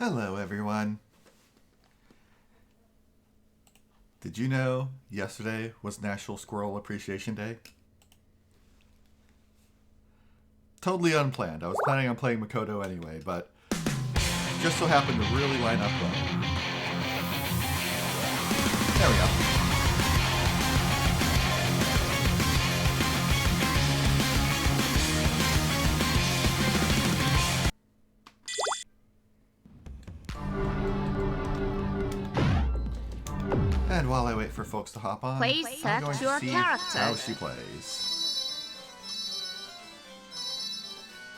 Hello, everyone. Did you know yesterday was National Squirrel Appreciation Day? Totally unplanned. I was planning on playing Makoto anyway, but just so happened to really line up well. There we go. And while I wait for folks to hop on, Please I'm going select to your see character. how she plays.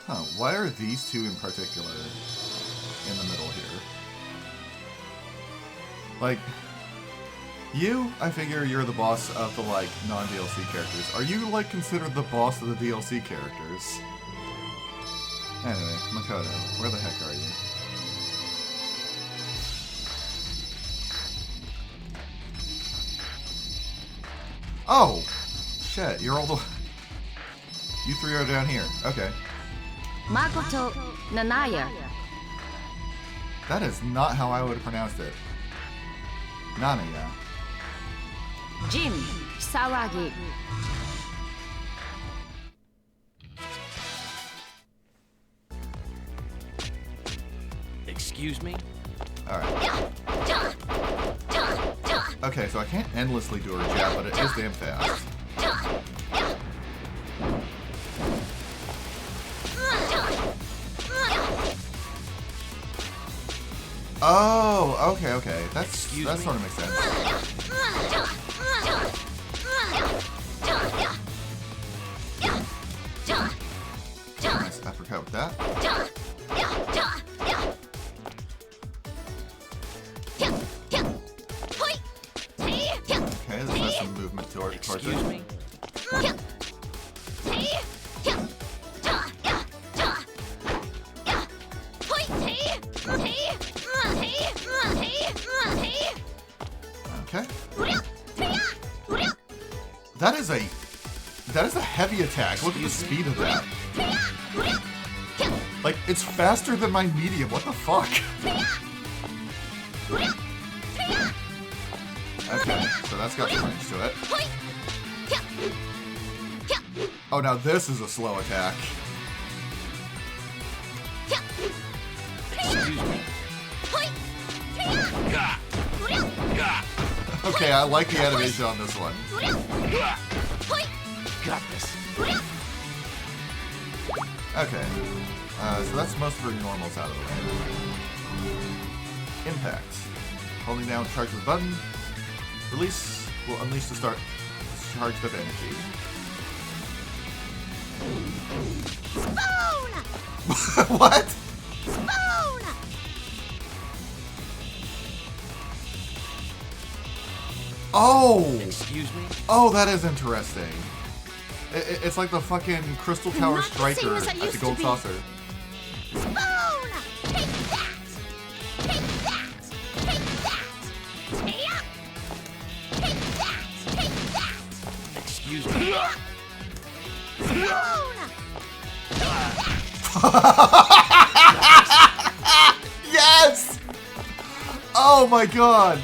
Huh, why are these two in particular in the middle here? Like, you, I figure you're the boss of the, like, non-DLC characters. Are you, like, considered the boss of the DLC characters? Anyway, Makoto, where the heck are you? Oh! Shit, you're all the... You three are down here. Okay. Makoto Nanaya. That is not how I would have pronounced it. Nanaya. Jin Sawagi. Excuse me? Alright. Okay, so I can't endlessly do her jab, but it is damn fast. Oh, okay. That sort of makes sense. Nice uppercut with that. Okay, this has some movement towards it. Excuse me? Okay. That is a heavy attack. Look at the speed of that. Like, it's faster than my medium. What the fuck? Okay, so that's got some range to it. Oh, now this is a slow attack. Excuse me? Okay, I like the animation on this one. Got this. Okay, so that's most of her normals out of the way. Impact. Holding down charge with the button. Release will unleash the start charged up energy. Spoon! What? Spoon! Oh! Excuse me? Oh, that is interesting. It's like the fucking Crystal Tower Not the same Striker as I at the used to Gold be. Saucer. Spoon! Take that! Take that! Take that! Yeah! Take that! Take that! Excuse me? Spoon! Yes! Oh my god!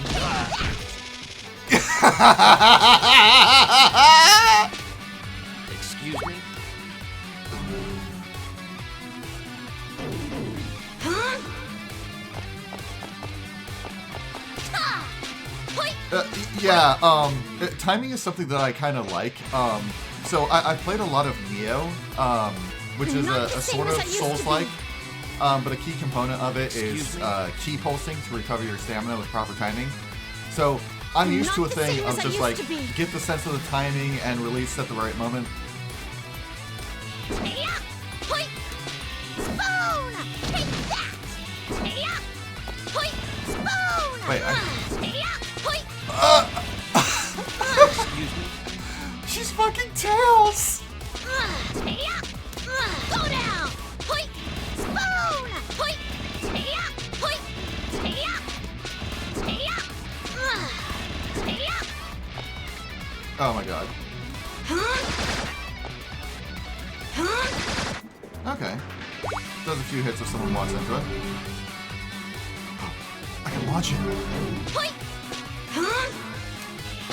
Excuse me? Yeah, timing is something that I kind of like. So I played a lot of Neo, which is a sort of Souls-like, but a key component of it is key pulsing to recover your stamina with proper timing. So I'm used to a thing of just like, get the sense of the timing and release at the right moment. Wait, Excuse me? she's fucking Tails! Go down! Spoon! Oh my god. Okay. Does a few hits if someone walks into it. watching. Hoi! Huh?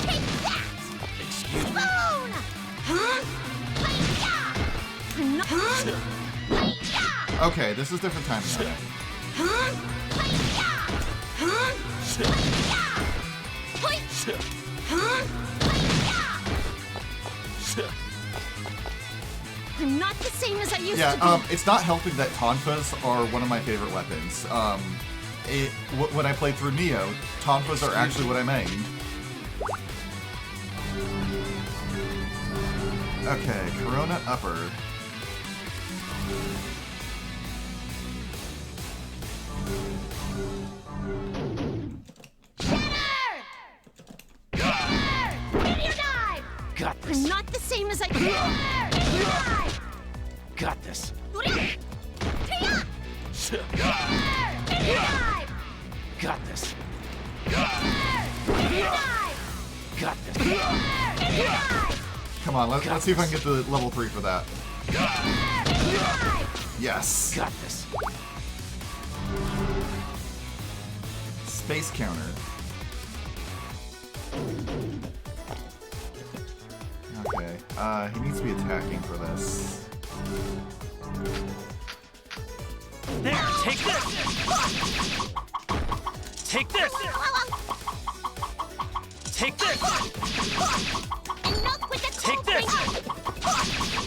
Take that! Excuse me? Spoon! Huh? Hi-ya! Huh? Hi-ya! Okay, this is different timing on it. Huh? Hi-ya! Huh? Hi-ya! Hoi! Huh? Hi-ya! I'm not the same as I used to be. It's not helping that tonfas are one of my favorite weapons. When I played through Neo, tonfas are actually what I mained. Okay, Corona upper. Meteor dive! Got I'm this. not the same as I used to be. Meteor dive! Got this. Meteor dive! Got this. Meteor dive! Got this. Meteor dive! Come on, let's see if I can get to level 3 for that. Meteor dive! Yes! Got this. Space counter. Okay, he needs to be attacking for this. There, take this. Take this. Take this. Enough with the Take cold this. finger!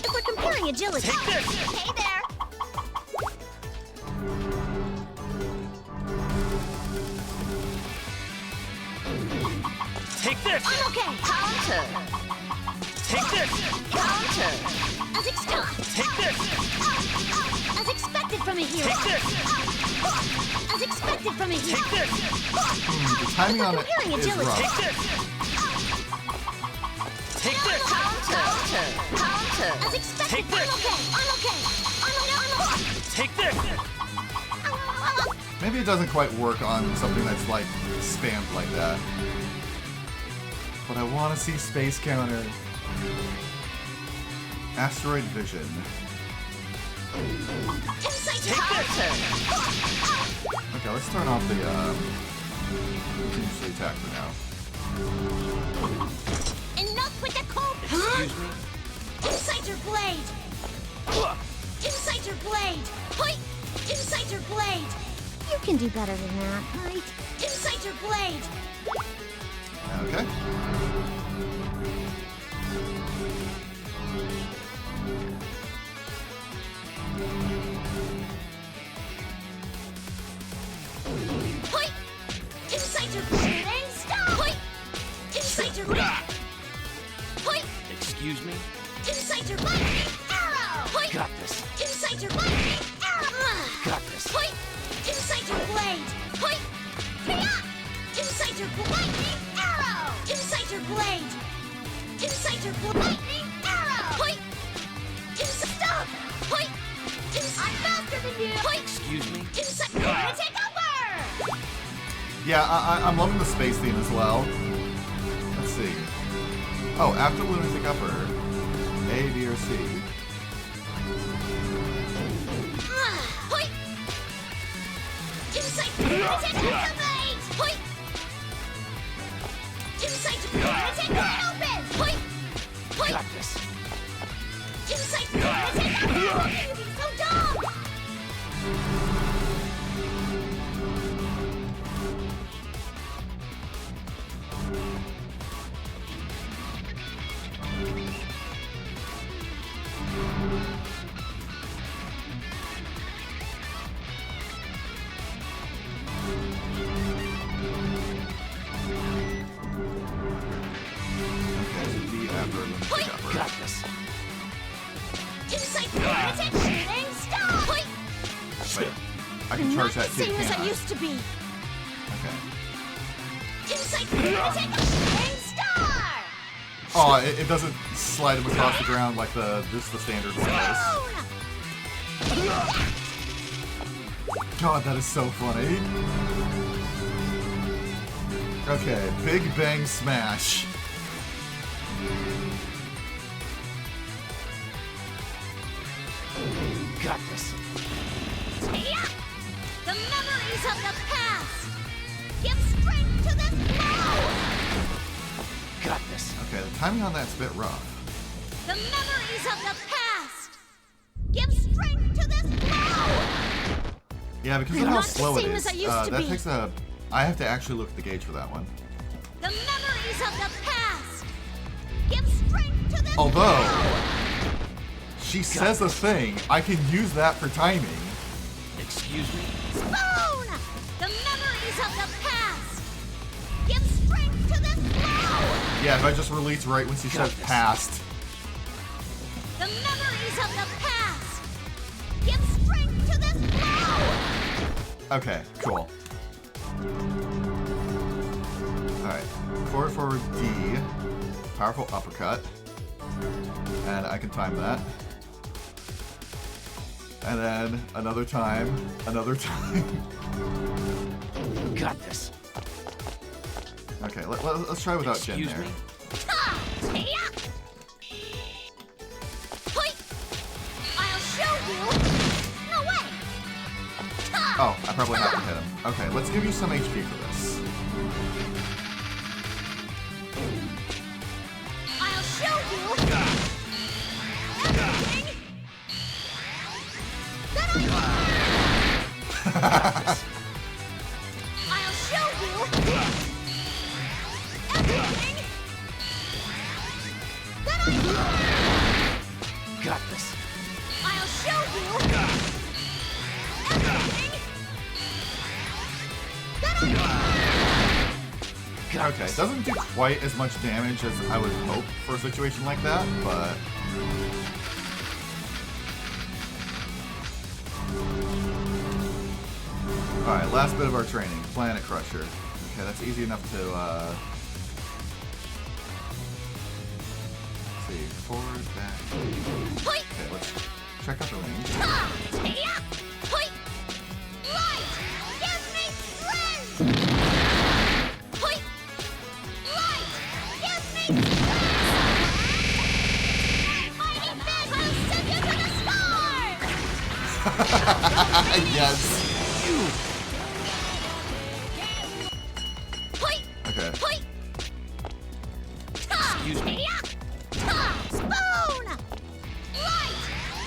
If we're comparing agility. Take this. Hey there! Take this. I'm okay. Counter. Take this. Counter. As expected. Take this. As expected from a hero. Take this. As expected from a hero. Take this. The timing on it Comparing is agility. rough. Take this. Take this. Counter. As expected. Take this. I'm okay. I'm okay. Take this. Maybe it doesn't quite work on something that's like spammed like that. But I want to see space counter. Asteroid vision. Take this. Okay, let's turn off the continuously attack for now. Enough with the cold. Excuse me? Inside your blade. Inside your blade. Hoi! Inside your blade. You can do better than that, right? Inside your blade. Okay. Hoi! Inside your blade. Stop! Hoi! Inside your blade. Hoi! Excuse me? Inside your lightning arrow! Hoi! Got this. Inside your lightning arrow! Got this. Hoi! Inside your blade! Hoi! Hiya! Inside your lightning arrow! Inside your blade! Inside your lightning arrow! Hoi! Stop! Hoi! I'm faster than you! Hoi! Excuse me? Inside... You're gonna take over! Yeah, I'm loving the space theme as well. Let's see. Oh, after Lunatic Upper, A, B, or C. Hoi! Inside lunatic activate! Hoi! Inside lunatic wide open! Hoi! Hoi! Got this. Inside lunatic activate! How can you be so dumb? Okay, B after Lunatic Upper. Got this. Inside lunatic shooting star! Hoi! Wait, I can I'm not charge the that too, same as can't I used to be. Okay. Inside lunatic shooting star! Oh, it doesn't slide him across the ground like the standard one does. God, that is so funny. Okay, Big Bang Smash. Got this. Yeah! The memories of the past! Give strength to this blow! Got this. Okay, the timing on that's a bit rough. The memories of the past! Give strength to this blow! Yeah, because of You're how not the slow it same is. as I used to That be. takes a... I have to actually look at the gauge for that one. The memories of the past! Give strength to this Although, blow! she says a thing, I can use that for timing. Excuse me? Spoon! The memories of the past! Give strength to this blow! Yeah, if I just release right when she says this. past. The memories of the past! Give strength to this blow! Okay, cool. Alright, forward D, powerful uppercut. And I can time that. And then another time. Got this. Okay, let's try without Jin Excuse there. me? Ha! Hiya! Hoi! I'll show you! No way! Ha! Oh, I probably have to hit him. Okay, let's give you some HP for this. I'll show you everything that I learned! I'll show you everything that I learned! Got this. I'll show you everything that I learned! Got Okay, this. doesn't do quite as much damage as I would hope for a situation like that, but... Alright, last bit of our training, Planet Crusher. Okay, that's easy enough to, let's see, forward, back... Hoi! Okay, let's check out the range. Ha! Hiya! Hoi! Light! Give me strength! Hoi! Light! Give me strength! Mighty fist will send you to the stars! Yes! Hoi! Okay. Hoi! Ha! Excuse me? Hiya! Ha! Spoon! Light!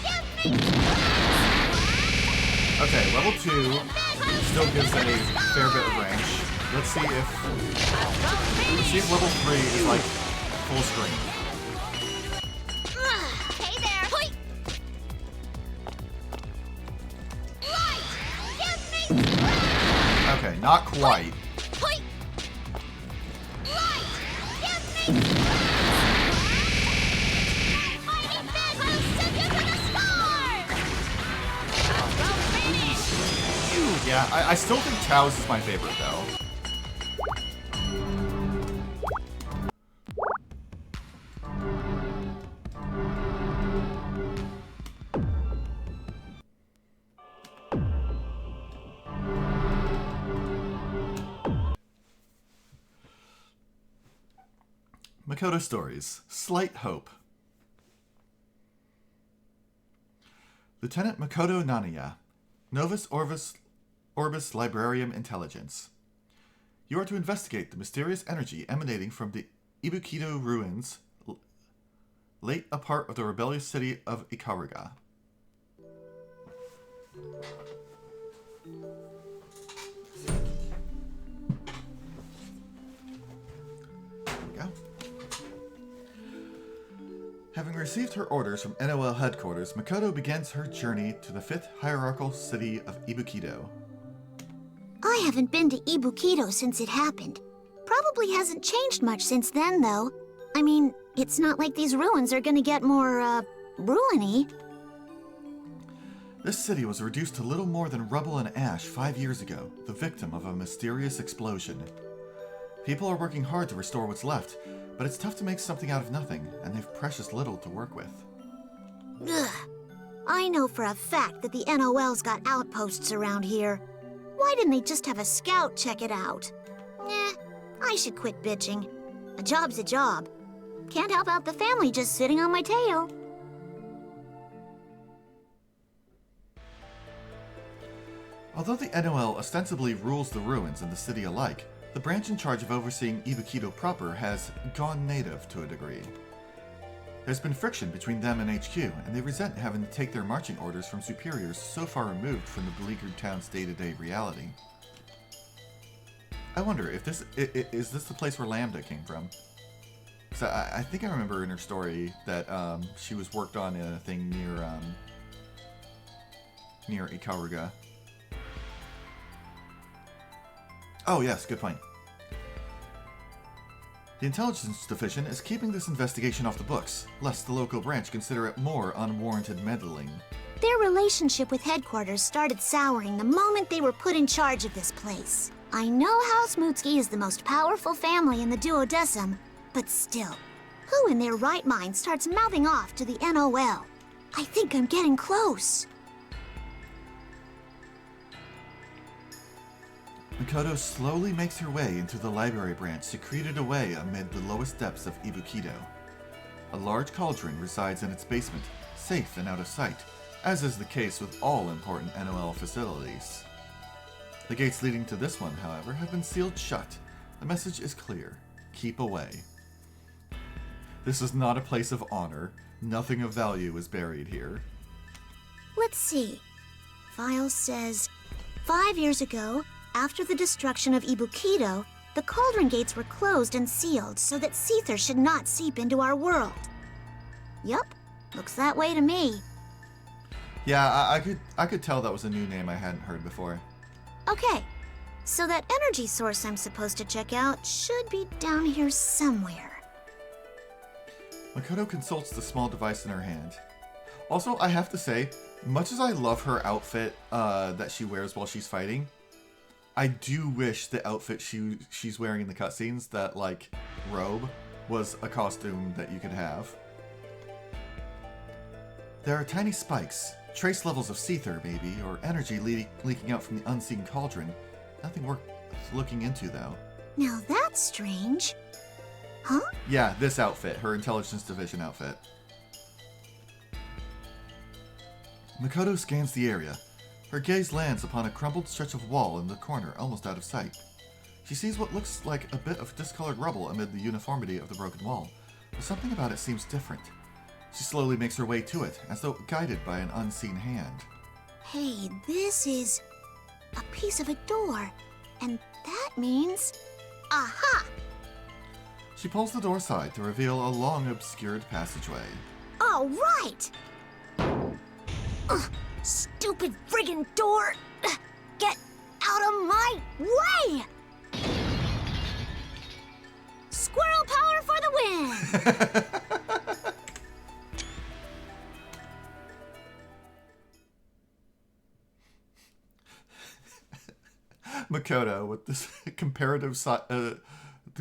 Give me strength! Okay, level 2 still gives a fair bit of range. Let's see if level 3 is like full screen. Hey there! Hoi! Light! Give me strength! Okay, not quite. Hoi! Light! Give me strength! Mighty fist will send you to the stars! Go, baby! Yeah, I still think Tao's is my favorite though. Makoto Stories. Slight Hope. Lieutenant Makoto Naniya, Novus Orbis Librarium Intelligence. You are to investigate the mysterious energy emanating from the Ibukido ruins, late a part of the rebellious city of Ikaruga. There we go. Having received her orders from NOL headquarters, Makoto begins her journey to the 5th hierarchical city of Ibukido. I haven't been to Ibukido since it happened. Probably hasn't changed much since then, though. I mean, it's not like these ruins are gonna get more, ruiny. This city was reduced to little more than rubble and ash 5 years ago, the victim of a mysterious explosion. People are working hard to restore what's left, but it's tough to make something out of nothing, and they've precious little to work with. Ugh. I know for a fact that the NOL's got outposts around here. Why didn't they just have a scout check it out? I should quit bitching. A job's a job. Can't help out the family just sitting on my tail. Although the NOL ostensibly rules the ruins and the city alike, the branch in charge of overseeing Ibukido proper has gone native to a degree. There's been friction between them and HQ, and they resent having to take their marching orders from superiors so far removed from the beleaguered town's day-to-day reality. I wonder if is this the place where Lambda came from? So I think I remember in her story that she was worked on in a thing near Ikaruga. Oh yes, good point. The Intelligence Division is keeping this investigation off the books, lest the local branch consider it more unwarranted meddling. Their relationship with headquarters started souring the moment they were put in charge of this place. I know House Mutsuki is the most powerful family in the Duodecim, but still, who in their right mind starts mouthing off to the NOL? I think I'm getting close. Makoto slowly makes her way into the library branch secreted away amid the lowest depths of Ibukido. A large cauldron resides in its basement, safe and out of sight, as is the case with all important NOL facilities. The gates leading to this one, however, have been sealed shut. The message is clear: keep away. This is not a place of honor. Nothing of value is buried here. Let's see. File says, 5 years ago, after the destruction of Ibukido, the cauldron gates were closed and sealed so that Seether should not seep into our world. Yup, looks that way to me. Yeah, I could tell that was a new name I hadn't heard before. Okay, so that energy source I'm supposed to check out should be down here somewhere. Makoto consults the small device in her hand. Also, I have to say, much as I love her outfit that she wears while she's fighting, I do wish the outfit she's wearing in the cutscenes, that, like, robe, was a costume that you could have. There are tiny spikes, trace levels of Seether, maybe, or energy leaking out from the unseen cauldron. Nothing worth looking into, though. Now that's strange. Huh? Yeah, this outfit, her Intelligence Division outfit. Makoto scans the area. Her gaze lands upon a crumbled stretch of wall in the corner, almost out of sight. She sees what looks like a bit of discolored rubble amid the uniformity of the broken wall, but something about it seems different. She slowly makes her way to it, as though guided by an unseen hand. Hey, this is a piece of a door, and that means... Aha! She pulls the door aside to reveal a long, obscured passageway. All right! Stupid friggin' door! Get out of my way! Squirrel power for the win! Makoto with this the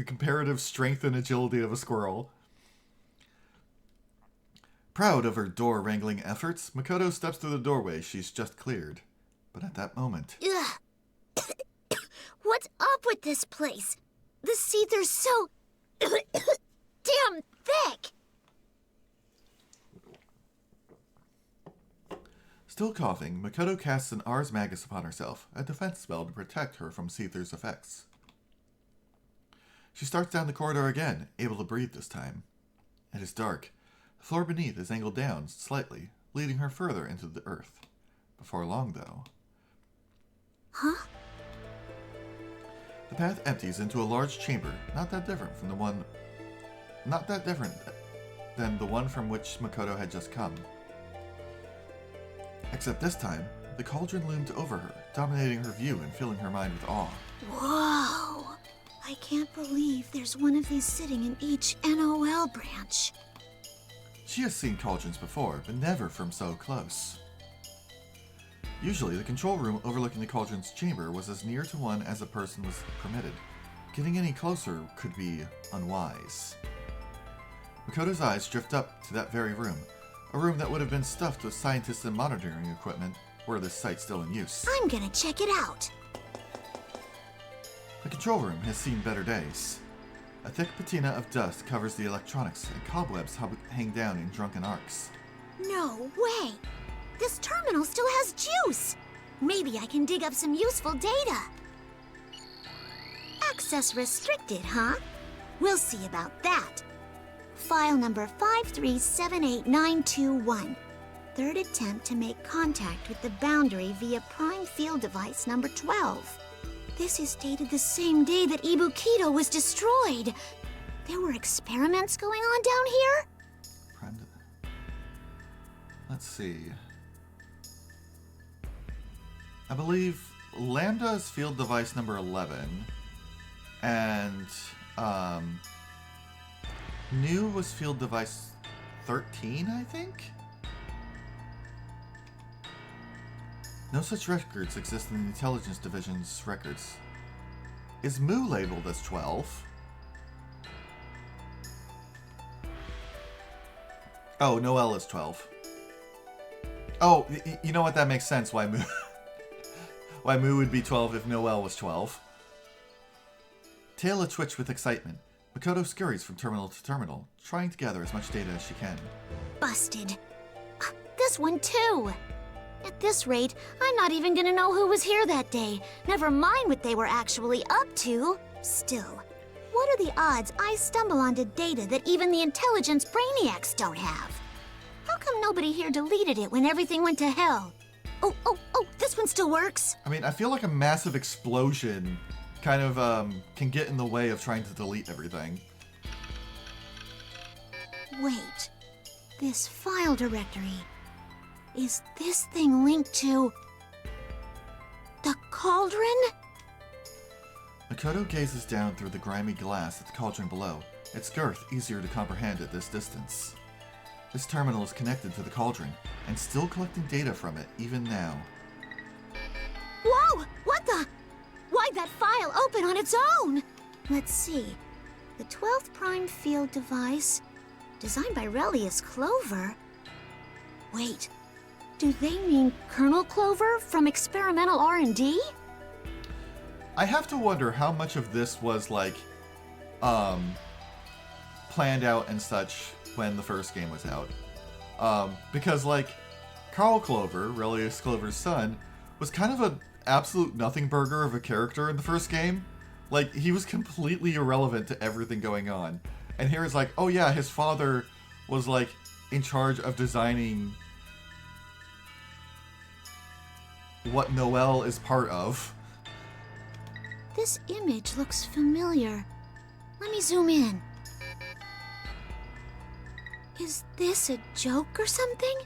comparative strength and agility of a squirrel. Proud of her door-wrangling efforts, Makoto steps through the doorway she's just cleared. But at that moment... Ugh. What's up with this place? The Seether's so... damn thick! Still coughing, Makoto casts an Ars Magus upon herself, a defense spell to protect her from Seether's effects. She starts down the corridor again, able to breathe this time. It is dark. The floor beneath is angled down slightly, leading her further into the earth. Before long, though... Huh? The path empties into a large chamber, not that different than the one from which Makoto had just come. Except this time, the cauldron loomed over her, dominating her view and filling her mind with awe. Whoa! I can't believe there's one of these sitting in each NOL branch. She has seen cauldrons before, but never from so close. Usually, the control room overlooking the cauldron's chamber was as near to one as a person was permitted. Getting any closer could be unwise. Makoto's eyes drift up to that very room, a room that would have been stuffed with scientists and monitoring equipment were this site still in use. I'm gonna check it out. The control room has seen better days. A thick patina of dust covers the electronics, and cobwebs hang down in drunken arcs. No way! This terminal still has juice! Maybe I can dig up some useful data. Access restricted, huh? We'll see about that. File number 5378921. Third attempt to make contact with the boundary via prime field device number 12. This is dated the same day that Ibukito was destroyed. There were experiments going on down here? Let's see. I believe Lambda is field device number 11. And, New was field device 13, I think? No such records exist in the Intelligence Division's records. Is Mu labeled as 12? Oh, Noelle is 12. Oh, you know what? That makes sense why Mu... why Mu would be 12 if Noelle was 12. Tail a-twitch with excitement. Makoto scurries from terminal to terminal, trying to gather as much data as she can. Busted. This one too. At this rate, I'm not even gonna know who was here that day. Never mind what they were actually up to. Still, what are the odds I stumble onto data that even the intelligence brainiacs don't have? How come nobody here deleted it when everything went to hell? Oh, this one still works. I mean, I feel like a massive explosion kind of can get in the way of trying to delete everything. Wait, this file directory. Is this thing linked to the cauldron? Makoto gazes down through the grimy glass at the cauldron below, its girth easier to comprehend at this distance. This terminal is connected to the cauldron, and still collecting data from it, even now. Whoa! What the? Why'd that file open on its own? Let's see. The 12th prime field device, designed by Relius Clover. Wait, do they mean Colonel Clover from Experimental R&D? I have to wonder how much of this was, like, planned out and such when the first game was out. Because, like, Carl Clover, Relius Clover's son, was kind of an absolute nothing burger of a character in the first game. Like, he was completely irrelevant to everything going on. And here it's like, oh yeah, his father was, like, in charge of designing what Noelle is part of. This image looks familiar. Let me zoom in. Is this a joke or something?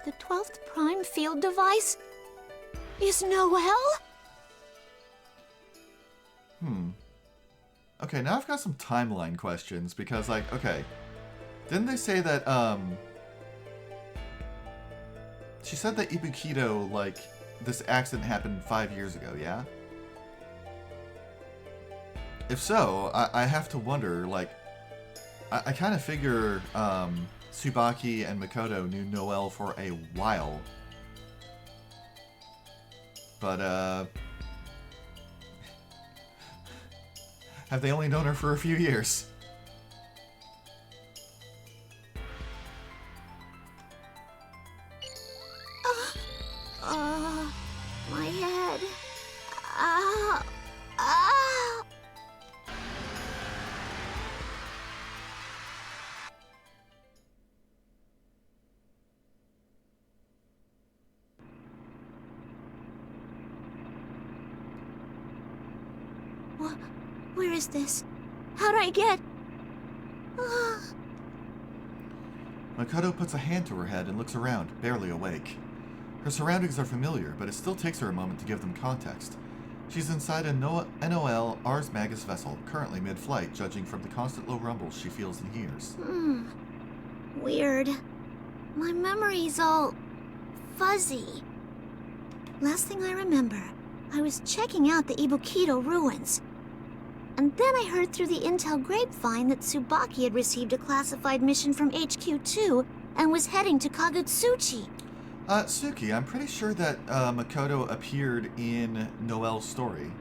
The 12th prime field device is Noelle? Okay, now I've got some timeline questions because, like, okay, didn't they say that, she said that Ibukito, like, this accident happened 5 years ago, yeah? If so, I have to wonder, like, I kind of figure, Tsubaki and Makoto knew Noelle for a while. But, have they only known her for a few years? My head. Where is this? How do I get? Makoto puts a hand to her head and looks around, barely awake. Her surroundings are familiar, but it still takes her a moment to give them context. She's inside a NOL Ars Magus vessel, currently mid-flight, judging from the constant low rumbles she feels and hears. Weird. My memory's all fuzzy. Last thing I remember, I was checking out the Ibukito ruins. And then I heard through the intel grapevine that Tsubaki had received a classified mission from HQ2 and was heading to Kagutsuchi. Suki, I'm pretty sure that Makoto appeared in Noelle's story.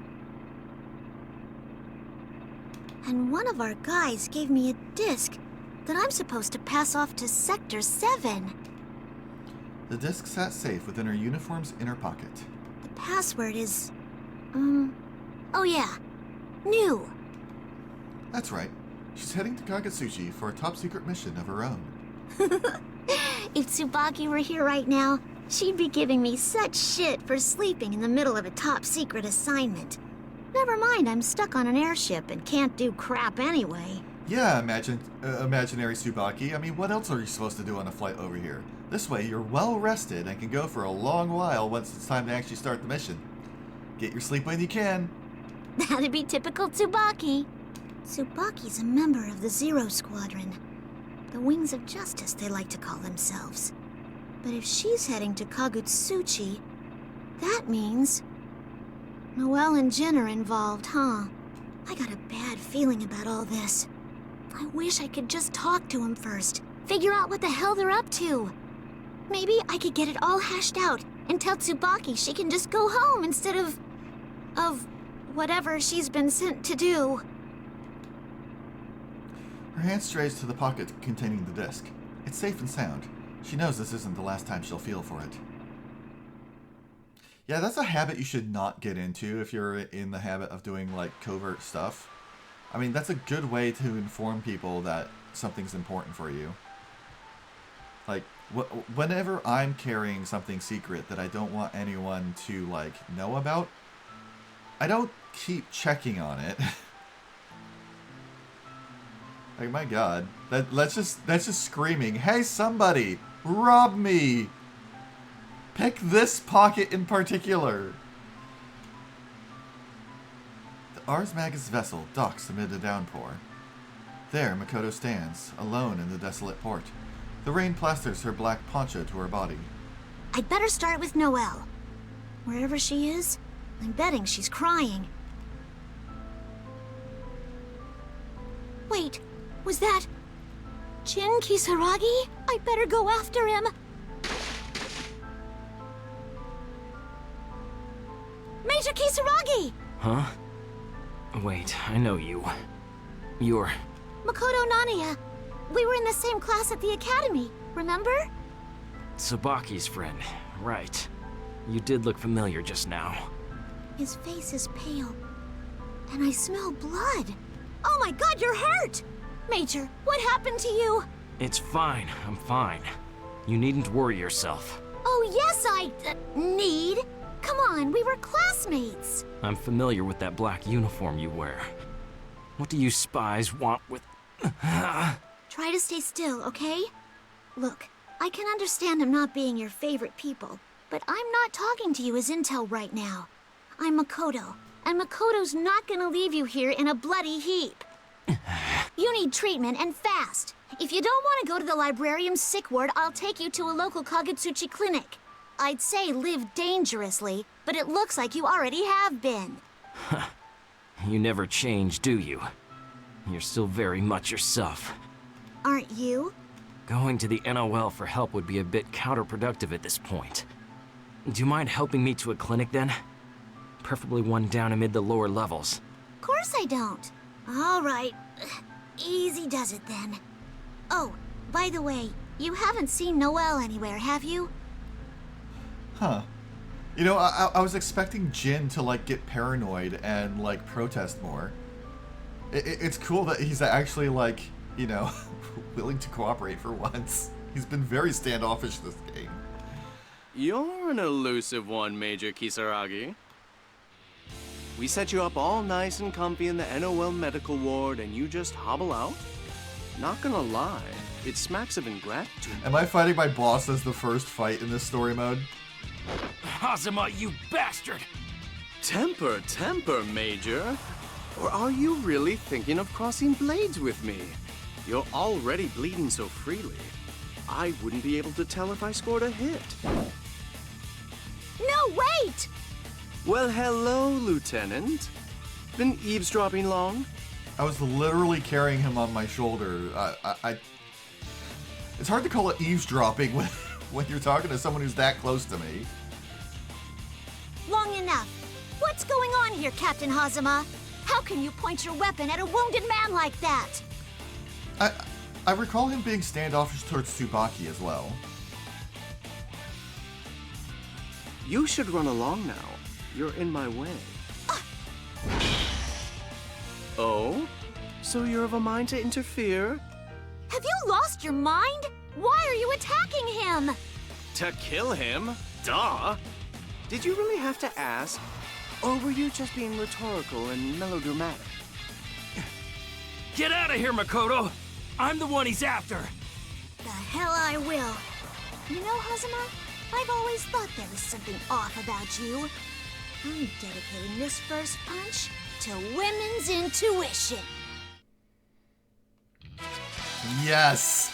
And one of our guys gave me a disc that I'm supposed to pass off to Sector 7. The disc sat safe within her uniform's inner pocket. The password is... oh yeah. New. That's right. She's heading to Kagetsuchi for a top-secret mission of her own. If Tsubaki were here right now, she'd be giving me such shit for sleeping in the middle of a top-secret assignment. Never mind, I'm stuck on an airship and can't do crap anyway. Yeah, imaginary Tsubaki. I mean, what else are you supposed to do on a flight over here? This way, you're well rested and can go for a long while once it's time to actually start the mission. Get your sleep when you can. That'd be typical Tsubaki. Tsubaki's a member of the Zero Squadron. The Wings of Justice, they like to call themselves. But if she's heading to Kagetsuchi, that means... Noelle and Jin are involved, huh? I got a bad feeling about all this. I wish I could just talk to them first. Figure out what the hell they're up to. Maybe I could get it all hashed out and tell Tsubaki she can just go home instead of whatever she's been sent to do. Her hand strays to the pocket containing the disc. It's safe and sound. She knows this isn't the last time she'll feel for it. Yeah, that's a habit you should not get into if you're in the habit of doing, like, covert stuff. I mean, that's a good way to inform people that something's important for you. Like, whenever I'm carrying something secret that I don't want anyone to, like, know about, I don't keep checking on it. Like, my god. That's just screaming, "Hey, somebody! Rob me! Pick this pocket in particular!" The Ars Magus vessel docks amid a downpour. There, Makoto stands, alone in the desolate port. The rain plasters her black poncho to her body. I'd better start with Noelle. Wherever she is, I'm betting she's crying. Wait, was that... Jin Kisaragi? I'd better go after him. Major Kisaragi! Huh? Wait, I know you. You're... Makoto Naniya. We were in the same class at the academy, remember? Tsubaki's friend, right. You did look familiar just now. His face is pale, and I smell blood. Oh my god, you're hurt! Major, what happened to you? It's fine, I'm fine. You needn't worry yourself. Oh yes, I need. Come on, we were classmates. I'm familiar with that black uniform you wear. What do you spies want with... Try to stay still, okay? Look, I can understand I'm not being your favorite people, but I'm not talking to you as intel right now. I'm Makoto, and Makoto's not gonna leave you here in a bloody heap. You need treatment, and fast. If you don't want to go to the librarian's sick ward, I'll take you to a local Kagetsuchi clinic. I'd say live dangerously, but it looks like you already have been. You never change, do you? You're still very much yourself. Aren't you? Going to the NOL for help would be a bit counterproductive at this point. Do you mind helping me to a clinic then? Preferably one down amid the lower levels. Of course I don't. All right. Easy does it then. Oh, by the way, you haven't seen Noelle anywhere, have you? Huh. You know, I was expecting Jin to, like, get paranoid and, like, protest more. It's cool that he's actually, like, you know, willing to cooperate for once. He's been very standoffish this game. You're an elusive one, Major Kisaragi. We set you up all nice and comfy in the NOL medical ward and you just hobble out? Not gonna lie, it smacks of ingratitude. Am I fighting my boss as the first fight in this story mode? Hazama, you bastard! Temper, temper, Major. Or are you really thinking of crossing blades with me? You're already bleeding so freely. I wouldn't be able to tell if I scored a hit. No, wait! Well, hello, Lieutenant. Been eavesdropping long? I was literally carrying him on my shoulder. It's hard to call it eavesdropping when you're talking to someone who's that close to me. Long enough. What's going on here, Captain Hazama? How can you point your weapon at a wounded man like that? I recall him being standoffish towards Tsubaki as well. You should run along now. You're in my way. Oh? So you're of a mind to interfere? Have you lost your mind? Why are you attacking him? To kill him? Duh! Did you really have to ask? Or were you just being rhetorical and melodramatic? Get out of here, Makoto! I'm the one he's after! The hell I will. You know, Hazama, I've always thought there was something off about you. I'm dedicating this first punch to women's intuition. Yes!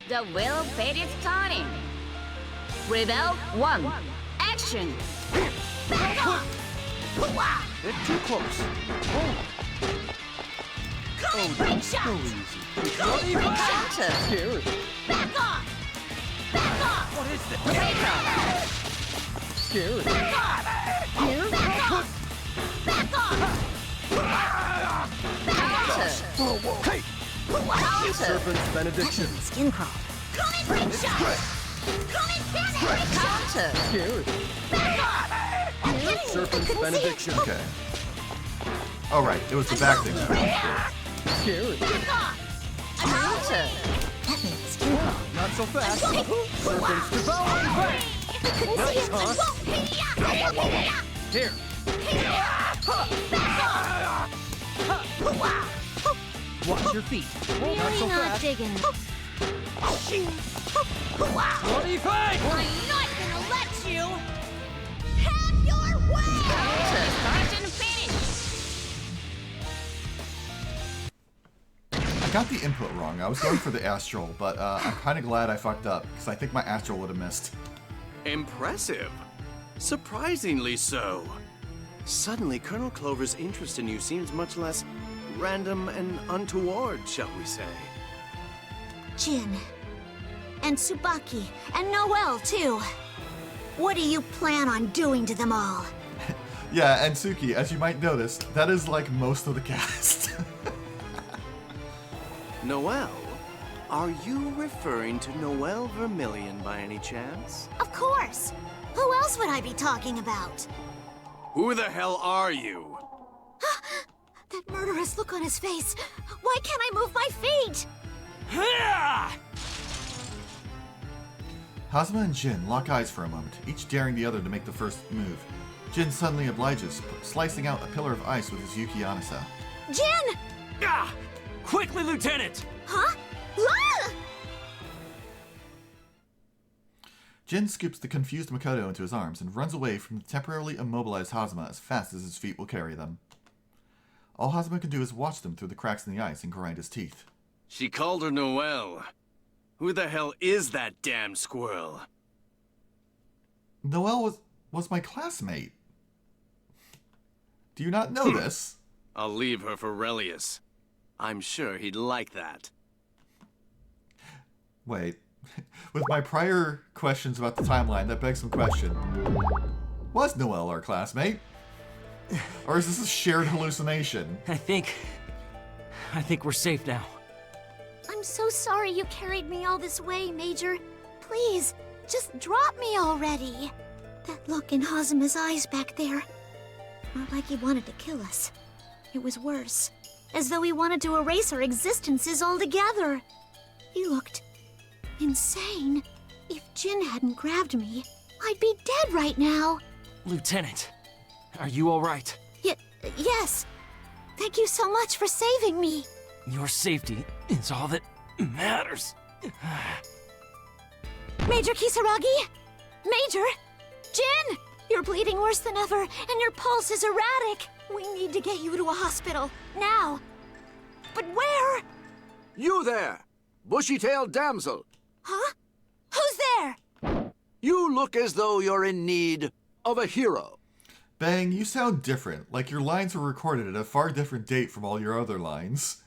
The will fate is starting. Rebel 1. Action! Back off! Bit too close. Coming break shot! Coming break shot! Scary. Back off! Back off! What is this? Take off! Scary. Back off! Here? Back off! Back off! Counter! Hey! Counter! Serpent's benediction. Skin crawl. Coming break shot! Coming panic! Counter! Scary. Back off! Serpent's benediction. Okay. Alright, it was the back thing that I was Scary. Back off! Counter! That means skin crawl. Not so fast. Serpent's devouring blade. Nice, huh? Here. Watch your feet. Not so Really not fast. digging. Bloody fight! I'm not gonna let you have your way! Start and finish! I got the input wrong. I was going for the astral, but I'm kind of glad I fucked up, because I think my astral would have missed. Impressive. Surprisingly so. Suddenly, Colonel Clover's interest in you seems much less random and untoward, shall we say. Jin. And Tsubaki. And Noelle, too. What do you plan on doing to them all? Yeah, and Suki, as you might notice, that is like most of the cast. Noelle? Are you referring to Noelle Vermillion by any chance? Of course. Who else would I be talking about? Who the hell are you? That murderous look on his face. Why can't I move my feet? Hazama and Jin lock eyes for a moment, each daring the other to make the first move. Jin suddenly obliges, slicing out a pillar of ice with his Yuki Anasa. Jin! Ah! Quickly, Lieutenant! Huh? Ah! Jin scoops the confused Makoto into his arms and runs away from the temporarily immobilized Hazama as fast as his feet will carry them. All Hazama can do is watch them through the cracks in the ice and grind his teeth. She called her Noelle. Who the hell is that damn squirrel? Noelle was my classmate. Do you not know this? I'll leave her for Relius. I'm sure he'd like that. Wait. With my prior questions about the timeline, that begs some question. Was Noelle our classmate? Or is this a shared hallucination? I think we're safe now. I'm so sorry you carried me all this way, Major. Please, just drop me already. That look in Hazama's eyes back there. Not like he wanted to kill us. It was worse. As though he wanted to erase our existences altogether. He looked insane. If Jin hadn't grabbed me, I'd be dead right now. Lieutenant, are you all right? Yes. Thank you so much for saving me. Your safety is all that matters. Major Kisaragi? Major? Jin! You're bleeding worse than ever, and your pulse is erratic. We need to get you to a hospital, now. But where? You there, bushy-tailed damsel. Huh? Who's there? You look as though you're in need of a hero. Bang, you sound different, like your lines were recorded at a far different date from all your other lines.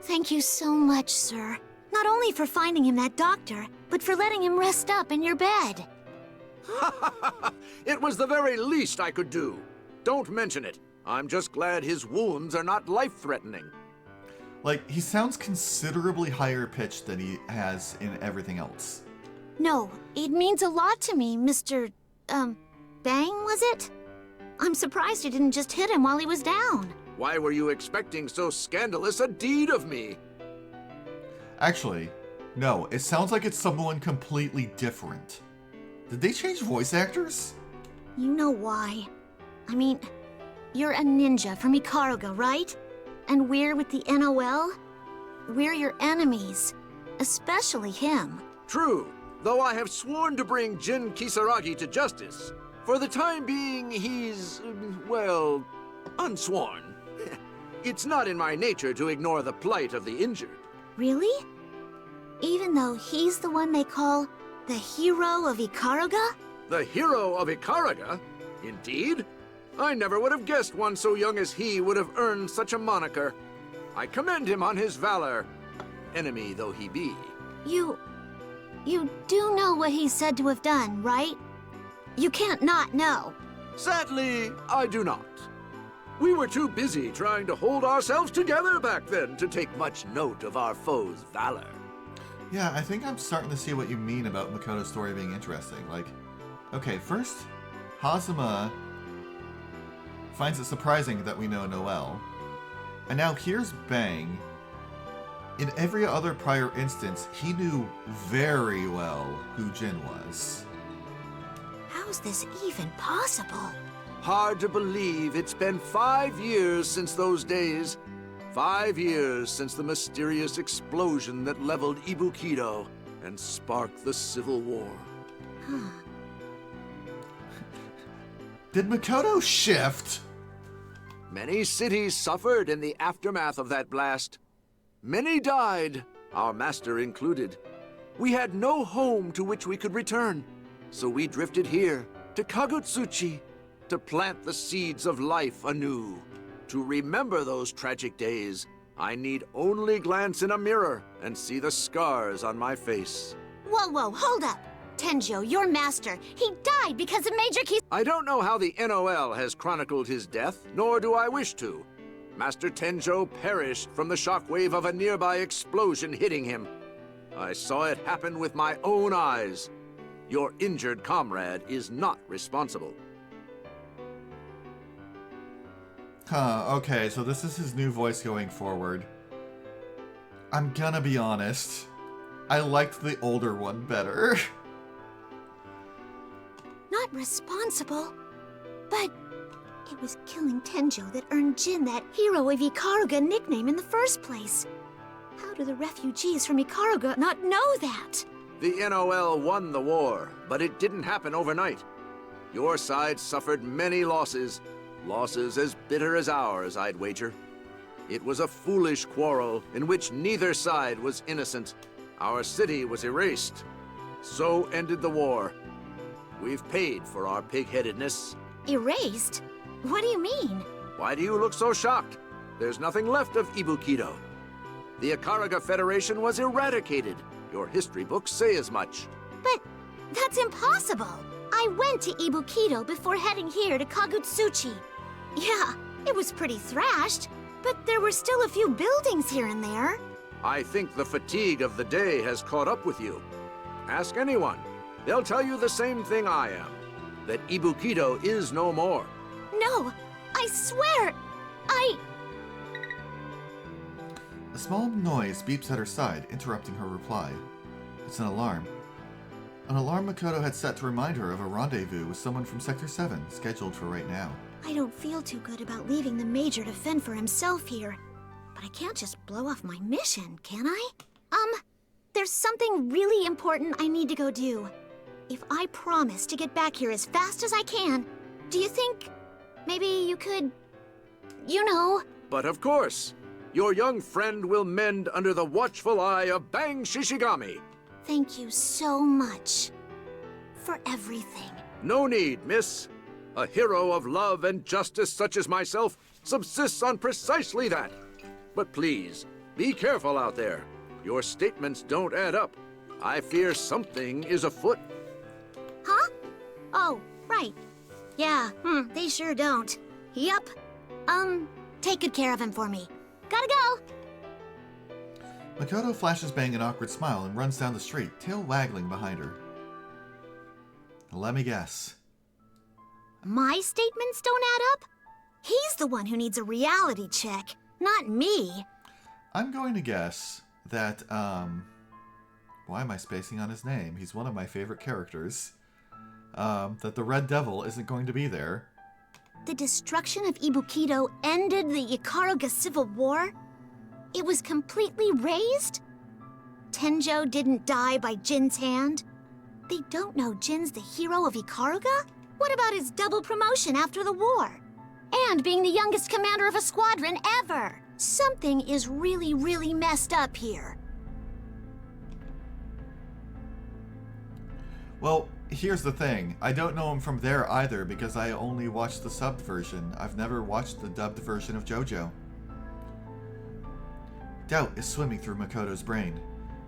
Thank you so much, sir. Not only for finding him that doctor, but for letting him rest up in your bed. It was the very least I could do. Don't mention it. I'm just glad his wounds are not life-threatening. Like, he sounds considerably higher pitched than he has in everything else. No, it means a lot to me, Mr. Bang, was it? I'm surprised you didn't just hit him while he was down. Why were you expecting so scandalous a deed of me? Actually, no, it sounds like it's someone completely different. Did they change voice actors? You know why. I mean, you're a ninja from Ikaruga, right? And we're with the NOL? We're your enemies. Especially him. True, though I have sworn to bring Jin Kisaragi to justice. For the time being, he's, well, unsworn. It's not in my nature to ignore the plight of the injured. Really? Even though he's the one they call the hero of Ikaruga? The hero of Ikaruga? Indeed? I never would have guessed one so young as he would have earned such a moniker. I commend him on his valor, enemy though he be. You do know what he's said to have done, right? You can't not know. Sadly, I do not. We were too busy trying to hold ourselves together back then to take much note of our foe's valor. Yeah, I think I'm starting to see what you mean about Makoto's story being interesting. Like, okay, first, Hazuma finds it surprising that we know Noel. And now here's Bang. In every other prior instance, he knew very well who Jin was. How's this even possible? Hard to believe it's been 5 years since those days. 5 years since the mysterious explosion that leveled Ibukido and sparked the Civil War. Did Makoto shift? Many cities suffered in the aftermath of that blast. Many died, our master included. We had no home to which we could return, so we drifted here, to Kagutsuchi, to plant the seeds of life anew. To remember those tragic days, I need only glance in a mirror and see the scars on my face. Whoa, hold up. Tenjo, your master, he died because of Major Key. I don't know how the NOL has chronicled his death, nor do I wish to. Master Tenjo perished from the shockwave of a nearby explosion hitting him. I saw it happen with my own eyes. Your injured comrade is not responsible. Okay, so this is his new voice going forward. I'm gonna be honest. I liked the older one better. Not responsible, but it was killing Tenjo that earned Jin that hero of Ikaruga nickname in the first place. How do the refugees from Ikaruga not know that? The NOL won the war, but it didn't happen overnight. Your side suffered many losses. Losses as bitter as ours, I'd wager. It was a foolish quarrel in which neither side was innocent. Our city was erased. So ended the war. We've paid for our pig-headedness. Erased? What do you mean? Why do you look so shocked? There's nothing left of Ibukido. The Ikaruga Federation was eradicated. Your history books say as much. But that's impossible. I went to Ibukido before heading here to Kagutsuchi. Yeah, it was pretty thrashed, but there were still a few buildings here and there. I think the fatigue of the day has caught up with you. Ask anyone. They'll tell you the same thing I am, that Ibukido is no more. No, I swear, A small noise beeps at her side, interrupting her reply. It's an alarm. An alarm Makoto had set to remind her of a rendezvous with someone from Sector 7, scheduled for right now. I don't feel too good about leaving the Major to fend for himself here. But I can't just blow off my mission, can I? There's something really important I need to go do. If I promise to get back here as fast as I can, do you think maybe you could, you know... But of course, your young friend will mend under the watchful eye of Bang Shishigami. Thank you so much for everything. No need, miss. A hero of love and justice such as myself subsists on precisely that. But please, be careful out there. Your statements don't add up. I fear something is afoot. Huh? Oh, right. Yeah, they sure don't. Yup. Take good care of him for me. Gotta go! Makoto flashes Bang an awkward smile and runs down the street, tail waggling behind her. Let me guess. My statements don't add up? He's the one who needs a reality check, not me. I'm going to guess that, why am I spacing on his name? He's one of my favorite characters. That the Red Devil isn't going to be there. The destruction of Ibukido ended the Ikaruga Civil War? It was completely razed? Tenjo didn't die by Jin's hand? They don't know Jin's the hero of Ikaruga? What about his double promotion after the war? And being the youngest commander of a squadron ever? Something is really, really messed up here. Well, here's the thing. I don't know him from there either because I only watched the subbed version. I've never watched the dubbed version of JoJo. Doubt is swimming through Makoto's brain.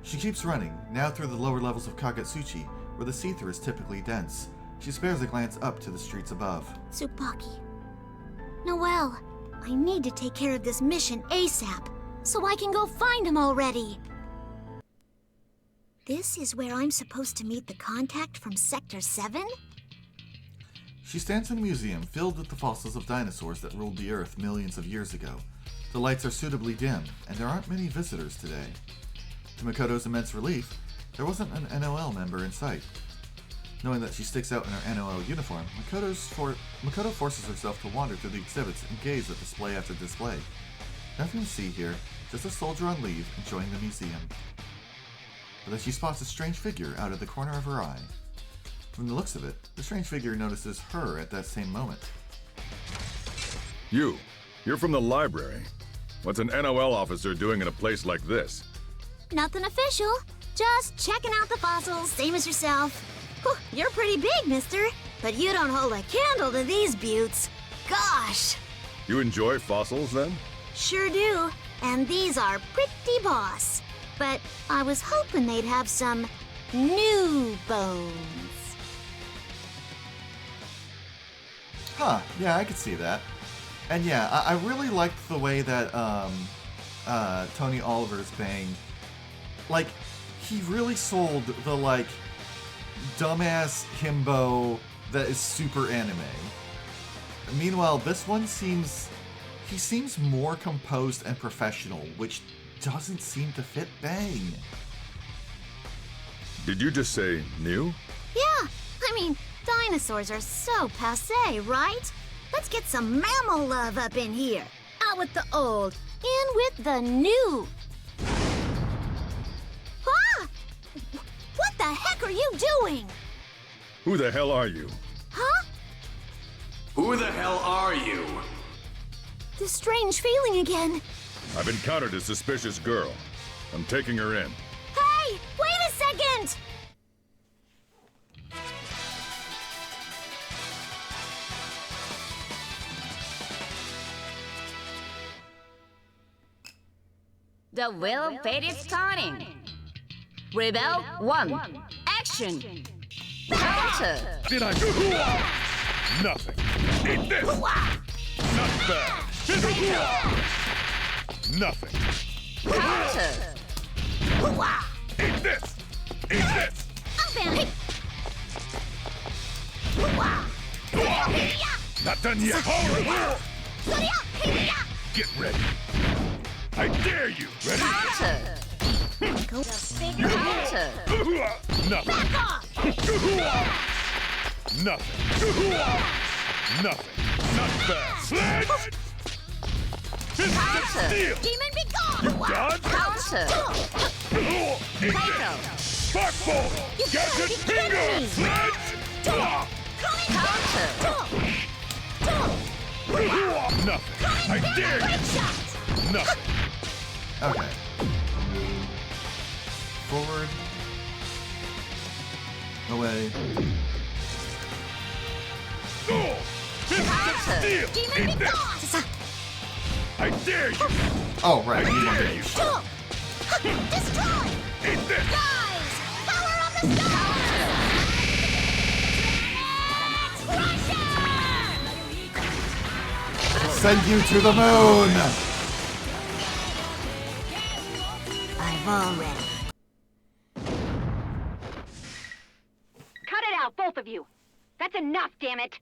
She keeps running, now through the lower levels of Kagetsuchi, where the see-through is typically dense. She spares a glance up to the streets above. Tsubaki. Noelle, I need to take care of this mission ASAP, so I can go find him already. This is where I'm supposed to meet the contact from Sector 7? She stands in a museum filled with the fossils of dinosaurs that ruled the Earth millions of years ago. The lights are suitably dim, and there aren't many visitors today. To Makoto's immense relief, there wasn't an NOL member in sight. Knowing that she sticks out in her NOL uniform, Makoto forces herself to wander through the exhibits and gaze at display after display. Nothing to see here, just a soldier on leave enjoying the museum. But then she spots a strange figure out of the corner of her eye. From the looks of it, the strange figure notices her at that same moment. You're from the library. What's an NOL officer doing in a place like this? Nothing official. Just checking out the fossils, same as yourself. Whew, you're pretty big, mister. But you don't hold a candle to these beauts. Gosh! You enjoy fossils, then? Sure do. And these are pretty boss. But I was hoping they'd have some new bones. Huh, yeah, I could see that. And yeah, I really liked the way that Tony Oliver's Bang, like, he really sold the, like, dumbass himbo that is super anime. Meanwhile, this one he seems more composed and professional, which doesn't seem to fit Bang. Did you just say new? Yeah, I mean, dinosaurs are so passé, right? Let's get some mammal love up in here. Out with the old, in with the new. Ah! What the heck are you doing? Who the hell are you? Huh? Who the hell are you? This strange feeling again. I've encountered a suspicious girl. I'm taking her in. Hey, wait a second! The wheel of fate is turning. Rebel 1. Action. Counter. Did I do nothing? Eat this! Not bad! Nothing! Counter. Eat this! Eat this! Not done yet! Get ready! I dare you! Ready? Counter. Counter. Nothing! Nothing! Nothing! Not bad! Sledge! Counter. Steel! Demon be gone! You dodge! Counter. Eat Potato. this! Sparkball! Gadget finger! Sledge! Counter. Nothing! I dare you! Nothing! Okay. Forward. Away. Counter. Steel! Demon Eat be this! gone! I dare you! Oh, right, I need one dare to you! Destroy! Eat this! Guys! Power of the stars! send you to the moon! I've already. Cut it out, both of you. That's enough, damn it.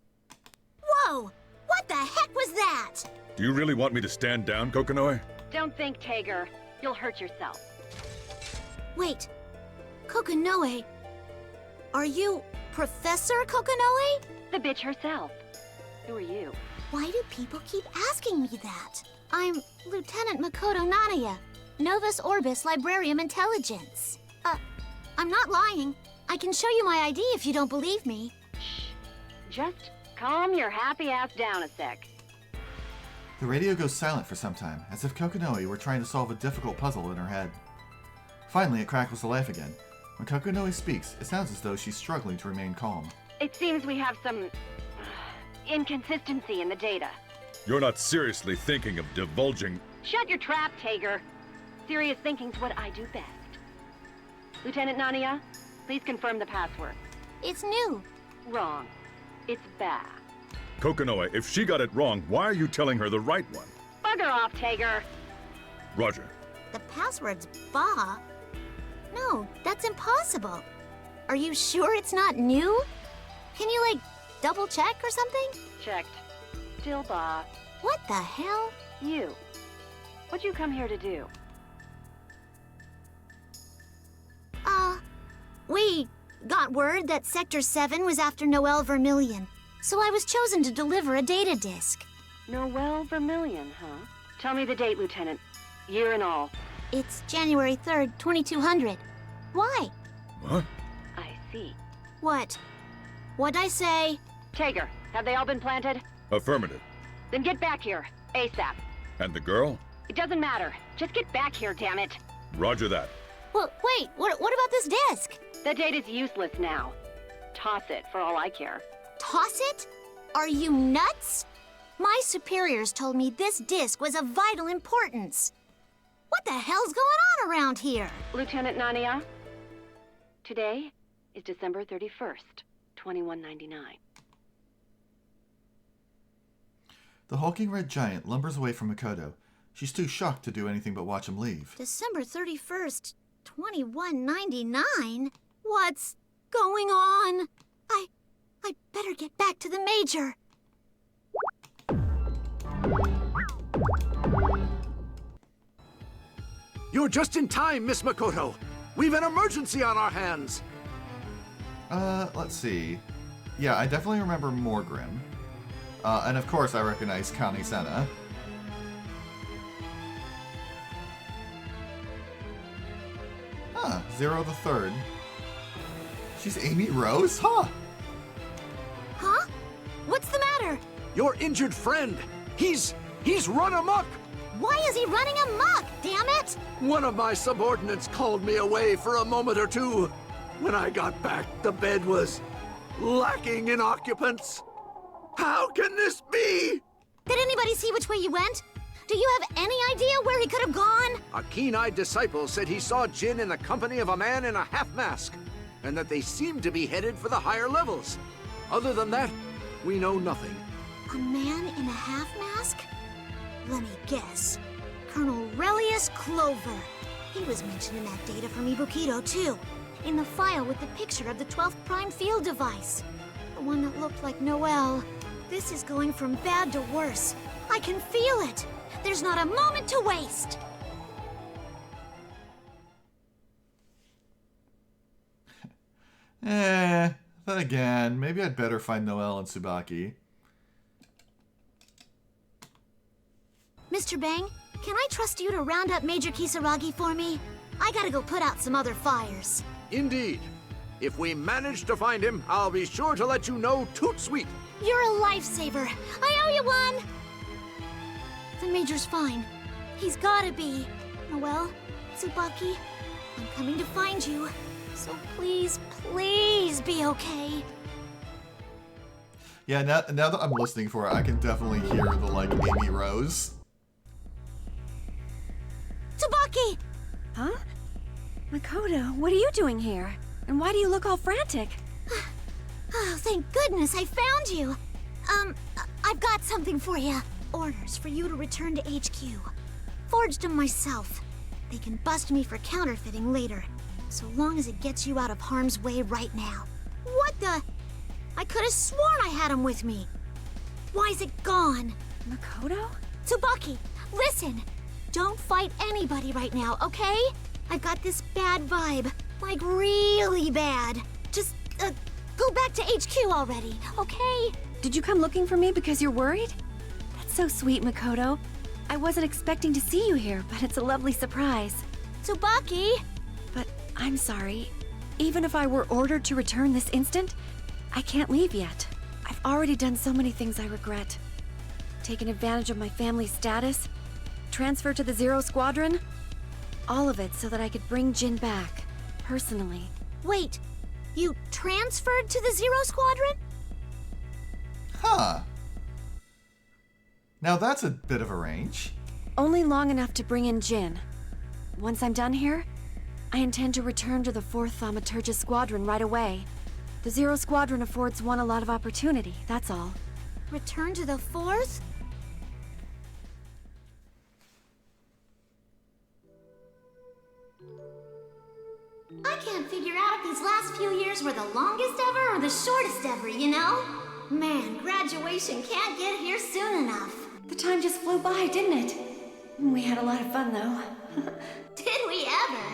Whoa! What the heck was that? Do you really want me to stand down, Kokonoi? Don't think, Tager. You'll hurt yourself. Wait. Kokonoe. Are you Professor Kokonoe? The bitch herself. Who are you? Why do people keep asking me that? I'm Lieutenant Makoto Nanaya, Novus Orbis Librarium Intelligence. I'm not lying. I can show you my ID if you don't believe me. Just calm your happy ass down a sec. The radio goes silent for some time, as if Kokonoe were trying to solve a difficult puzzle in her head. Finally, it crackles to laugh again. When Kokonoe speaks, it sounds as though she's struggling to remain calm. It seems we have some inconsistency in the data. You're not seriously thinking of divulging... Shut your trap, Tager. Serious thinking's what I do best. Lieutenant Nania, please confirm the password. It's new. Wrong. It's Ba. Kokonoi, if she got it wrong, why are you telling her the right one? Bugger off, Tager. Roger. The password's Ba. No, that's impossible. Are you sure it's not new? Can you, like, double check or something? Checked. Still Ba. What the hell? You. What'd you come here to do? We got word that Sector 7 was after Noel Vermillion, so I was chosen to deliver a data disk. Noel Vermillion, huh? Tell me the date, Lieutenant. Year and all. It's January 3rd, 2200. Why? What? I see. What? What'd I say? Tager, have they all been planted? Affirmative. Then get back here, ASAP. And the girl? It doesn't matter. Just get back here, damn it. Roger that. Well, wait, what about this disk? That data's useless now. Toss it, for all I care. Toss it? Are you nuts? My superiors told me this disk was of vital importance. What the hell's going on around here? Lieutenant Nania, today is December 31st, 2199. The hulking red giant lumbers away from Makoto. She's too shocked to do anything but watch him leave. December 31st, 2199? What's going on? I better get back to the Major. You're just in time, Miss Makoto. We've an emergency on our hands. Let's see. Yeah, I definitely remember Morgrim. And of course I recognize Kani Sena. Huh, Zero the Third. She's Amy Rose? Huh? Huh? What's the matter? Your injured friend. He's run amok. Why is he running amok, damn it? One of my subordinates called me away for a moment or two. When I got back, the bed was lacking in occupants. How can this be? Did anybody see which way you went? Do you have any idea where he could have gone? A keen-eyed disciple said he saw Jin in the company of a man in a half-mask, and that they seemed to be headed for the higher levels. Other than that, we know nothing. A man in a half-mask? Let me guess. Colonel Relius Clover. He was mentioned in that data from Ibukido, too. In the file with the picture of the 12th Prime Field device. The one that looked like Noel. This is going from bad to worse. I can feel it. There's not a moment to waste. Then again, maybe I'd better find Noel and Tsubaki. Mr. Bang, can I trust you to round up Major Kisaragi for me? I gotta go put out some other fires. Indeed. If we manage to find him, I'll be sure to let you know toot sweet. You're a lifesaver. I owe you one. The Major's fine. He's gotta be. Noel, Tsubaki, I'm coming to find you. So please, please be okay. Yeah, now that I'm listening for it, I can definitely hear the, like, Amy Rose. Tsubaki! Huh? Makoto, what are you doing here? And why do you look all frantic? Oh, thank goodness I found you. I've got something for you. orders for you to return to HQ. Forged them myself. They can bust me for counterfeiting later, so long as it gets you out of harm's way right now. What the? I could have sworn I had him with me. Why is it gone? Makoto? Tsubaki, listen! Don't fight anybody right now, okay? I've got this bad vibe. Like, really bad. Just, go back to HQ already, okay? Did you come looking for me because you're worried? That's so sweet, Makoto. I wasn't expecting to see you here, but it's a lovely surprise. Tsubaki! But I'm sorry. Even if I were ordered to return this instant, I can't leave yet. I've already done so many things I regret. Taken advantage of my family's status, transferred to the Zero Squadron, all of it so that I could bring Jin back, personally. Wait, you transferred to the Zero Squadron? Huh. Now that's a bit of a range. Only long enough to bring in Jin. Once I'm done here, I intend to return to the 4th Thaumaturgus Squadron right away. The Zero Squadron affords one a lot of opportunity, that's all. Return to the 4th? I can't figure out if these last few years were the longest ever or the shortest ever, you know? Man, graduation can't get here soon enough. The time just flew by, didn't it? We had a lot of fun, though. Did we ever?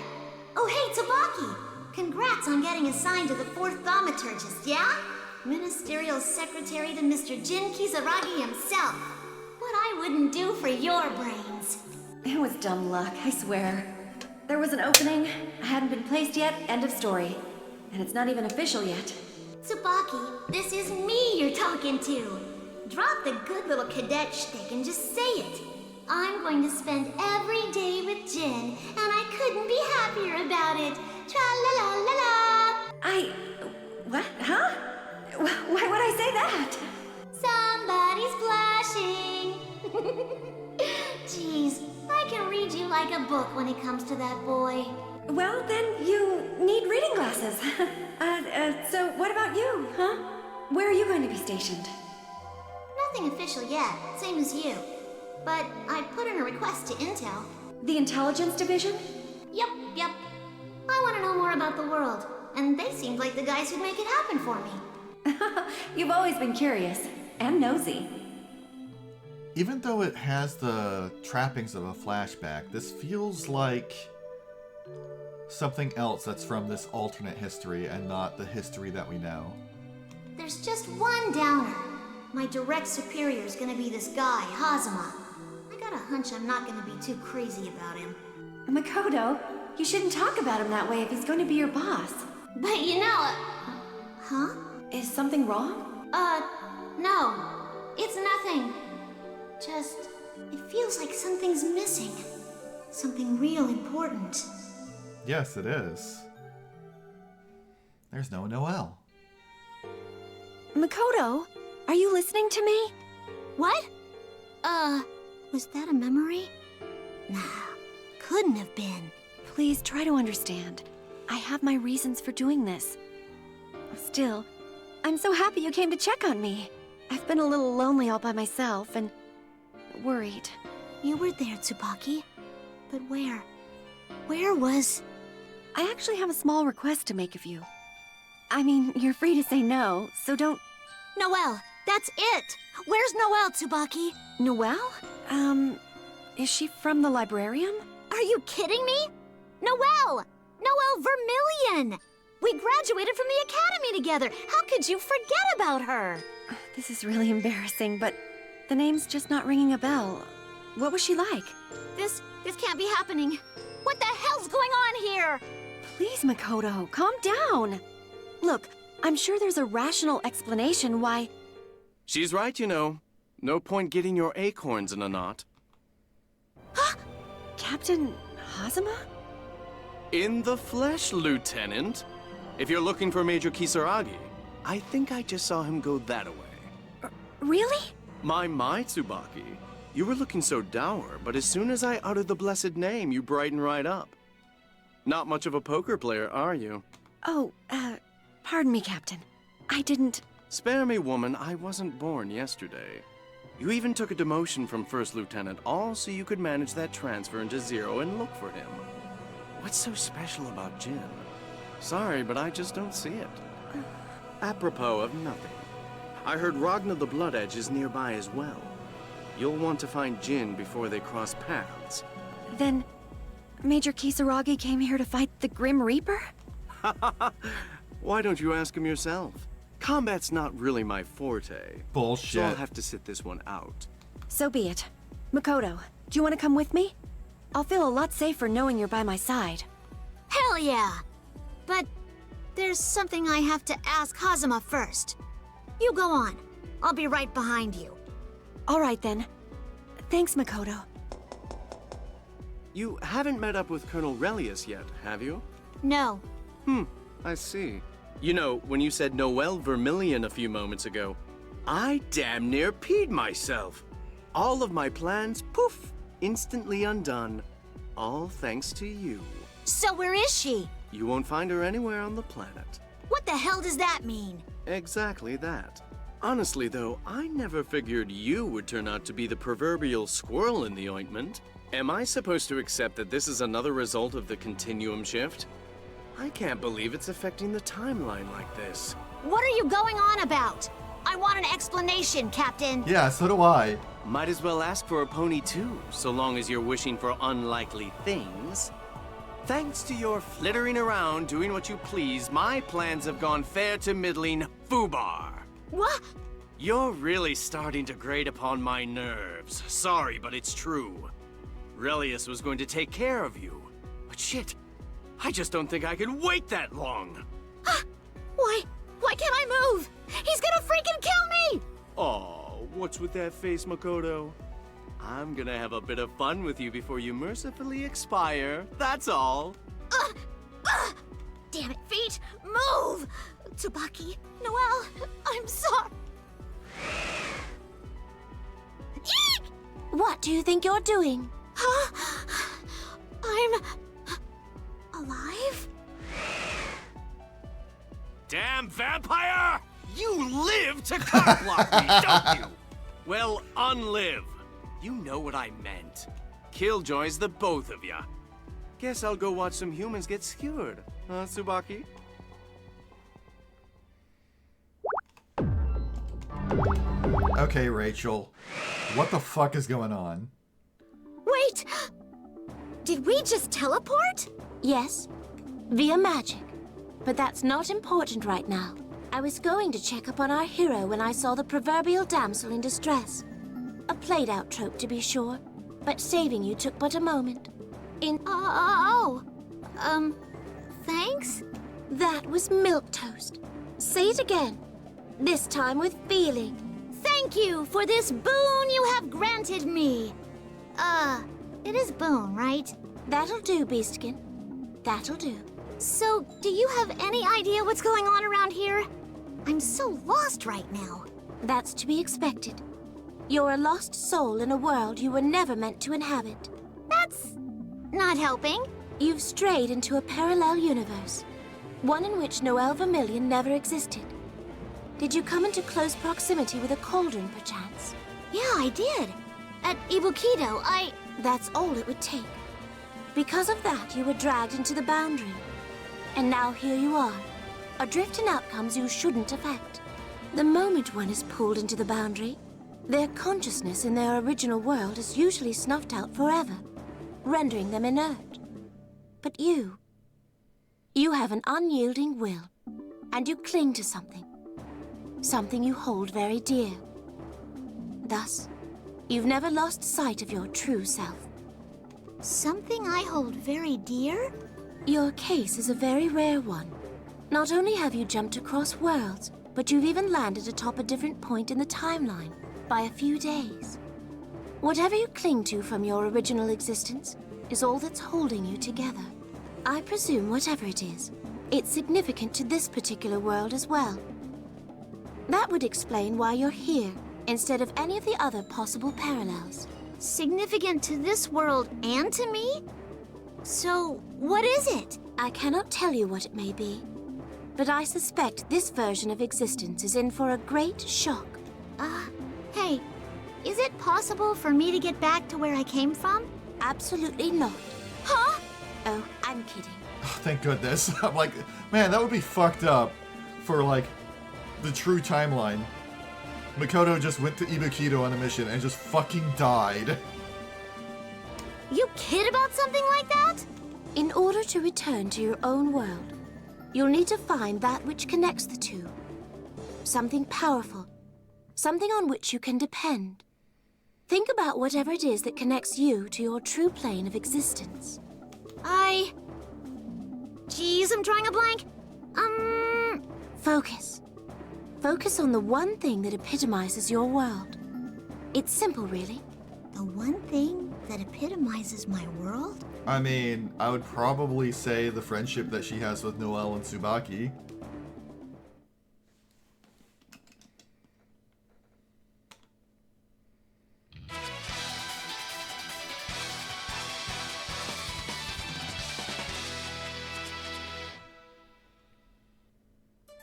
Oh, hey, Tsubaki! Congrats on getting assigned to the 4th Thaumaturgist, yeah? Ministerial Secretary to Mr. Jin Kisaragi himself. What I wouldn't do for your brains. It was dumb luck, I swear. There was an opening, I hadn't been placed yet, end of story. And it's not even official yet. Tsubaki, this is me you're talking to. Drop the good little cadet shtick and just say it. I'm going to spend every day with Jin, and I couldn't be happier about it. Tra-la-la-la-la! What? Huh? Why would I say that? Somebody's blushing. Jeez, I can read you like a book when it comes to that boy. Well, then you need reading glasses. So what about you, huh? Where are you going to be stationed? Nothing official yet, same as you. But I put in a request to Intel. The Intelligence Division? Yep. I want to know more about the world, and they seemed like the guys who'd make it happen for me. You've always been curious, and nosy. Even though it has the trappings of a flashback, this feels like something else that's from this alternate history and not the history that we know. There's just one downer. My direct superior's gonna be this guy, Hazama. I got a hunch I'm not gonna be too crazy about him. Makoto, you shouldn't talk about him that way if he's going to be your boss. But you know... Huh? Is something wrong? No. It's nothing. Just... it feels like something's missing. Something real important. Yes, it is. There's no Noelle. Makoto, are you listening to me? What? Was that a memory? Nah, couldn't have been. Please try to understand. I have my reasons for doing this. Still, I'm so happy you came to check on me. I've been a little lonely all by myself and worried. You were there, Tsubaki. But where? Where was... I actually have a small request to make of you. I mean, you're free to say no, so don't... Noelle, that's it! Where's Noelle, Tsubaki? Noelle? Is she from the librarium? Are you kidding me? Noelle! Noelle Vermillion! We graduated from the academy together! How could you forget about her? This is really embarrassing, but the name's just not ringing a bell. What was she like? This can't be happening. What the hell's going on here? Please, Makoto, calm down. Look, I'm sure there's a rational explanation why... She's right, you know. No point getting your acorns in a knot. Huh? Captain Hazama? In the flesh, Lieutenant. If you're looking for Major Kisaragi, I think I just saw him go that-a-way. Really? My, Tsubaki. You were looking so dour, but as soon as I uttered the blessed name, you brighten right up. Not much of a poker player, are you? Oh, pardon me, Captain. I didn't... Spare me, woman. I wasn't born yesterday. You even took a demotion from First Lieutenant, all so you could manage that transfer into Zero and look for him. What's so special about Jin? Sorry, but I just don't see it. Apropos of nothing, I heard Ragnar the Blood Edge is nearby as well. You'll want to find Jin before they cross paths. Then, Major Kisaragi came here to fight the Grim Reaper? Why don't you ask him yourself? Combat's not really my forte. Bullshit. So I'll have to sit this one out. So be it. Makoto, do you want to come with me? I'll feel a lot safer knowing you're by my side. Hell yeah! But there's something I have to ask Hazama first. You go on. I'll be right behind you. All right then. Thanks, Makoto. You haven't met up with Colonel Relius yet, have you? No. I see. You know, when you said Noelle Vermillion a few moments ago, I damn near peed myself. All of my plans, poof, instantly undone. All thanks to you. So where is she? You won't find her anywhere on the planet. What the hell does that mean? Exactly that. Honestly, though, I never figured you would turn out to be the proverbial squirrel in the ointment. Am I supposed to accept that this is another result of the Continuum shift? I can't believe it's affecting the timeline like this. What are you going on about? I want an explanation, Captain. Yeah, so do I. Might as well ask for a pony too, so long as you're wishing for unlikely things. Thanks to your flittering around doing what you please, my plans have gone fair to middling foobar. What? You're really starting to grate upon my nerves. Sorry, but it's true. Relius was going to take care of you. But shit, I just don't think I can wait that long. Why can't I move? He's gonna freaking kill me! Aw, what's with that face, Makoto? I'm gonna have a bit of fun with you before you mercifully expire, that's all. Damn it, feet! Move! Tsubaki, Noelle, I'm sorry. Eek! What do you think you're doing? Huh? I'm alive? Damn vampire! You live to cock-block me, don't you? Well, unlive. You know what I meant. Killjoys the both of ya. Guess I'll go watch some humans get skewered. Huh, Tsubaki? Okay, Rachel. What the fuck is going on? Wait! Did we just teleport? Yes, via magic. But that's not important right now. I was going to check up on our hero when I saw the proverbial damsel in distress. A played-out trope, to be sure, but saving you took but a moment. Thanks? That was milquetoast. Say it again, this time with feeling. Thank you for this boon you have granted me. It is boon, right? That'll do, Beastkin. That'll do. So, do you have any idea what's going on around here? I'm so lost right now. That's to be expected. You're a lost soul in a world you were never meant to inhabit. That's not helping. You've strayed into a parallel universe, one in which Noelle Vermillion never existed. Did you come into close proximity with a cauldron, perchance? Yeah, I did. At Ibukido, That's all it would take. Because of that, you were dragged into the boundary. And now here you are, adrift in outcomes you shouldn't affect. The moment one is pulled into the boundary, their consciousness in their original world is usually snuffed out forever, rendering them inert. But you have an unyielding will, and you cling to something. Something you hold very dear. Thus, you've never lost sight of your true self. something I hold very dear? Your case is a very rare one. Not only have you jumped across worlds, but you've even landed atop a different point in the timeline by a few days. Whatever you cling to from your original existence is all that's holding you together. I presume whatever it is, it's significant to this particular world as well. That would explain why you're here instead of any of the other possible parallels. Significant to this world and to me? So, what is it? I cannot tell you what it may be, but I suspect this version of existence is in for a great shock. Hey, Is it possible for me to get back to where I came from? Absolutely not. Huh? Oh, I'm kidding. Oh, thank goodness. I'm like, man, that would be fucked up for, like, the true timeline. Makoto just went to Ibukido on a mission and just fucking died. You kid about something like that? In order to return to your own world, you'll need to find that which connects the two. Something powerful. Something on which you can depend. Think about whatever it is that connects you to your true plane of existence. Geez, I'm drawing a blank. Focus. Focus on the one thing that epitomizes your world. It's simple, really. The one thing that epitomizes my world? I mean, I would probably say the friendship that she has with Noelle and Tsubaki.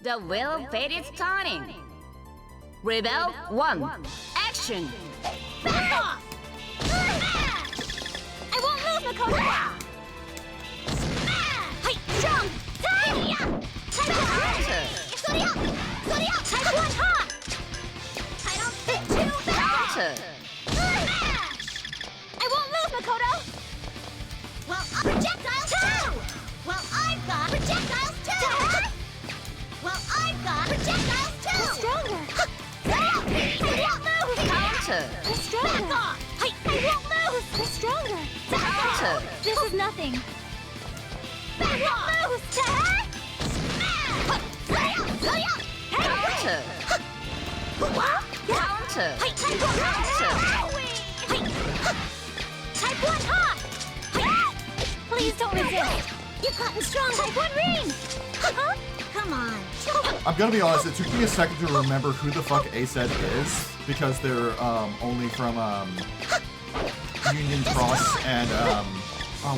The will fate is turning. Rebel 1. Action! Back off! I won't move, Makoto! Hey, jump! Counter! Type 1 hot! I don't fit too fast! Counter! I won't move, Makoto! Well, projectiles too! Well, I've got projectiles too! Well, I've got projectiles too! I'm stronger! I won't move! Counter! I'm stronger! Back off! I won't move! I'm stronger! Back Counter! off! This is nothing! Back off! Move! Counter! Counter! Type 1 hot! Please don't resist! You've gotten strong! Type 1 ring! Come on. I'm gonna be honest, it took me a second to remember who the fuck Aced is, because they're only from Union Cross and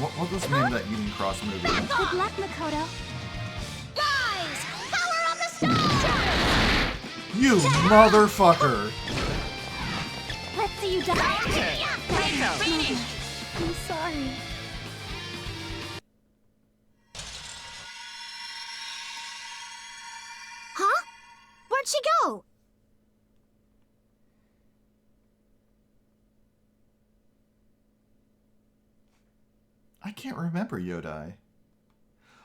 what was the name of that Union Cross movie? Good luck, Makoto. Rise! Power of the stone! You motherfucker! Let's see you die. Finish! I'm sorry. Huh? Where'd she go? I can't remember Yodai.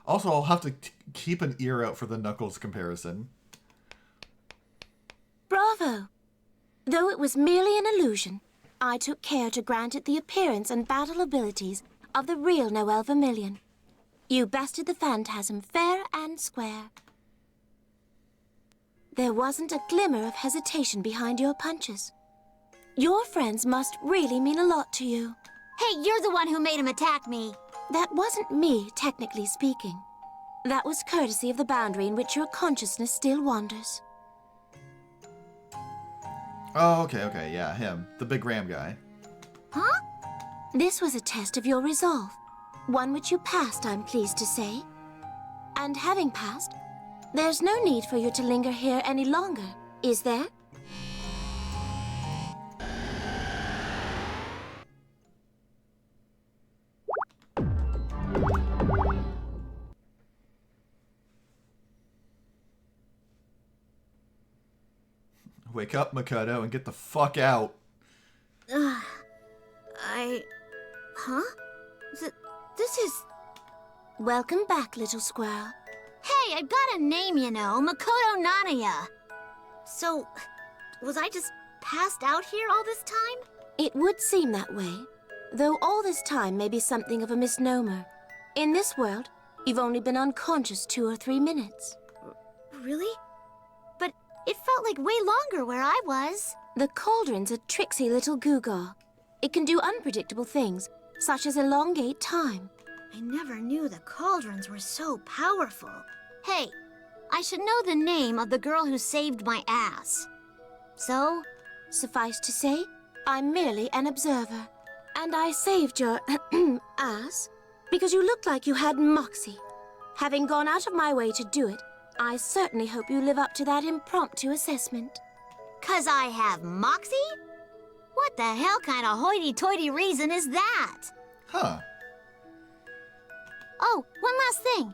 Also, I'll have to keep an ear out for the Knuckles comparison. Bravo! Though it was merely an illusion, I took care to grant it the appearance and battle abilities of the real Noelle Vermillion. You bested the phantasm fair and square. There wasn't a glimmer of hesitation behind your punches. Your friends must really mean a lot to you. Hey, you're the one who made him attack me. That wasn't me, technically speaking. That was courtesy of the boundary in which your consciousness still wanders. Oh, okay, yeah, him. The big ram guy. Huh? This was a test of your resolve. One which you passed, I'm pleased to say. And having passed, there's no need for you to linger here any longer, is there? Wake up, Makoto, and get the fuck out. Huh? This is... Welcome back, little squirrel. Hey, I've got a name, you know. Makoto Nanaya. So, was I just passed out here all this time? It would seem that way, though all this time may be something of a misnomer. In this world, you've only been unconscious 2 or 3 minutes. Really? But it felt like way longer where I was. The cauldron's a tricksy little gewgaw. It can do unpredictable things, such as elongate time. I never knew the cauldrons were so powerful. Hey, I should know the name of the girl who saved my ass. So? Suffice to say, I'm merely an observer. And I saved your ass because you looked like you had moxie. Having gone out of my way to do it, I certainly hope you live up to that impromptu assessment. 'Cause I have moxie? What the hell kind of hoity-toity reason is that? Huh. Oh, one last thing.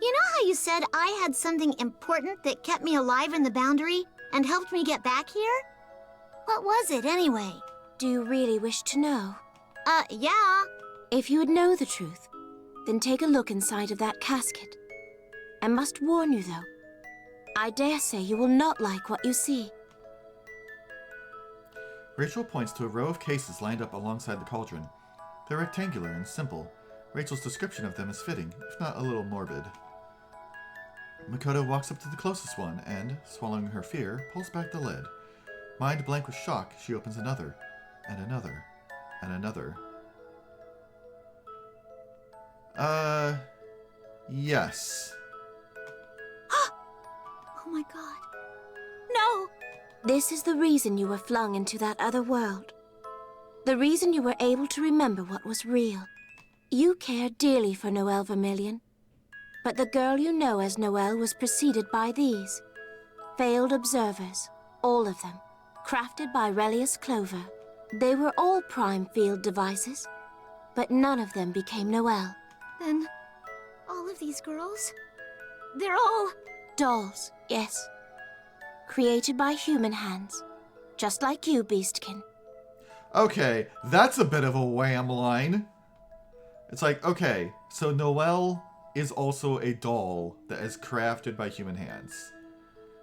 You know how you said I had something important that kept me alive in the boundary and helped me get back here? What was it, anyway? Do you really wish to know? Yeah. If you would know the truth, then take a look inside of that casket. I must warn you, though. I dare say you will not like what you see. Rachel points to a row of cases lined up alongside the cauldron. They're rectangular and simple. Rachel's description of them is fitting, if not a little morbid. Makoto walks up to the closest one and, swallowing her fear, pulls back the lid. Mind blank with shock, she opens another, and another, and another. Yes. Oh my god. No! This is the reason you were flung into that other world. The reason you were able to remember what was real. You care dearly for Noelle Vermillion, but the girl you know as Noelle was preceded by these. Failed observers, all of them, crafted by Relius Clover. They were all prime field devices, but none of them became Noelle. Then, all of these girls? They're all... Dolls, yes. Created by human hands, just like you, Beastkin. Okay, that's a bit of a wham line. It's like, okay, so Noelle is also a doll that is crafted by human hands.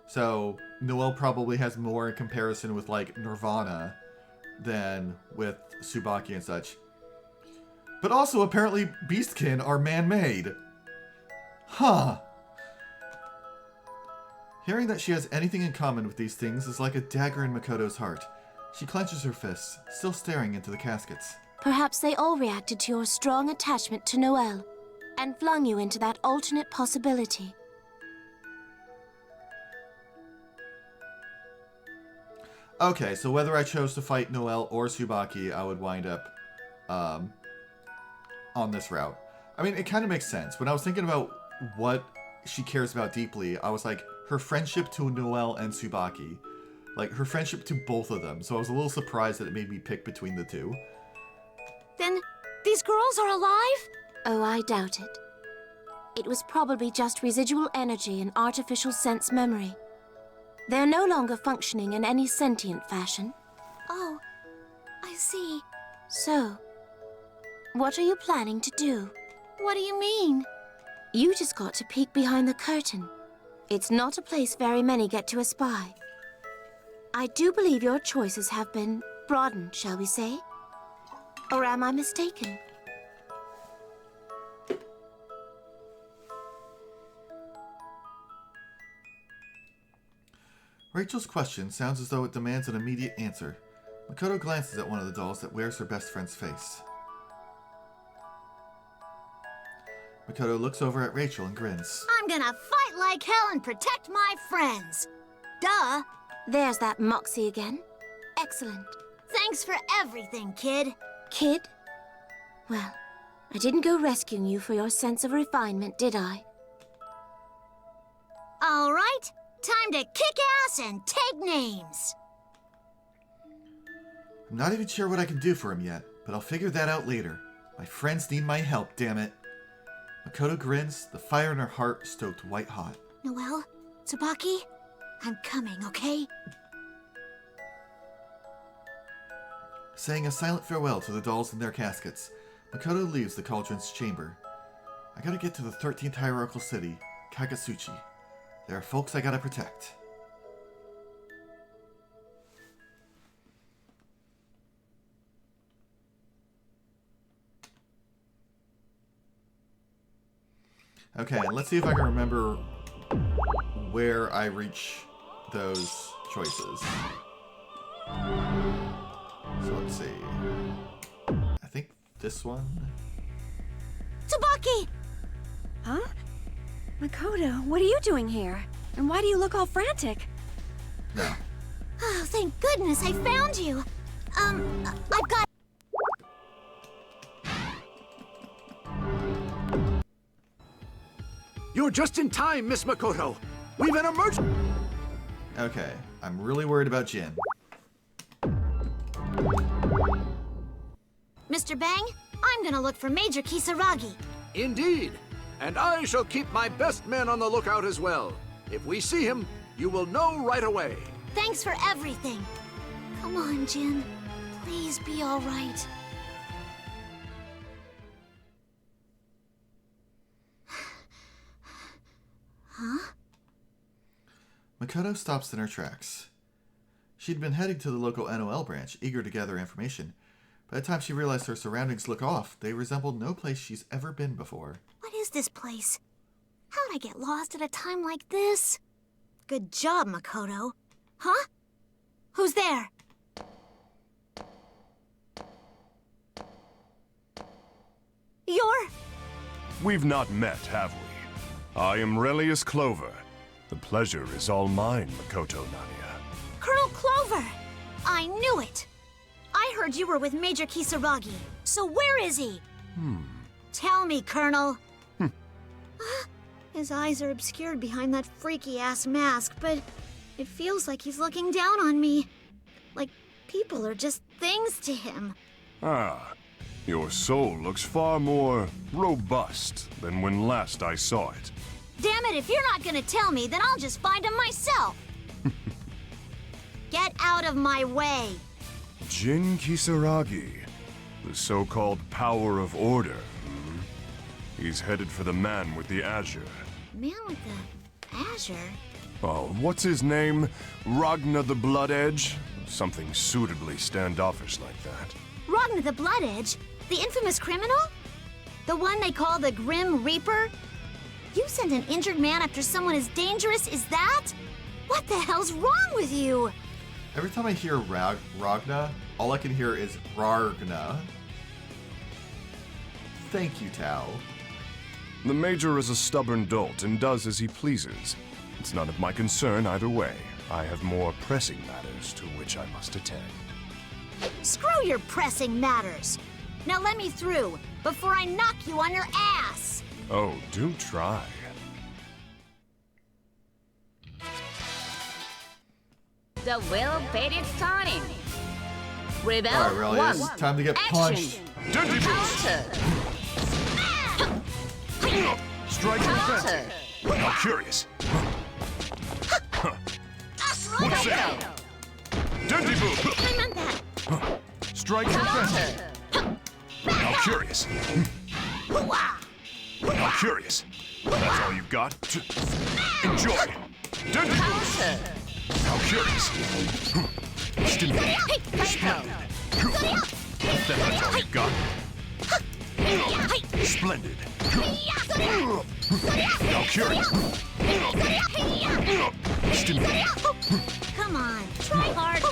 So Noelle probably has more in comparison with like Nirvana than with Tsubaki and such. But also apparently Beastkin are man-made. Huh. Hearing that she has anything in common with these things is like a dagger in Makoto's heart. She clenches her fists, still staring into the caskets. Perhaps they all reacted to your strong attachment to Noelle and flung you into that alternate possibility. Okay, so whether I chose to fight Noelle or Tsubaki, I would wind up on this route. I mean, it kind of makes sense. When I was thinking about what she cares about deeply, I was like, her friendship to Noelle and Tsubaki. Like, her friendship to both of them. So I was a little surprised that it made me pick between the two. Then, these girls are alive? Oh, I doubt it. It was probably just residual energy and artificial sense memory. They're no longer functioning in any sentient fashion. Oh, I see. So, what are you planning to do? What do you mean? You just got to peek behind the curtain. It's not a place very many get to espy. I do believe your choices have been broadened, shall we say? Or am I mistaken? Rachel's question sounds as though it demands an immediate answer. Makoto glances at one of the dolls that wears her best friend's face. Makoto looks over at Rachel and grins. I'm gonna fight like hell and protect my friends. Duh. There's that moxie again. Excellent. Thanks for everything, kid. Kid? Well, I didn't go rescuing you for your sense of refinement, did I? All right, time to kick ass and take names. I'm not even sure what I can do for him yet, but I'll figure that out later. My friends need my help, damn it. Makoto grins, the fire in her heart stoked white hot. Noelle, Tsubaki, I'm coming, okay? Saying a silent farewell to the dolls in their caskets, Makoto leaves the cauldron's chamber. I gotta get to the 13th hierarchical city, Kagatsuchi. There are folks I gotta protect. Okay, let's see if I can remember where I reach those choices. So let's see. I think this one. Tsubaki! Huh? Makoto, what are you doing here? And why do you look all frantic? No. Oh, thank goodness I found you. I've got... You're just in time, Miss Makoto. We've an emergency. Okay, I'm really worried about Jin. Mr. Bang. I'm gonna look for Major Kisaragi. Indeed. And I shall keep my best men on the lookout as well. If we see him, you will know right away. Thanks for everything. Come on, Jin. Please be all right. Huh? Makoto stops in her tracks. She'd been heading to the local NOL branch, eager to gather information. By the time she realized her surroundings look off, they resembled no place she's ever been before. What is this place? How'd I get lost at a time like this? Good job, Makoto. Huh? Who's there? You're... We've not met, have we? I am Relius Clover. The pleasure is all mine, Makoto Nania. Colonel Clover! I knew it! I heard you were with Major Kisaragi. So where is he? Tell me, Colonel. His eyes are obscured behind that freaky-ass mask, but it feels like he's looking down on me. Like people are just things to him. Ah, your soul looks far more robust than when last I saw it. Damn it, if you're not gonna tell me, then I'll just find him myself. Get out of my way. Jin Kisaragi, the so-called power of order. He's headed for the man with the azure. Man with the azure? Oh, what's his name? Ragna the Blood Edge? Something suitably standoffish like that. Ragna the Blood Edge? The infamous criminal? The one they call the Grim Reaper? You send an injured man after someone as dangerous as that? What the hell's wrong with you? Every time I hear Ragna, all I can hear is Ragna. Thank you, Tao. The Major is a stubborn dolt and does as he pleases. It's none of my concern either way. I have more pressing matters to which I must attend. Screw your pressing matters. Now let me through, before I knock you on your ass. Oh, do try. The will bait is turning. Rebel Alright, really, one. it's time to get punched. Dirty Counter. Strike and Counter. How curious. What's that? Dirty Boo! I meant that. Strike and Counter. How curious. How curious. That's all you've got? Enjoy. Dirty Boo! Counter. How curious. Stimulate. Splendid. That's all you've got? Splendid. How curious. Stimulate. Come on, try hard.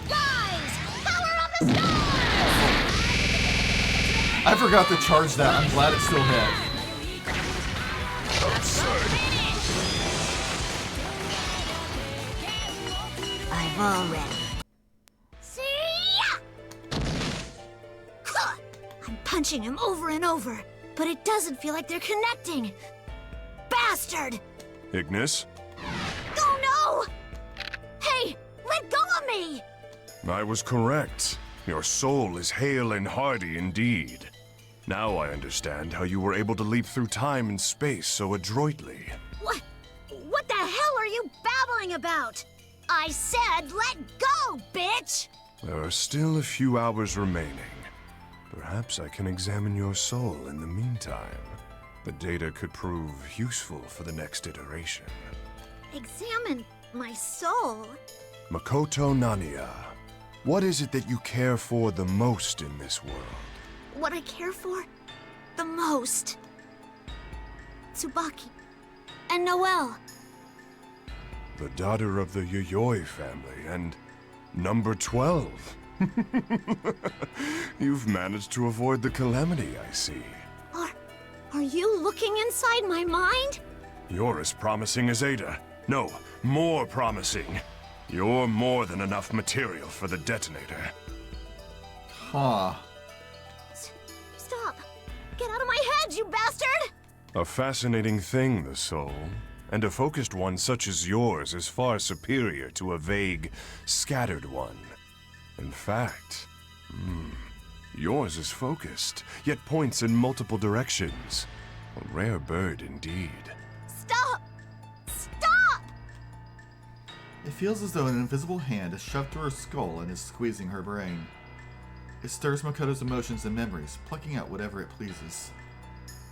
Rise! Power of the stars! I forgot to charge that. I'm glad it still hit. Absurd. I've already. See ya! I'm punching him over and over, but it doesn't feel like they're connecting. Bastard! Ignis? Oh no! Hey, let go of me! I was correct. Your soul is hale and hardy indeed. Now I understand how you were able to leap through time and space so adroitly. What the hell are you babbling about? I said let go, bitch! There are still a few hours remaining. Perhaps I can examine your soul in the meantime. The data could prove useful for the next iteration. Examine my soul? Makoto Nania, what is it that you care for the most in this world? What I care for the most. Tsubaki and Noelle. The daughter of the Yayoi family and number 12. You've managed to avoid the calamity, I see. Are you looking inside my mind? You're as promising as Ada. No, more promising. You're more than enough material for the detonator. Huh. Stop! Get out of my head, you bastard! A fascinating thing, the soul. And a focused one such as yours is far superior to a vague, scattered one. In fact, Yours is focused, yet points in multiple directions. A rare bird indeed. Stop! Stop! It feels as though an invisible hand is shoved through her skull and is squeezing her brain. It stirs Makoto's emotions and memories, plucking out whatever it pleases.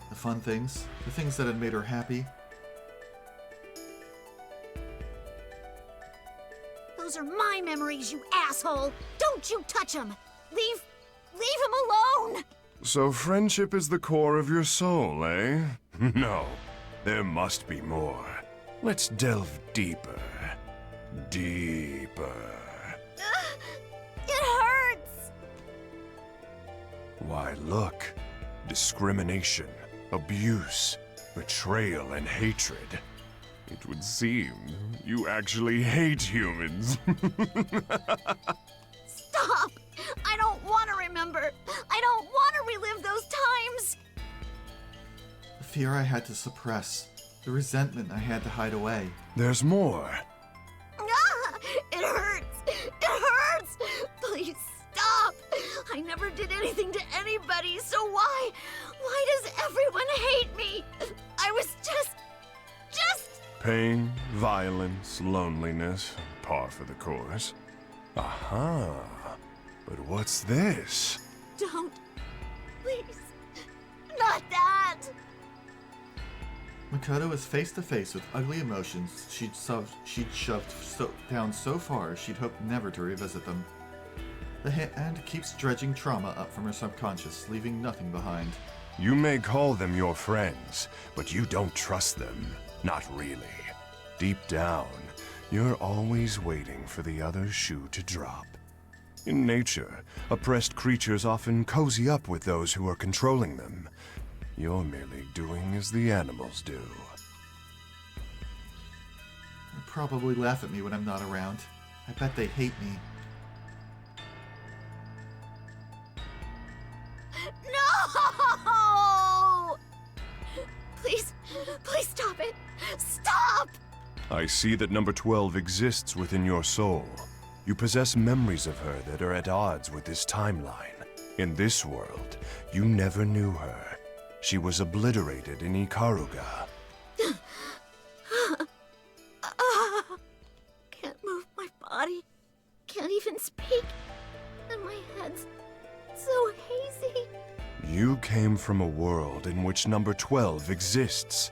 The fun things, the things that had made her happy. Those are my memories, you asshole! Don't you touch them! Leave him alone! So friendship is the core of your soul, eh? No, there must be more. Let's delve deeper. Deeper. It hurts! Why, look. Discrimination, abuse, betrayal, and hatred. It would seem you actually hate humans. Stop! I don't want to remember! I don't want to relive those times! The fear I had to suppress. The resentment I had to hide away. There's more. Ah, it hurts! It hurts! Please stop! I never did anything to anybody, so why does everyone hate me? I was just... Pain, violence, loneliness, par for the course. Aha. But what's this? Don't. Please. Not that! Makoto is face to face with ugly emotions she'd shoved down so far she'd hoped never to revisit them. The hand keeps dredging trauma up from her subconscious, leaving nothing behind. You may call them your friends, but you don't trust them. Not really. Deep down, you're always waiting for the other shoe to drop. In nature, oppressed creatures often cozy up with those who are controlling them. You're merely doing as the animals do. They probably laugh at me when I'm not around. I bet they hate me. No! Please stop it! Stop! I see that number 12 exists within your soul. You possess memories of her that are at odds with this timeline. In this world, you never knew her. She was obliterated in Ikaruga. Can't move my body. Can't even speak. And my head's so hazy. You came from a world in which number 12 exists.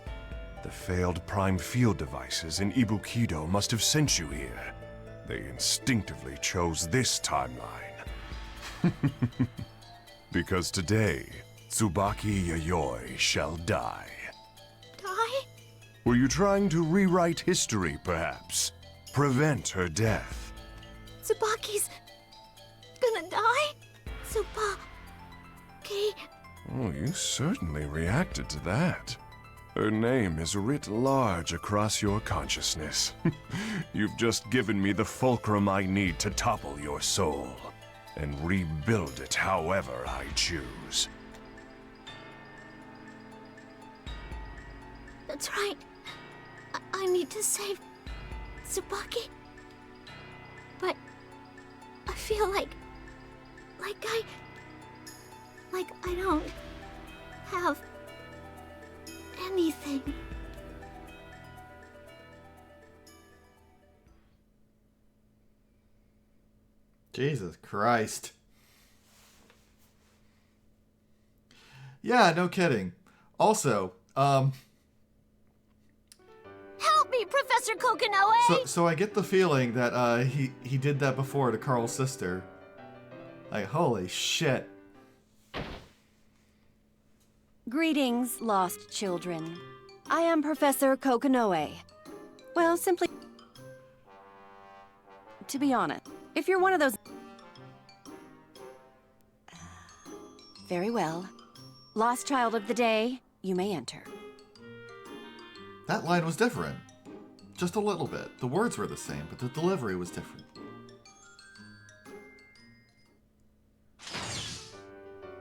The failed prime field devices in Ibukido must have sent you here. They instinctively chose this timeline. Because today, Tsubaki Yayoi shall die. Die? Were you trying to rewrite history, perhaps? Prevent her death? Tsubaki's gonna die? Tsubaki... Oh, you certainly reacted to that. Her name is writ large across your consciousness. You've just given me the fulcrum I need to topple your soul and rebuild it however I choose. That's right. I need to save Tsubaki. But I feel like I don't have anything. Jesus Christ. Yeah, no kidding. Also, Help me, Professor Kokonoe! So I get the feeling that he did that before to Carl's sister. Like, holy shit. Greetings, lost children. I am Professor Kokonoe. Well, simply... To be honest, if you're one of those... Very well. Lost child of the day, you may enter. That line was different. Just a little bit. The words were the same, but the delivery was different.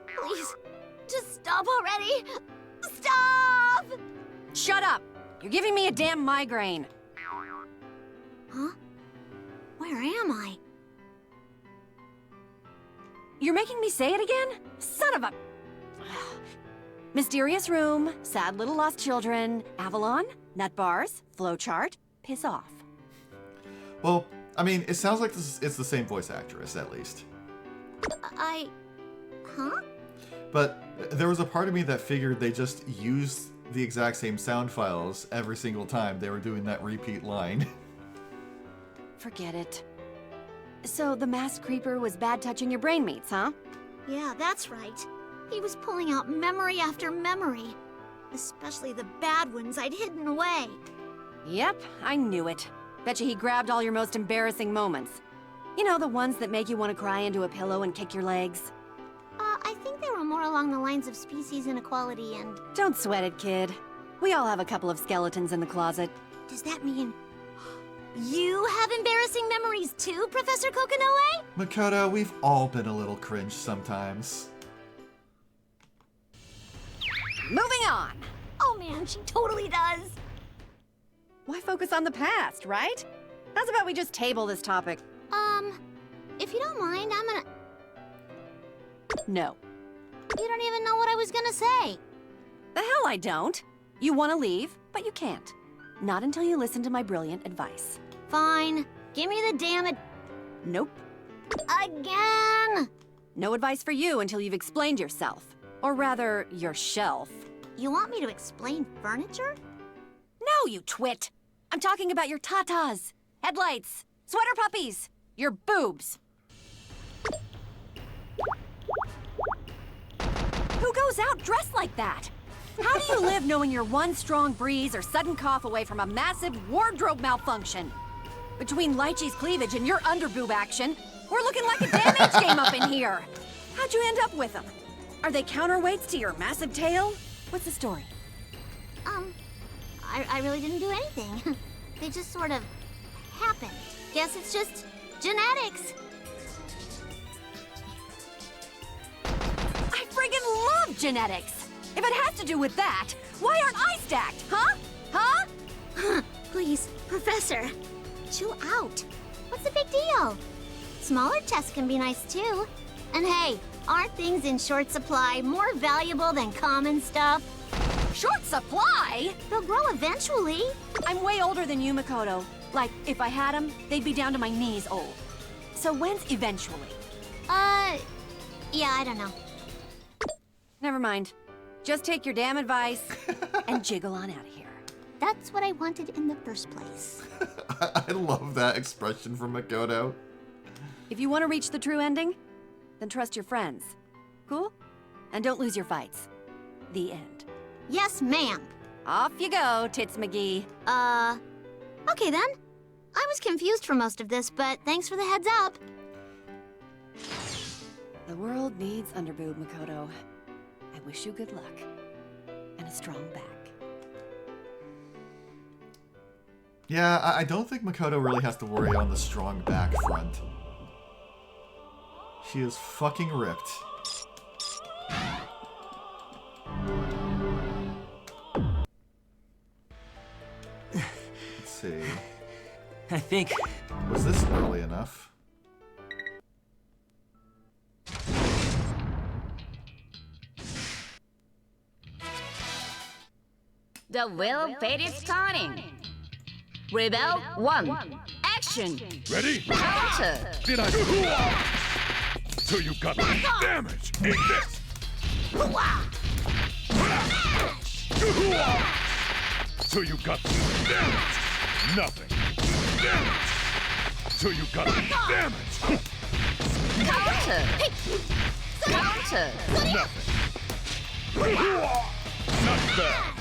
Please, just stop already! Stop! Shut up! You're giving me a damn migraine. Huh? Where am I? You're making me say it again? Son of a... Mysterious room, sad little lost children, Avalon, nut bars, flowchart, piss off. Well, I mean, it sounds like it's the same voice actress, at least. Huh? But there was a part of me that figured they just used the exact same sound files every single time they were doing that repeat line. Forget it. So the masked creeper was bad touching your brain meats, huh? Yeah, that's right. He was pulling out memory after memory. Especially the bad ones I'd hidden away. Yep, I knew it. Betcha he grabbed all your most embarrassing moments. You know, the ones that make you want to cry into a pillow and kick your legs. I think they were more along the lines of species inequality and... Don't sweat it, kid. We all have a couple of skeletons in the closet. Does that mean... you have embarrassing memories too, Professor Kokonoe? Makoto, we've all been a little cringe sometimes. Moving on! Oh man, she totally does. Why focus on the past, right? How's about we just table this topic? If you don't mind, I'm gonna... No. You don't even know what I was gonna say. The hell I don't. You want to leave, but you can't. Not until you listen to my brilliant advice. Fine. Give me the damn it. Nope. Again! No advice for you until you've explained yourself. Or rather, your shelf. You want me to explain furniture? No, you twit! I'm talking about your tatas, headlights, sweater puppies, your boobs. Who goes out dressed like that? How do you live knowing you're one strong breeze or sudden cough away from a massive wardrobe malfunction? Between Lychee's cleavage and your underboob action, we're looking like a damage game up in here. How'd you end up with them? Are they counterweights to your massive tail? What's the story? I really didn't do anything. They just sort of happened. Guess it's just genetics. I friggin' love genetics! If it has to do with that, why aren't I stacked, huh? Huh? Please, Professor, chill out. What's the big deal? Smaller chests can be nice too. And hey, aren't things in short supply more valuable than common stuff? Short supply? They'll grow eventually. I'm way older than you, Makoto. Like, if I had them, they'd be down to my knees old. So when's eventually? Yeah, I don't know. Never mind. Just take your damn advice and jiggle on out of here. That's what I wanted in the first place. I love that expression from Makoto. If you want to reach the true ending, then trust your friends. Cool? And don't lose your fights. The end. Yes, ma'am. Off you go, Tits McGee. Okay then. I was confused for most of this, but thanks for the heads up. The world needs underboob, Makoto. I wish you good luck. And a strong back. Yeah, I don't think Makoto really has to worry on the strong back front. She is fucking ripped. Let's see. I think... Was this early enough? The will fate is starting. Rebel 1. Action. Ready? Counter. Did I... So you got damage in this. So you got damage. Nothing. Damage. So you got damage. Counter. Counter. Nothing. Not bad.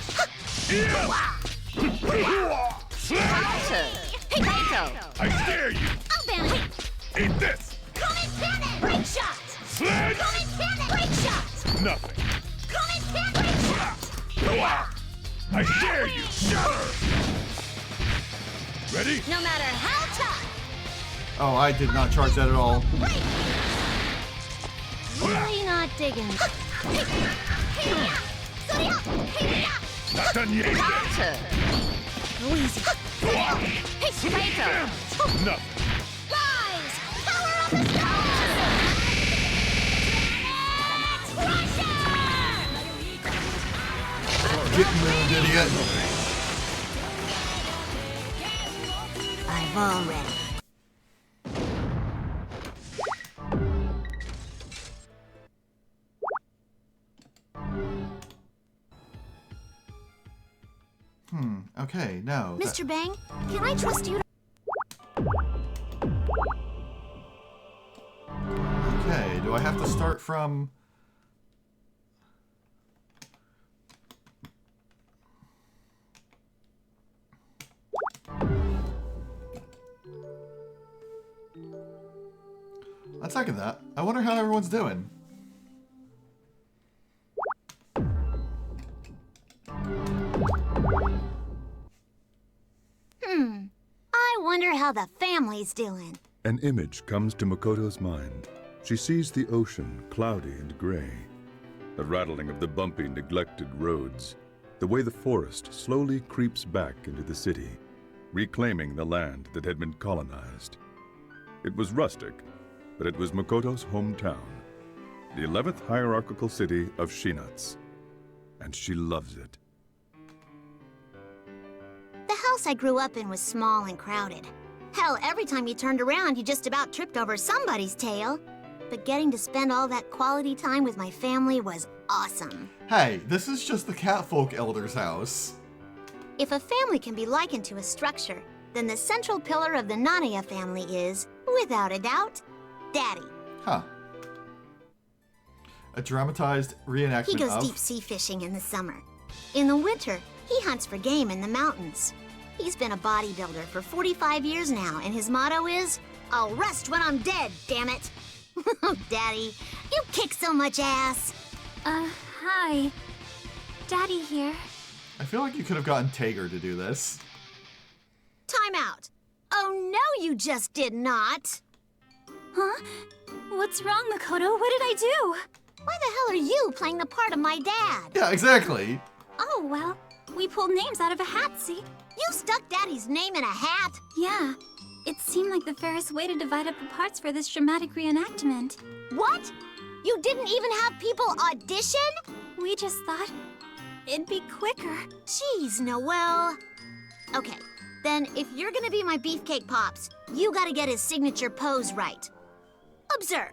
Counter. Potato. I dare you. I'll ban it. Eat this. Comet cannon. Break shot. Sledge. Comet cannon. Break shot. Nothing. Comet cannon. Break shot. I dare you. Shatter. Ready? No matter how tough. Oh, I did not charge that at all. Really not digging. Not done yet. Counter. Go easy. Potato. Nothing. Rise. Power up. Get mooned, idiot. I've already. Okay, no. Mr. Bang, can I trust you to... Okay, do I have to start from... I'll second that. I wonder how everyone's doing. I wonder how the family's doing. An image comes to Makoto's mind. She sees the ocean, cloudy and gray. The rattling of the bumpy, neglected roads. The way the forest slowly creeps back into the city, reclaiming the land that had been colonized. It was rustic, but it was Makoto's hometown, the 11th hierarchical city of Shinats. And she loves it. The house I grew up in was small and crowded. Hell, every time you turned around, you just about tripped over somebody's tail. But getting to spend all that quality time with my family was awesome. Hey, this is just the Catfolk Elder's house. If a family can be likened to a structure, then the central pillar of the Nanaya family is, without a doubt, Daddy. Huh. A dramatized reenactment He goes of... deep sea fishing in the summer. In the winter, he hunts for game in the mountains. He's been a bodybuilder for 45 years now, and his motto is, I'll rest when I'm dead, damn it. Daddy, you kick so much ass. Hi. Daddy here. I feel like you could have gotten Tager to do this. Time out. Oh, no, you just did not. Huh? What's wrong, Makoto? What did I do? Why the hell are you playing the part of my dad? Yeah, exactly. Oh, well, we pulled names out of a hat, see? You stuck Daddy's name in a hat? Yeah. It seemed like the fairest way to divide up the parts for this dramatic reenactment. What? You didn't even have people audition? We just thought it'd be quicker. Jeez, Noelle. Okay, then if you're gonna be my Beefcake Pops, you gotta get his signature pose right. Observe.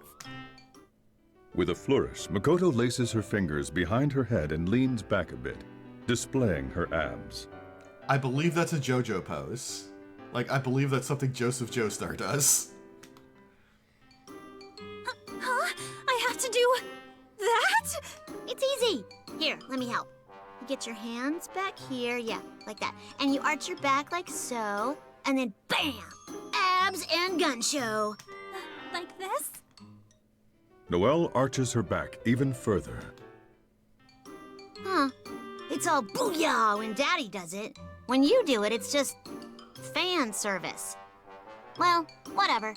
With a flourish, Makoto laces her fingers behind her head and leans back a bit, displaying her abs. I believe that's a JoJo pose. Like, I believe that's something Joseph Joestar does. Huh? I have to do that? It's easy. Here, let me help. You get your hands back here, yeah, like that. And you arch your back like so, and then BAM! Abs and gun show. Like this? Noelle arches her back even further. Huh. It's all booyah when Daddy does it. When you do it, it's just fan service. Well, whatever.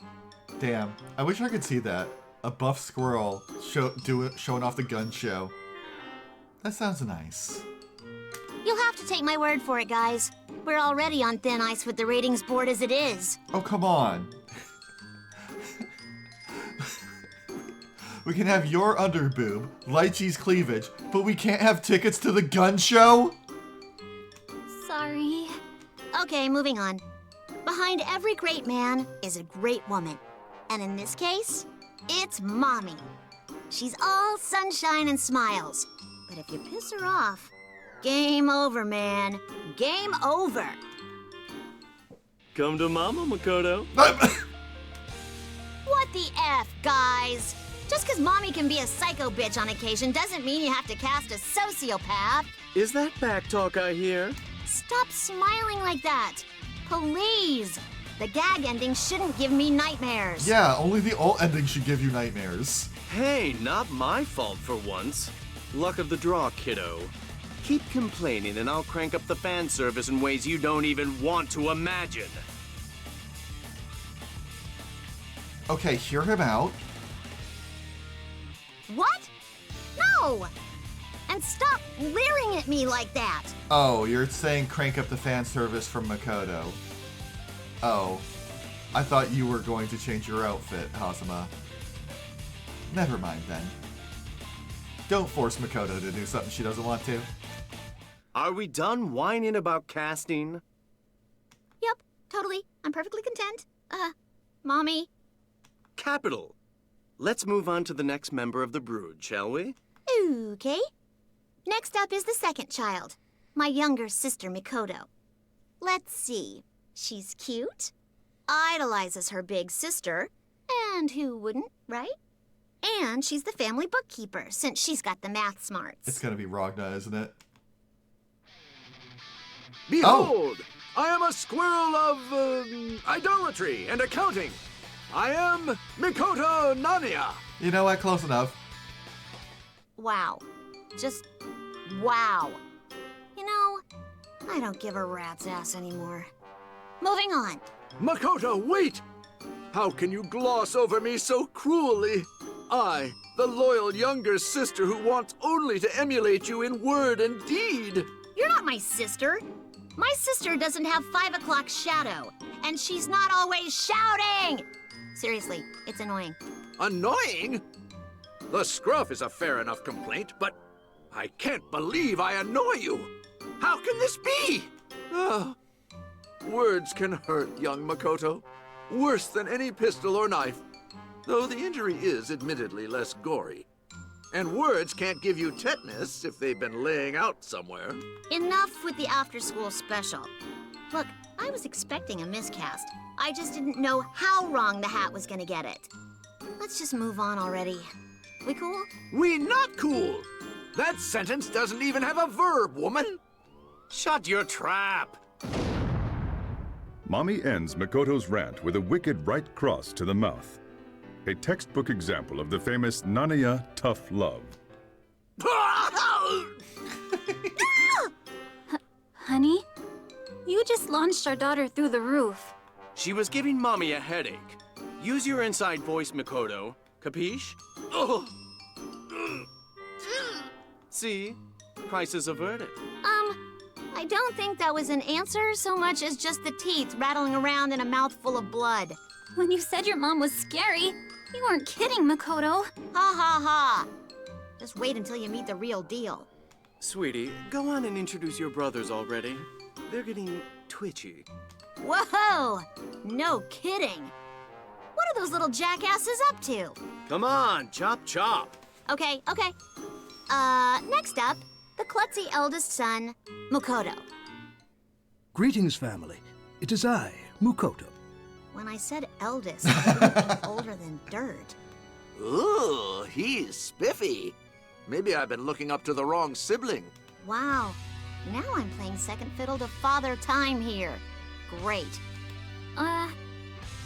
Damn, I wish I could see that. A buff squirrel showing off the gun show. That sounds nice. You'll have to take my word for it, guys. We're already on thin ice with the ratings board as it is. Oh, come on. We can have your underboob, Lychee's cleavage, but we can't have tickets to the gun show? Sorry. Okay, moving on. Behind every great man is a great woman. And in this case, it's Mommy. She's all sunshine and smiles. But if you piss her off, game over, man. Game over. Come to Mama, Makoto. What the F, guys? Just because Mommy can be a psycho bitch on occasion doesn't mean you have to cast a sociopath. Is that back talk I hear? Stop smiling like that. Please. The gag ending shouldn't give me nightmares. Yeah, only the alt ending should give you nightmares. Hey, not my fault for once. Luck of the draw, kiddo. Keep complaining and I'll crank up the fan service in ways you don't even want to imagine. Okay, hear him out. What? No! And stop leering at me like that. Oh, you're saying crank up the fan service from Makoto. Oh, I thought you were going to change your outfit, Hazama. Never mind then. Don't force Makoto to do something she doesn't want to. Are we done whining about casting? Yep, totally. I'm perfectly content. Mommy? Capital. Let's move on to the next member of the brood, shall we? Okay. Next up is the second child, my younger sister, Mikoto. Let's see. She's cute, idolizes her big sister, and who wouldn't, right? And she's the family bookkeeper, since she's got the math smarts. It's gonna be Ragna, isn't it? Behold! I am a squirrel of idolatry and accounting. I am Mikoto Nania. You know what? Close enough. Wow. Just wow. You know, I don't give a rat's ass anymore. Moving on. Makoto, wait! How can you gloss over me so cruelly? I, the loyal younger sister who wants only to emulate you in word and deed. You're not my sister. My sister doesn't have 5 o'clock shadow, and she's not always shouting. Seriously, it's annoying. Annoying? The scruff is a fair enough complaint, but I can't believe I annoy you. How can this be? Words can hurt, young Makoto. Worse than any pistol or knife, though the injury is admittedly less gory. And words can't give you tetanus if they've been laying out somewhere. Enough with the after-school special. Look, I was expecting a miscast. I just didn't know how wrong the hat was gonna get it. Let's just move on already. We cool? We not cool! That sentence doesn't even have a verb, woman! Shut your trap! Mommy ends Mikoto's rant with a wicked right cross to the mouth. A textbook example of the famous Naniya tough love. Honey, you just launched our daughter through the roof. She was giving Mommy a headache. Use your inside voice, Mikoto. Capiche? See? Crisis averted. I don't think that was an answer so much as just the teeth rattling around in a mouthful of blood. When you said your mom was scary, you weren't kidding, Makoto. Ha ha ha. Just wait until you meet the real deal. Sweetie, go on and introduce your brothers already. They're getting twitchy. Whoa! No kidding. What are those little jackasses up to? Come on, chop chop. Okay. Next up, the klutzy eldest son, Makoto. Greetings, family. It is I, Makoto. When I said eldest, I was older than dirt. Ooh, he's spiffy. Maybe I've been looking up to the wrong sibling. Wow. Now I'm playing second fiddle to Father Time here. Great.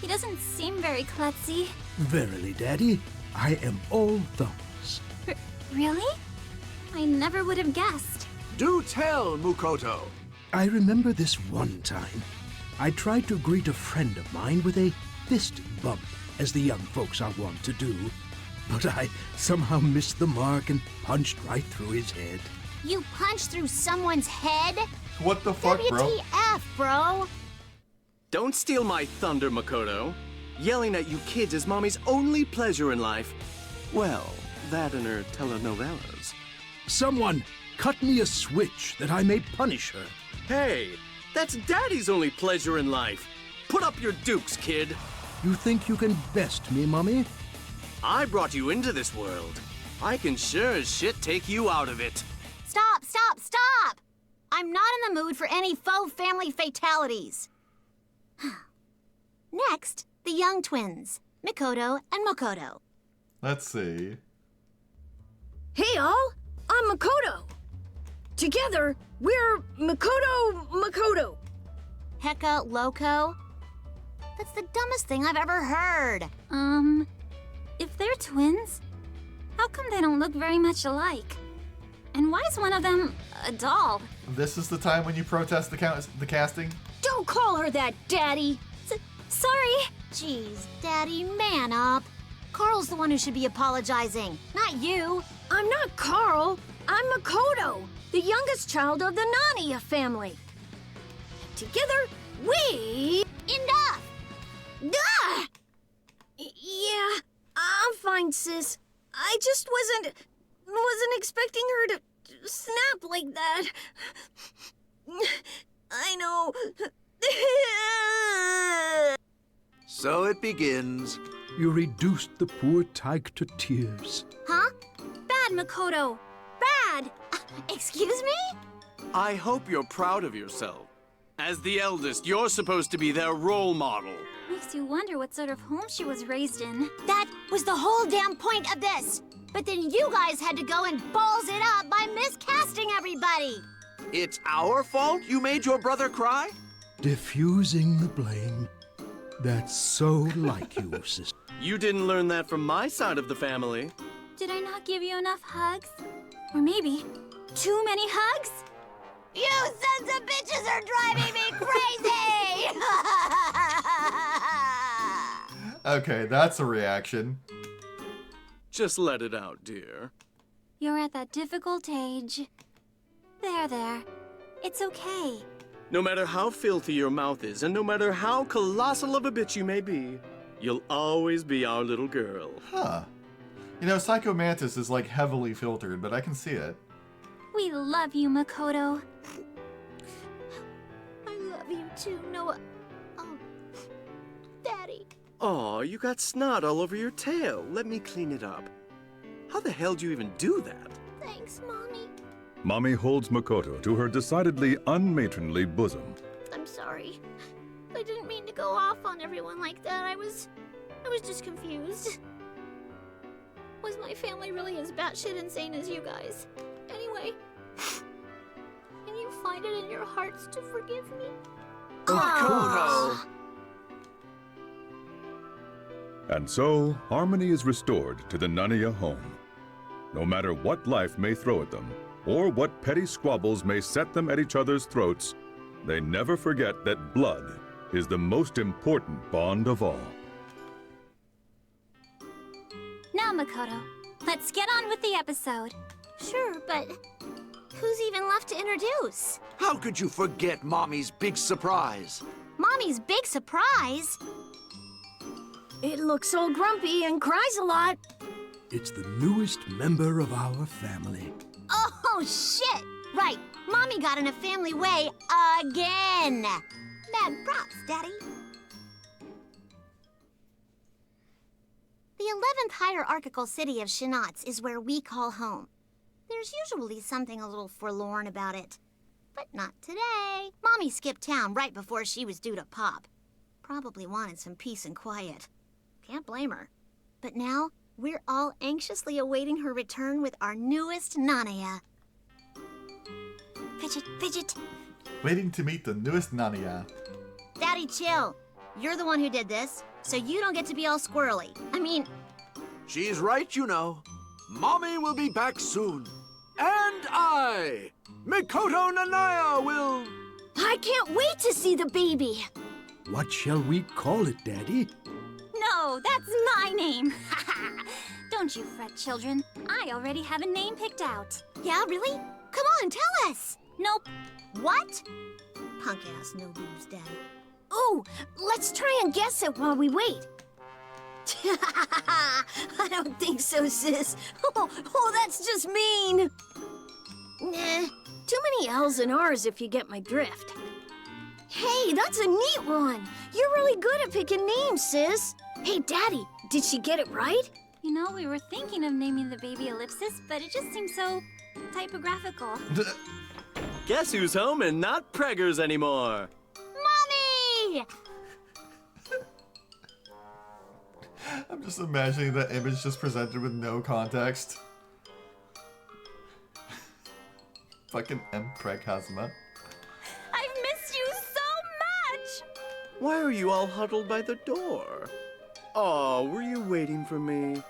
He doesn't seem very klutzy. Verily, Daddy, I am all thumbs. Really? I never would have guessed. Do tell, Makoto. I remember this one time. I tried to greet a friend of mine with a fist bump, as the young folks are wont to do. But I somehow missed the mark and punched right through his head. You punched through someone's head? What the fuck, bro? WTF, bro? Don't steal my thunder, Makoto. Yelling at you kids is Mommy's only pleasure in life. Well, that and her telenovelas. Someone cut me a switch that I may punish her. Hey, that's Daddy's only pleasure in life. Put up your dukes, kid. You think you can best me, Mommy? I brought you into this world. I can sure as shit take you out of it. Stop! I'm not in the mood for any faux family fatalities. Next, the young twins, Mikoto and Makoto. Let's see. Hey all, I'm Makoto. Together, we're Makoto. Hecka Loco? That's the dumbest thing I've ever heard. If they're twins, how come they don't look very much alike? And why is one of them a doll? This is the time when you protest the casting? Don't call her that, Daddy. Sorry. Jeez, Daddy, man up. Carl's the one who should be apologizing, not you. I'm not Carl. I'm Makoto, the youngest child of the Naniya family. Together, we... Enough! Gah! Yeah, I'm fine, sis. I just wasn't expecting her snap like that. I know. So it begins. You reduced the poor tyke to tears. Huh? Bad, Makoto. Bad! Excuse me? I hope you're proud of yourself. As the eldest, you're supposed to be their role model. Makes you wonder what sort of home she was raised in. That was the whole damn point of this. But then you guys had to go and balls it up by miscasting everybody. It's our fault you made your brother cry? Diffusing the blame. That's so like you, sister. You didn't learn that from my side of the family. Did I not give you enough hugs? Or maybe too many hugs? You sons of bitches are driving me crazy! Okay, that's a reaction. Just let it out, dear. You're at that difficult age. There. It's okay. No matter how filthy your mouth is, and no matter how colossal of a bitch you may be, you'll always be our little girl. Huh. You know, Psycho Mantis is like heavily filtered, but I can see it. We love you, Makoto. I love you too, Noah. Oh, Daddy. Aw, you got snot all over your tail. Let me clean it up. How the hell do you even do that? Thanks, Mommy. Mommy holds Makoto to her decidedly unmatronly bosom. I'm sorry. I didn't mean to go off on everyone like that. I was just confused. Was my family really as batshit insane as you guys? Anyway, can you find it in your hearts to forgive me? Makoto! And so, harmony is restored to the Nania home. No matter what life may throw at them, or what petty squabbles may set them at each other's throats, they never forget that blood is the most important bond of all. Now, Makoto, let's get on with the episode. Sure, but who's even left to introduce? How could you forget Mommy's big surprise? Mommy's big surprise? It looks all grumpy and cries a lot. It's the newest member of our family. Oh, shit! Right, Mommy got in a family way again! Mad props, Daddy. The 11th hierarchical city of Shinats is where we call home. There's usually something a little forlorn about it. But not today. Mommy skipped town right before she was due to pop. Probably wanted some peace and quiet. Can't blame her. But now, we're all anxiously awaiting her return with our newest Nanaya. Fidget. Waiting to meet the newest Nania. Daddy, chill. You're the one who did this, so you don't get to be all squirrely. I mean... She's right, you know. Mommy will be back soon. And I, Mikoto Nanaya, will... I can't wait to see the baby. What shall we call it, Daddy? No, that's my name. Don't you fret, children. I already have a name picked out. Yeah, really? Come on, tell us. Nope. What? Punk-ass no-boobs, Daddy. Ooh, let's try and guess it while we wait. I don't think so, sis. Oh, that's just mean. Nah, too many L's and R's if you get my drift. Hey, that's a neat one. You're really good at picking names, sis. Hey, Daddy, did she get it right? You know, we were thinking of naming the baby Ellipsis, but it just seems so typographical. Guess who's home and not preggers anymore? Mommy! I'm just imagining that image just presented with no context. Fucking Preg Hazama. I've missed you so much! Why are you all huddled by the door? Oh, were you waiting for me?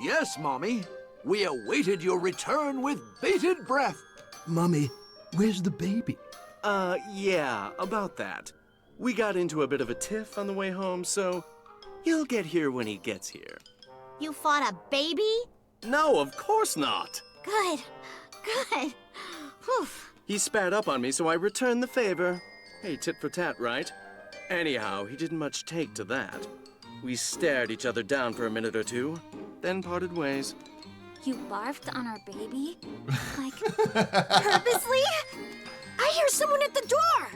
Yes, Mommy. We awaited your return with bated breath. Mommy, where's the baby? Yeah, about that. We got into a bit of a tiff on the way home, so he'll get here when he gets here. You fought a baby? No, of course not. Good. Whew. He spat up on me, so I returned the favor. Hey, tit for tat, right? Anyhow, he didn't much take to that. We stared each other down for a minute or two, then parted ways. You barfed on our baby? Like, purposely? I hear someone at the door!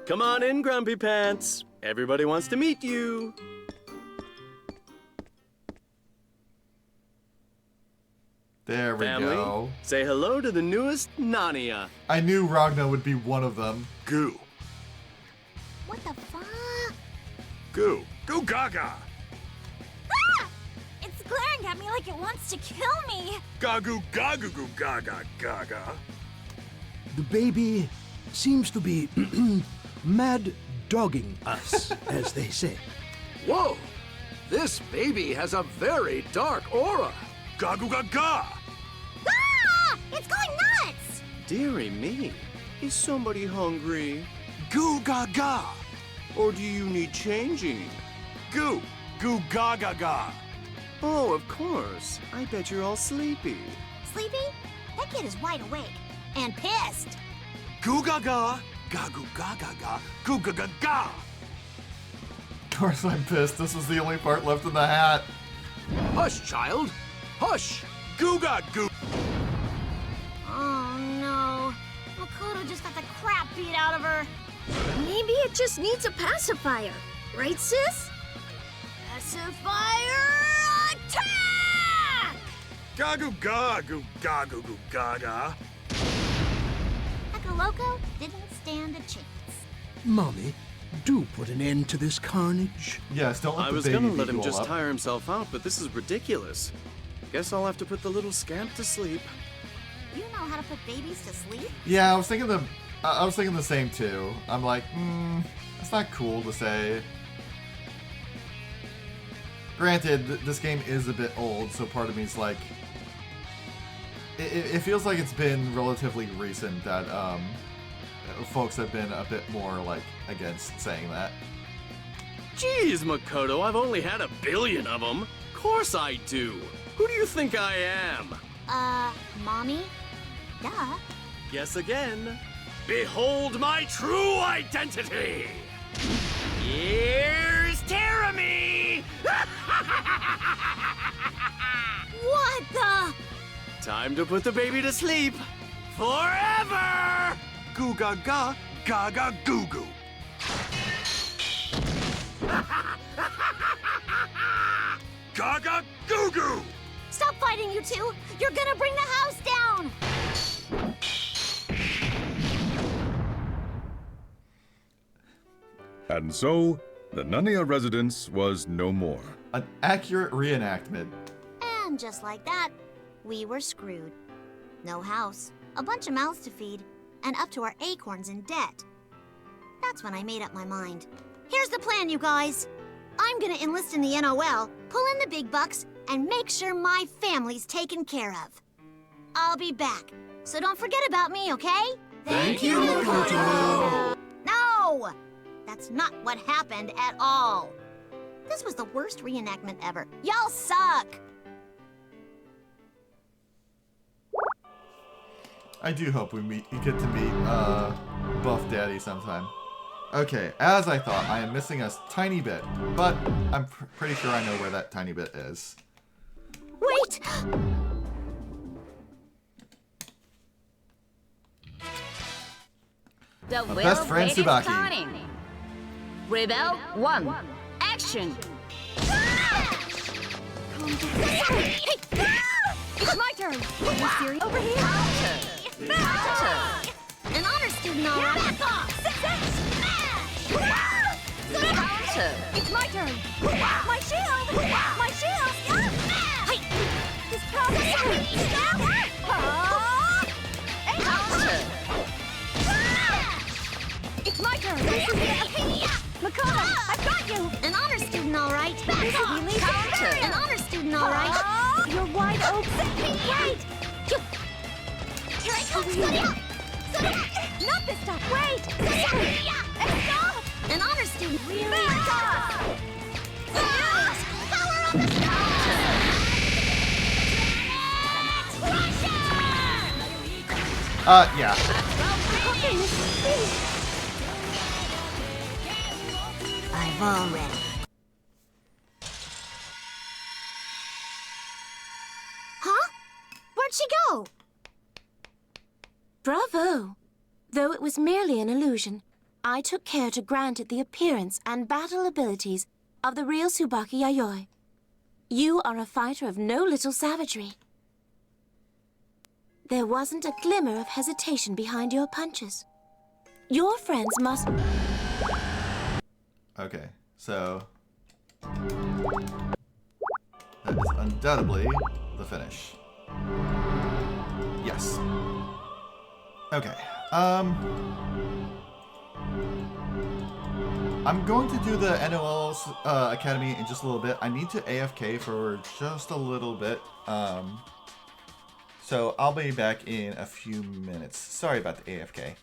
Come on in, Grumpy Pants. Everybody wants to meet you. There we Family, go. say hello to the newest Narnia. I knew Ragna would be one of them. Goo. What the fuck? Goo. Goo gaga. Ah! It's glaring at me like it wants to kill me. Gagu gagu goo gaga gaga. The baby seems to be mad dogging us, as they say. Whoa! This baby has a very dark aura. Gagu gaga. Ah! It's going nuts! Dearie me, is somebody hungry? Goo gaga. Or do you need changing? Goo. Goo gaga ga. Oh, of course. I bet you're all sleepy. Sleepy? That kid is wide awake. And pissed. Goo gaga. Gagu gaga ga. Goo gaga ga. Of course I'm pissed. This was the only part left in the hat. Hush, child. Hush. Goo ga goo. Oh no. Makoto just got the crap beat out of her. Maybe it just needs a pacifier. Right, sis? Pacifier attack! Gagu gagu gagu goo gaga. Loco didn't stand a chance. Mommy, do put an end to this carnage. Yes, don't let I the was baby gonna beat let you him all just up. tire himself out, but this is ridiculous. Guess I'll have to put the little scamp to sleep. You know how to put babies to sleep? Yeah, I was thinking the same too. I'm like, that's not cool to say. Granted, this game is a bit old, so part of me is like, it feels like it's been relatively recent that folks have been a bit more like against saying that. Jeez, Makoto, I've only had 1 billion of them. Course I do. Who do you think I am? Mommy? Duh. Guess again. Behold my true identity! Here's Terami! What the? Time to put the baby to sleep. Forever! Goo gaga gaga goo goo. Gaga goo goo. Stop fighting, you two! You're gonna bring the house down! And so, the Narnia residence was no more. An accurate reenactment. And just like that, we were screwed. No house, a bunch of mouths to feed, and up to our acorns in debt. That's when I made up my mind. Here's the plan, you guys. I'm gonna enlist in the NOL, pull in the big bucks, and make sure my family's taken care of. I'll be back, so don't forget about me, okay? Thank you, Makoto. No! That's not what happened at all. This was the worst reenactment ever. Y'all suck! I do hope we get to meet Buff Daddy sometime. Okay, as I thought, I am missing a tiny bit, but I'm pretty sure I know where that tiny bit is. Wait! The My best friend well-fated Tsubaki. starting. Rebel 1. Action! It's my turn. Are you serious? Over here. Counter! An honor student, all right. Back off! Counter! It's my turn. My shield! My shield! Hey! This processor! Counter! It's my turn. Makoto, I've got you. An honor student, all right. Back off. Counter! An honor student, all right. You're wide open. Wait! Here I come! Study up! Study up! Not this time. Wait! Stop! An honor student, really? Back off! Power on the stars! Yeah. I've already. Bravo! Though it was merely an illusion, I took care to grant it the appearance and battle abilities of the real Tsubaki Yayoi. You are a fighter of no little savagery. There wasn't a glimmer of hesitation behind your punches. Your friends must... Okay, so... that is undoubtedly the finish. Yes. Okay, I'm going to do the NOL's Academy in just a little bit. I need to AFK for just a little bit. So I'll be back in a few minutes. Sorry about the AFK.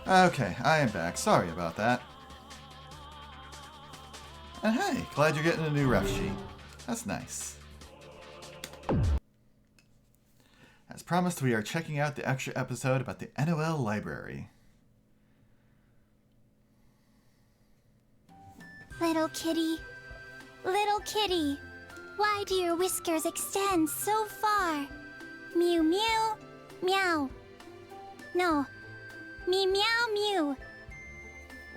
Okay, I am back. Sorry about that. And hey, glad you're getting a new ref sheet. That's nice. As promised, we are checking out the extra episode about the NOL library. Little kitty, why do your whiskers extend so far? Mew mew, meow. No, me meow mew.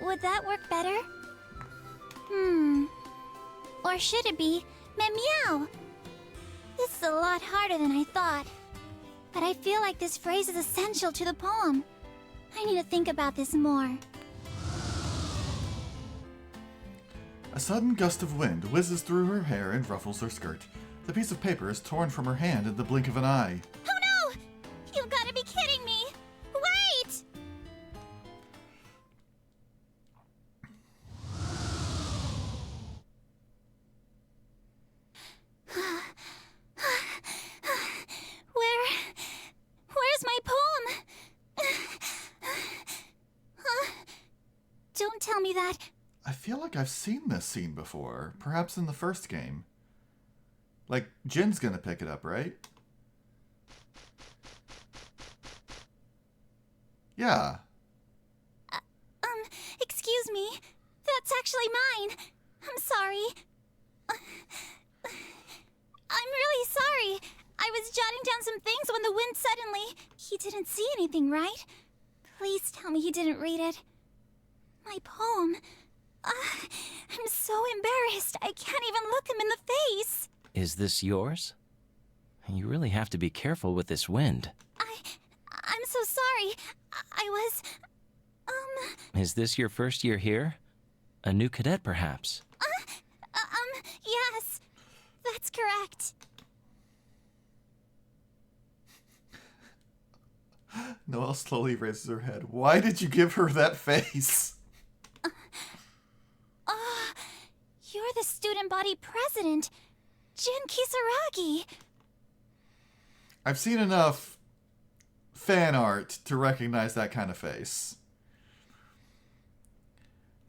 Would that work better? Or should it be me meow? This is a lot harder than I thought. But I feel like this phrase is essential to the poem. I need to think about this more. A sudden gust of wind whizzes through her hair and ruffles her skirt. The piece of paper is torn from her hand in the blink of an eye. Oh no! You've got to be kidding me! Wait! Where's my poem? Don't tell me that. I feel like I've seen this scene before, perhaps in the first game. Like, Jin's gonna pick it up, right? Yeah. Excuse me. That's actually mine. I'm sorry. I'm really sorry. I was jotting down some things when the wind suddenly... He didn't see anything, right? Please tell me he didn't read it. My poem. I'm so embarrassed. I can't even look him in the face. Is this yours? You really have to be careful with this wind. I'm so sorry. I was... Is this your first year here? A new cadet, perhaps? Yes. That's correct. Noelle slowly raises her head. Why did you give her that face? You're the student body president, Jin Kisaragi. I've seen enough fan art to recognize that kind of face.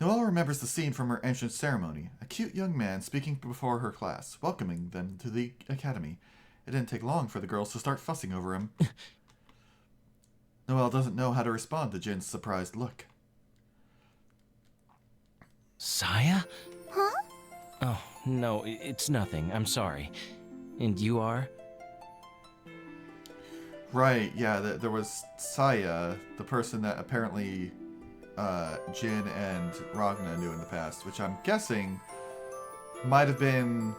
Noelle remembers the scene from her entrance ceremony. A cute young man speaking before her class, welcoming them to the academy. It didn't take long for the girls to start fussing over him. Noelle doesn't know how to respond to Jin's surprised look. Saya? Huh? Oh, no, it's nothing. I'm sorry. And you are? Right, yeah, there was Saya, the person that apparently Jin and Ragna knew in the past, which I'm guessing might have been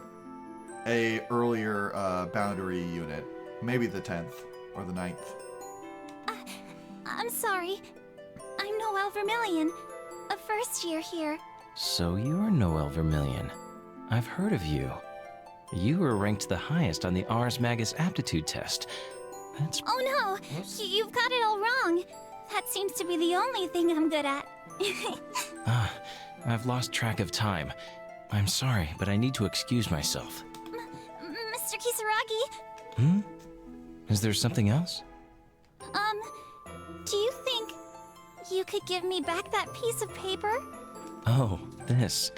a earlier boundary unit. Maybe the 10th or the 9th. I'm sorry. I'm Noelle Vermillion, a first year here. So you're Noelle Vermillion. I've heard of you. You were ranked the highest on the Ars Magus aptitude test. That's... Oh no! You've got it all wrong. That seems to be the only thing I'm good at. I've lost track of time. I'm sorry, but I need to excuse myself. Mr. Kisaragi? Is there something else? Do you think you could give me back that piece of paper? Oh, this.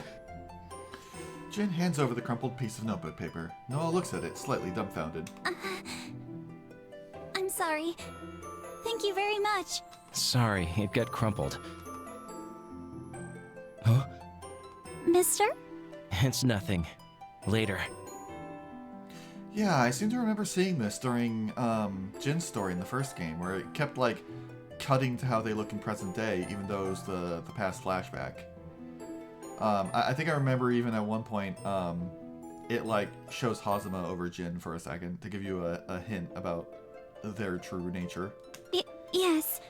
Jin hands over the crumpled piece of notebook paper. Noelle looks at it, slightly dumbfounded. I'm sorry. Thank you very much. Sorry, it got crumpled. Huh? Mister? It's nothing. Later. Yeah, I seem to remember seeing this during Jin's story in the first game, where it kept, like, cutting to how they look in present day, even though it was the past flashback. I think I remember even at one point, it, like, shows Hazama over Jin for a second to give you a hint about their true nature. Yes.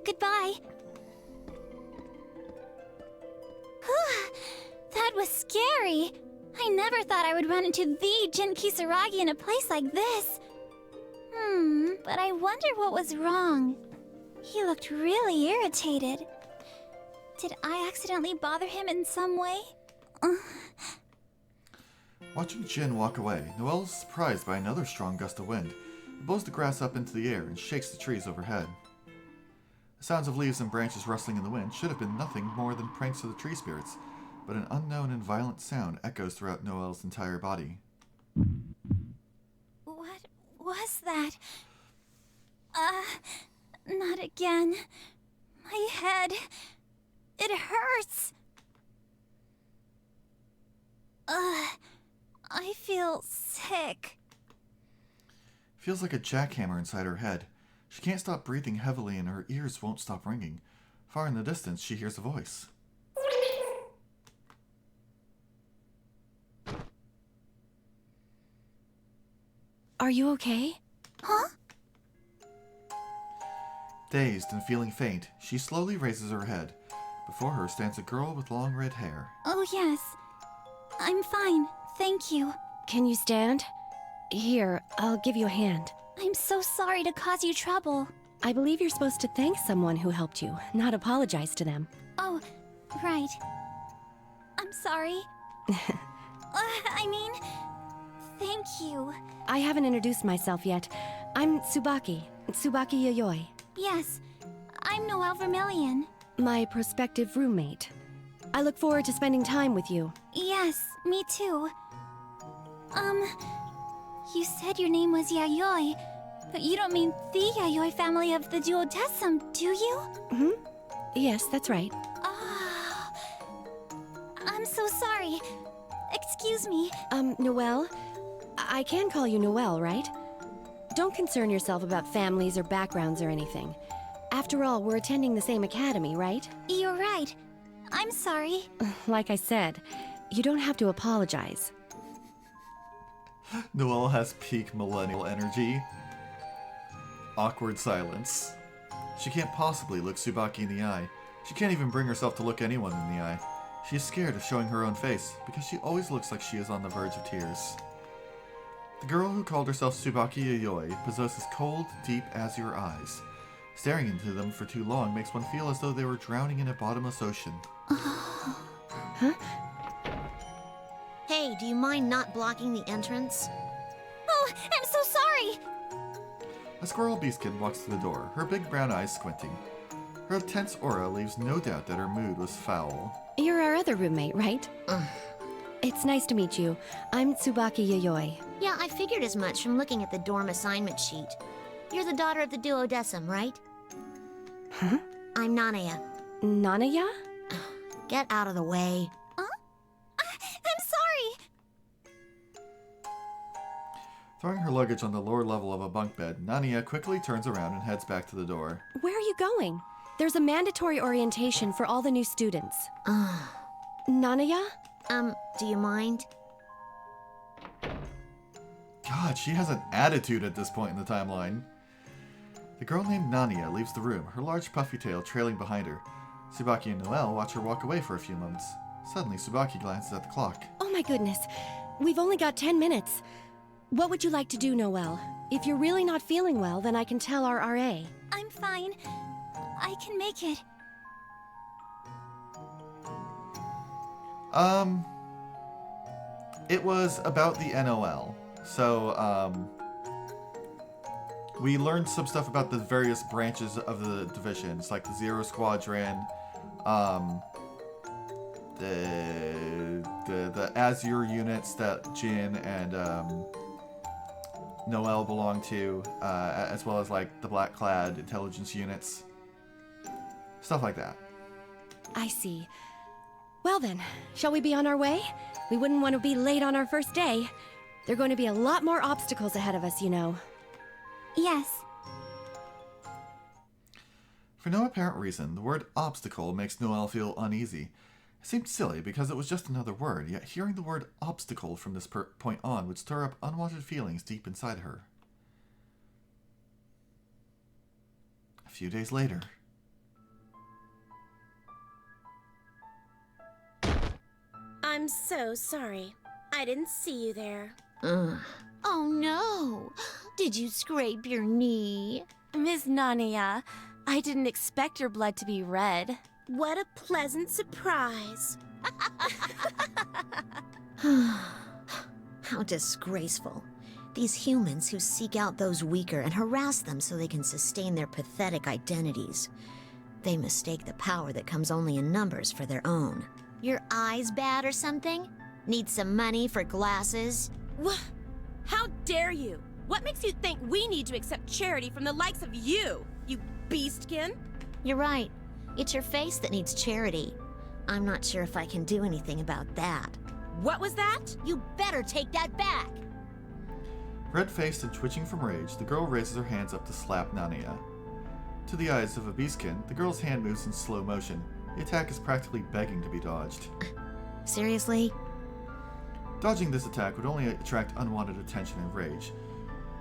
Goodbye. That was scary. I never thought I would run into the Jin Kisaragi in a place like this. But I wonder what was wrong. He looked really irritated. Did I accidentally bother him in some way? Watching Jin walk away, Noelle is surprised by another strong gust of wind. It blows the grass up into the air and shakes the trees overhead. The sounds of leaves and branches rustling in the wind should have been nothing more than pranks of the tree spirits, but an unknown and violent sound echoes throughout Noelle's entire body. What was that? Not again. My head. It hurts. I feel sick. Feels like a jackhammer inside her head. She can't stop breathing heavily and her ears won't stop ringing. Far in the distance, she hears a voice. Are you okay? Huh? Dazed and feeling faint, she slowly raises her head. Before her stands a girl with long red hair. Oh, yes. I'm fine. Thank you. Can you stand? Here, I'll give you a hand. I'm so sorry to cause you trouble. I believe you're supposed to thank someone who helped you, not apologize to them. Oh, right. I'm sorry. Thank you. I haven't introduced myself yet. I'm Tsubaki Yayoi. Yes, I'm Noelle Vermillion. My prospective roommate. I look forward to spending time with you. Yes, me too. You said your name was Yayoi, but you don't mean the Yayoi family of the Duodecim, do you? Mm-hmm. Yes, that's right. Oh, I'm so sorry. Excuse me. Noelle? I can call you Noelle, right? Don't concern yourself about families or backgrounds or anything. After all, we're attending the same academy, right? You're right. I'm sorry. Like I said, you don't have to apologize. Noelle has peak millennial energy. Awkward silence. She can't possibly look Tsubaki in the eye. She can't even bring herself to look anyone in the eye. She is scared of showing her own face, because she always looks like she is on the verge of tears. The girl who called herself Tsubaki Yayoi possesses cold, deep azure eyes. Staring into them for too long makes one feel as though they were drowning in a bottomless ocean. Huh? Hey, do you mind not blocking the entrance? Oh, I'm so sorry! A squirrel beastkin walks to the door, her big brown eyes squinting. Her tense aura leaves no doubt that her mood was foul. You're our other roommate, right? It's nice to meet you. I'm Tsubaki Yayoi. Yeah, I figured as much from looking at the dorm assignment sheet. You're the daughter of the Duodecim, right? Huh? I'm Nanaya. Nanaya? Get out of the way. Huh? I'm sorry! Throwing her luggage on the lower level of a bunk bed, Nanaya quickly turns around and heads back to the door. Where are you going? There's a mandatory orientation for all the new students. Nanaya? Do you mind? God, she has an attitude at this point in the timeline. The girl named Nanaya leaves the room, her large puffy tail trailing behind her. Tsubaki and Noelle watch her walk away for a few moments. Suddenly, Tsubaki glances at the clock. Oh my goodness. We've only got 10 minutes. What would you like to do, Noelle? If you're really not feeling well, then I can tell our RA. I'm fine. I can make it. It was about the NOL. So, we learned some stuff about the various branches of the divisions, like the Zero Squadron, the Azure units that Jin and Noelle belong to, as well as like the Black Clad intelligence units. Stuff like that. I see. Well then, shall we be on our way? We wouldn't want to be late on our first day. There are going to be a lot more obstacles ahead of us, you know. Yes. For no apparent reason, the word obstacle makes Noelle feel uneasy. It seemed silly because it was just another word, yet hearing the word obstacle from this point on would stir up unwanted feelings deep inside her. A few days later. I'm so sorry. I didn't see you there. Oh no! Did you scrape your knee? Miss Nanaya, I didn't expect your blood to be red. What a pleasant surprise. How disgraceful. These humans who seek out those weaker and harass them so they can sustain their pathetic identities. They mistake the power that comes only in numbers for their own. Your eyes bad or something? Need some money for glasses? How dare you? What makes you think we need to accept charity from the likes of you, you beastkin? You're right. It's your face that needs charity. I'm not sure if I can do anything about that. What was that? You better take that back! Red-faced and twitching from rage, the girl raises her hands up to slap Nania. To the eyes of a beastkin, the girl's hand moves in slow motion. The attack is practically begging to be dodged. Seriously? Dodging this attack would only attract unwanted attention and rage.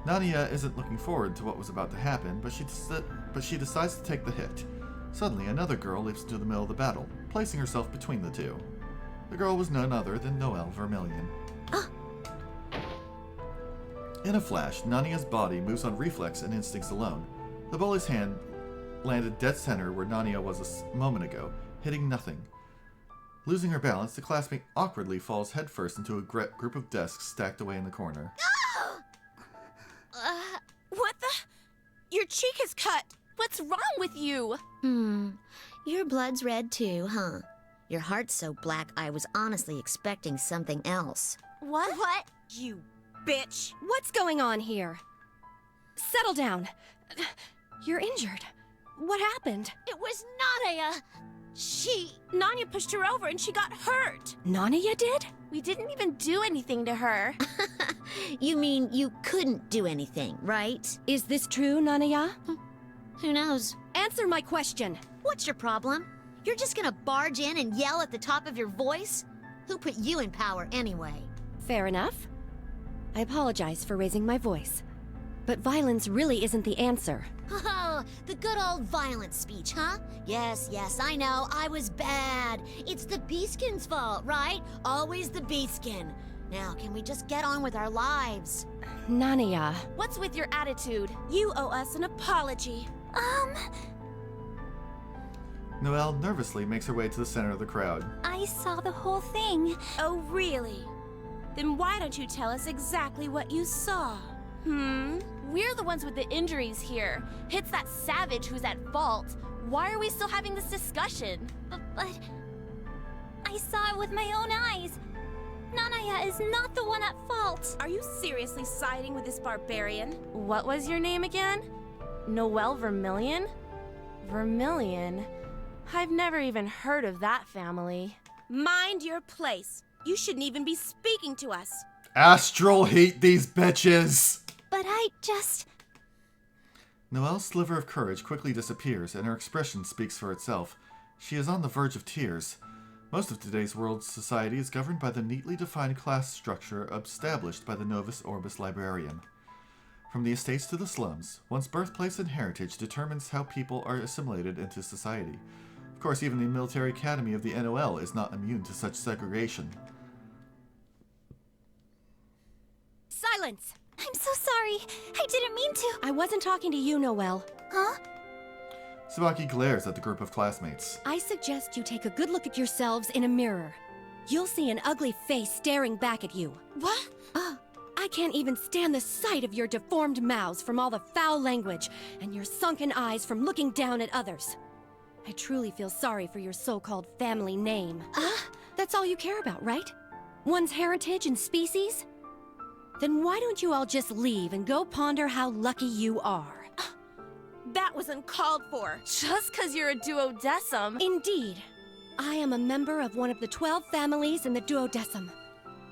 Nania isn't looking forward to what was about to happen, but she decides to take the hit. Suddenly, another girl leaps into the middle of the battle, placing herself between the two. The girl was none other than Noelle Vermillion. In a flash, Nania's body moves on reflex and instincts alone. The bully's hand landed dead center where Nania was a moment ago, hitting nothing. Losing her balance, the classmate awkwardly falls headfirst into a group of desks stacked away in the corner. What the? Your cheek is cut. What's wrong with you? Your blood's red too, huh? Your heart's so black I was honestly expecting something else. What? What? You bitch. What's going on here? Settle down. You're injured. What happened? It was Nadia! Nanya pushed her over and she got hurt. Nania did? We didn't even do anything to her. You mean you couldn't do anything, right? Is this true, Nania? Who knows? Answer my question. What's your problem? You're just gonna barge in and yell at the top of your voice? Who put you in power anyway? Fair enough. I apologize for raising my voice. But violence really isn't the answer. Oh, the good old violence speech, huh? Yes, I know, I was bad. It's the Beastkin's fault, right? Always the Beastkin. Now, can we just get on with our lives? Nania. What's with your attitude? You owe us an apology. Noelle nervously makes her way to the center of the crowd. I saw the whole thing. Oh, really? Then why don't you tell us exactly what you saw? We're the ones with the injuries here. It's that savage who's at fault. Why are we still having this discussion? But I saw it with my own eyes. Nanaya is not the one at fault. Are you seriously siding with this barbarian? What was your name again? Noelle Vermillion? Vermillion? I've never even heard of that family. Mind your place. You shouldn't even be speaking to us. Astral hate these bitches! But I just... Noelle's sliver of courage quickly disappears, and her expression speaks for itself. She is on the verge of tears. Most of today's world's society is governed by the neatly defined class structure established by the Novus Orbis librarian. From the estates to the slums, one's birthplace and heritage determines how people are assimilated into society. Of course, even the military academy of the NOL is not immune to such segregation. Silence! I'm so sorry. I didn't mean to. I wasn't talking to you, Noelle. Huh? Tsubaki glares at the group of classmates. I suggest you take a good look at yourselves in a mirror. You'll see an ugly face staring back at you. What? I can't even stand the sight of your deformed mouths from all the foul language and your sunken eyes from looking down at others. I truly feel sorry for your so-called family name. That's all you care about, right? One's heritage and species? Then why don't you all just leave and go ponder how lucky you are? That was uncalled for. Just because you're a duodecim. Indeed. I am a member of one of the 12 families in the duodecim,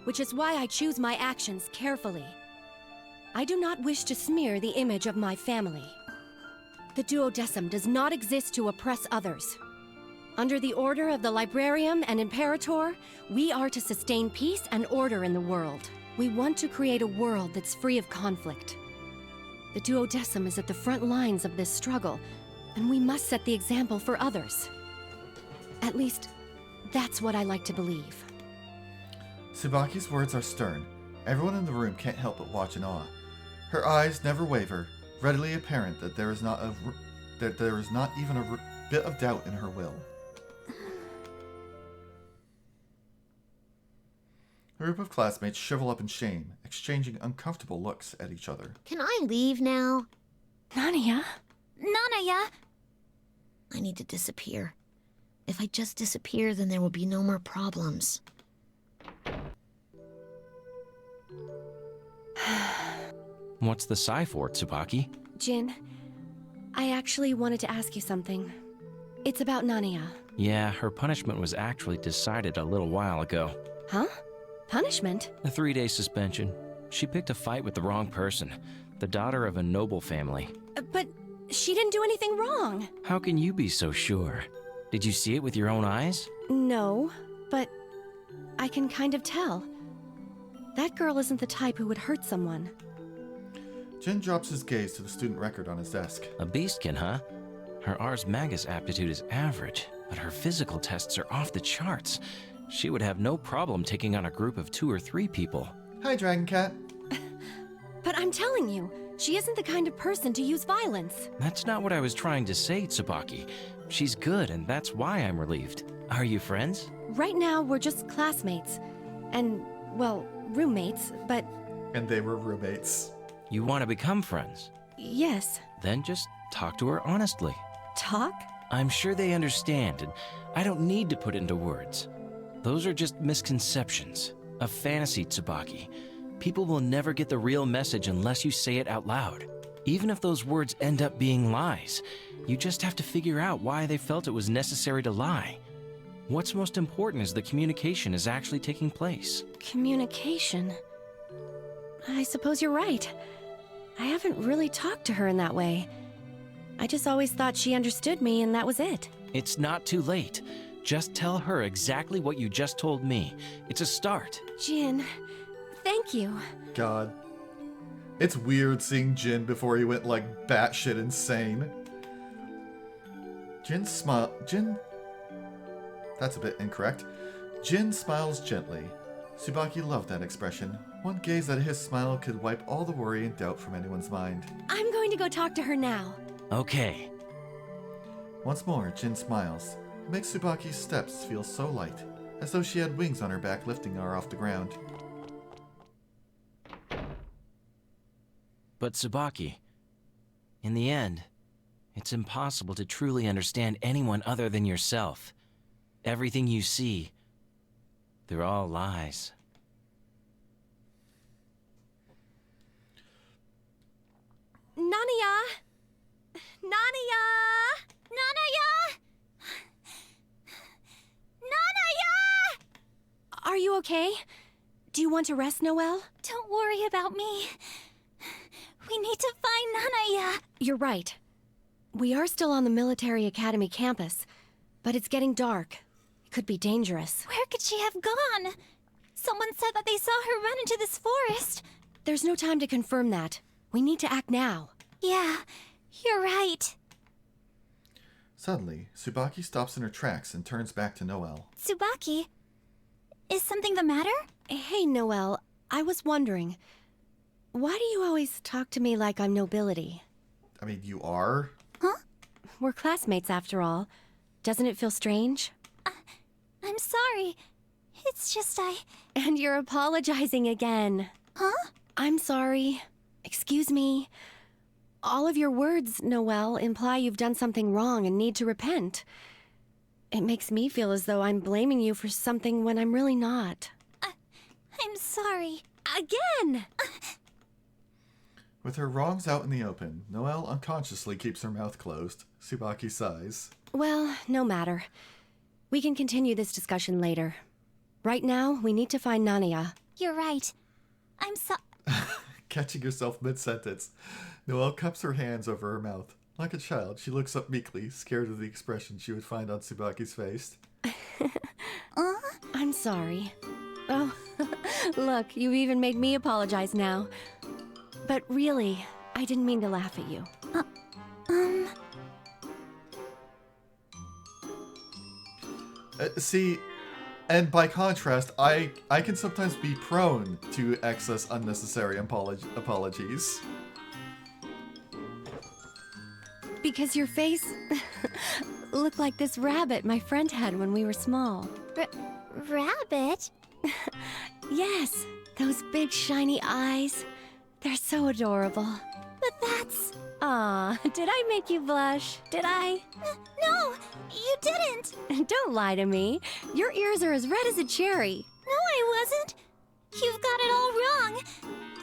which is why I choose my actions carefully. I do not wish to smear the image of my family. The duodecim does not exist to oppress others. Under the order of the Librarium and Imperator, we are to sustain peace and order in the world. We want to create a world that's free of conflict. The duodecim is at the front lines of this struggle, and we must set the example for others. At least, that's what I like to believe. Tsubaki's words are stern. Everyone in the room can't help but watch in awe. Her eyes never waver, readily apparent that there is not even a bit of doubt in her will. A group of classmates shrivel up in shame, exchanging uncomfortable looks at each other. Can I leave now? Nania? Nanaya! I need to disappear. If I just disappear, then there will be no more problems. What's the sigh for, Tsubaki? Jin, I actually wanted to ask you something. It's about Nania. Yeah, her punishment was actually decided a little while ago. Huh? Punishment? A 3-day suspension. She picked a fight with the wrong person, the daughter of a noble family. But she didn't do anything wrong. How can you be so sure? Did you see it with your own eyes? No, but I can kind of tell. That girl isn't the type who would hurt someone. Jin drops his gaze to the student record on his desk. A beastkin, huh? Her Ars Magus aptitude is average, but her physical tests are off the charts. She would have no problem taking on a group of 2 or 3 people. Hi, Dragon Cat. But I'm telling you, she isn't the kind of person to use violence. That's not what I was trying to say, Tsubaki. She's good, and that's why I'm relieved. Are you friends? Right now, we're just classmates. And, well, roommates, but... And they were roommates. You want to become friends? Yes. Then just talk to her honestly. Talk? I'm sure they understand, and I don't need to put it into words. Those are just misconceptions. A fantasy, Tsubaki. People will never get the real message unless you say it out loud. Even if those words end up being lies, you just have to figure out why they felt it was necessary to lie. What's most important is the communication is actually taking place. Communication? I suppose you're right. I haven't really talked to her in that way. I just always thought she understood me and that was it. It's not too late. Just tell her exactly what you just told me. It's a start. Jin, thank you. God. It's weird seeing Jin before he went like batshit insane. Jin smile. Jin. That's a bit incorrect. Jin smiles gently. Tsubaki loved that expression. One gaze at his smile could wipe all the worry and doubt from anyone's mind. I'm going to go talk to her now. Okay. Once more, Jin smiles. It makes Tsubaki's steps feel so light, as though she had wings on her back lifting her off the ground. But Tsubaki, in the end, it's impossible to truly understand anyone other than yourself. Everything you see, they're all lies. Nania! Nania! Nanaya! Nanaya! Are you okay? Do you want to rest, Noelle? Don't worry about me. We need to find Nanaya. You're right. We are still on the military academy campus, but it's getting dark. It could be dangerous. Where could she have gone? Someone said that they saw her run into this forest. There's no time to confirm that. We need to act now. Yeah, you're right. Suddenly, Tsubaki stops in her tracks and turns back to Noelle. Tsubaki, is something the matter? Hey, Noelle, I was wondering, why do you always talk to me like I'm nobility? I mean, you are? Huh? We're classmates after all. Doesn't it feel strange? I'm sorry. It's just And you're apologizing again. Huh? I'm sorry. Excuse me. All of your words, Noelle, imply you've done something wrong and need to repent. It makes me feel as though I'm blaming you for something when I'm really not. I'm sorry. Again! With her wrongs out in the open, Noelle unconsciously keeps her mouth closed. Tsubaki sighs. Well, no matter. We can continue this discussion later. Right now, we need to find Nania. You're right. I'm Catching herself mid-sentence, Noelle cups her hands over her mouth. Like a child, she looks up meekly, scared of the expression she would find on Tsubaki's face. I'm sorry. Oh, look, you even made me apologize now. But really, I didn't mean to laugh at you. See, and by contrast, I can sometimes be prone to excess unnecessary apologies. Because your face looked like this rabbit my friend had when we were small. Rabbit? Yes, those big shiny eyes. They're so adorable. But that's... Aw, did I make you blush? Did I? No, you didn't. Don't lie to me. Your ears are as red as a cherry. No, I wasn't. You've got it all wrong.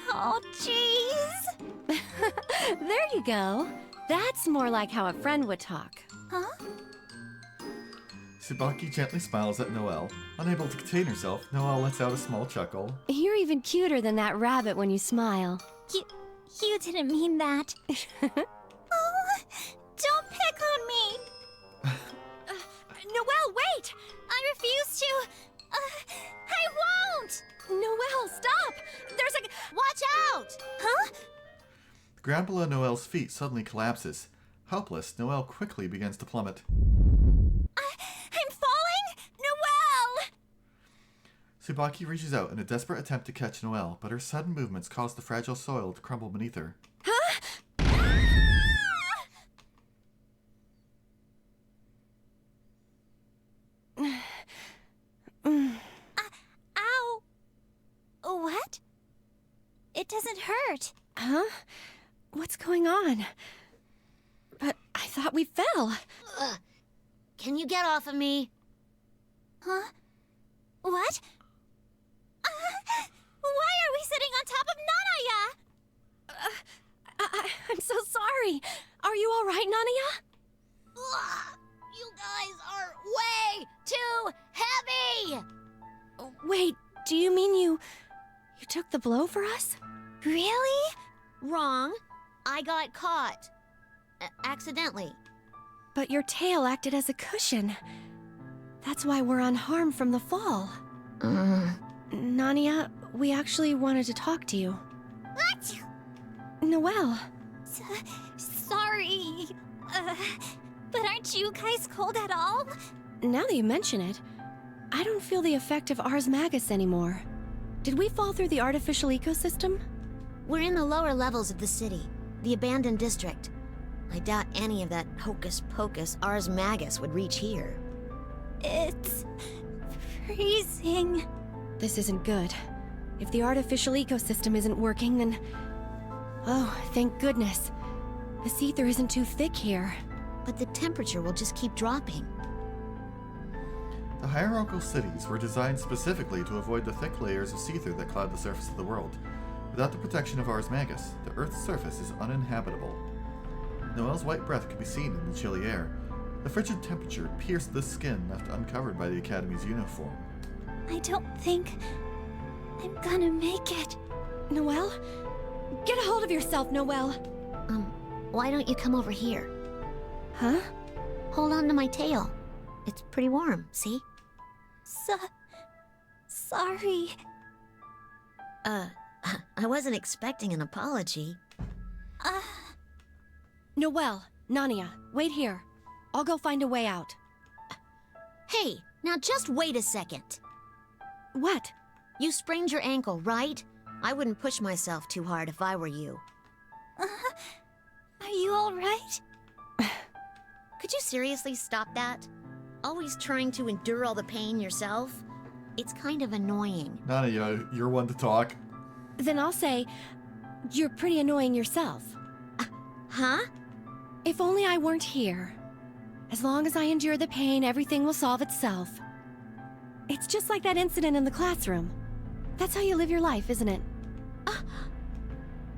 Oh, jeez. There you go. That's more like how a friend would talk. Huh? Tsubaki gently smiles at Noelle. Unable to contain herself, Noelle lets out a small chuckle. You're even cuter than that rabbit when you smile. You didn't mean that. Oh, don't pick on me. Noelle, wait! I refuse to. I won't. Noelle, stop! There's a... Watch out! Huh? The ground below Noelle's feet suddenly collapses. Helpless, Noelle quickly begins to plummet. I'm falling? Noelle! Tsubaki reaches out in a desperate attempt to catch Noelle, but her sudden movements cause the fragile soil to crumble beneath her. Huh? Ow. What? It doesn't hurt. Huh? What's going on? But I thought we fell. Can you get off of me? Huh? What? Why are we sitting on top of Nanaya? I'm so sorry. Are you all right, Nanaya? You guys are way too heavy! Wait, do you mean you took the blow for us? Really? Wrong. I got caught. Accidentally. But your tail acted as a cushion. That's why we're unharmed from the fall. Nania, we actually wanted to talk to you. What? Noelle. Sorry. But aren't you guys cold at all? Now that you mention it, I don't feel the effect of Ars Magus anymore. Did we fall through the artificial ecosystem? We're in the lower levels of the city, the abandoned district. I doubt any of that hocus-pocus Ars Magus would reach here. It's freezing. This isn't good. If the artificial ecosystem isn't working, then... Oh, thank goodness. The ether isn't too thick here. But the temperature will just keep dropping. The hierarchical cities were designed specifically to avoid the thick layers of ether that cloud the surface of the world. Without the protection of Ars Magus, the Earth's surface is uninhabitable. Noelle's white breath could be seen in the chilly air. The frigid temperature pierced the skin left uncovered by the Academy's uniform. I don't think I'm gonna make it. Noelle? Get a hold of yourself, Noelle! Why don't you come over here? Huh? Hold on to my tail. It's pretty warm, see? Sorry. I wasn't expecting an apology. Noelle, Nania, wait here. I'll go find a way out. Hey, now just wait a second. What? You sprained your ankle, right? I wouldn't push myself too hard if I were you. Are you all right? Could you seriously stop that? Always trying to endure all the pain yourself? It's kind of annoying. Nania, you're one to talk. Then I'll say, you're pretty annoying yourself. Huh? If only I weren't here. As long as I endure the pain, everything will solve itself. It's just like that incident in the classroom. That's how you live your life, isn't it?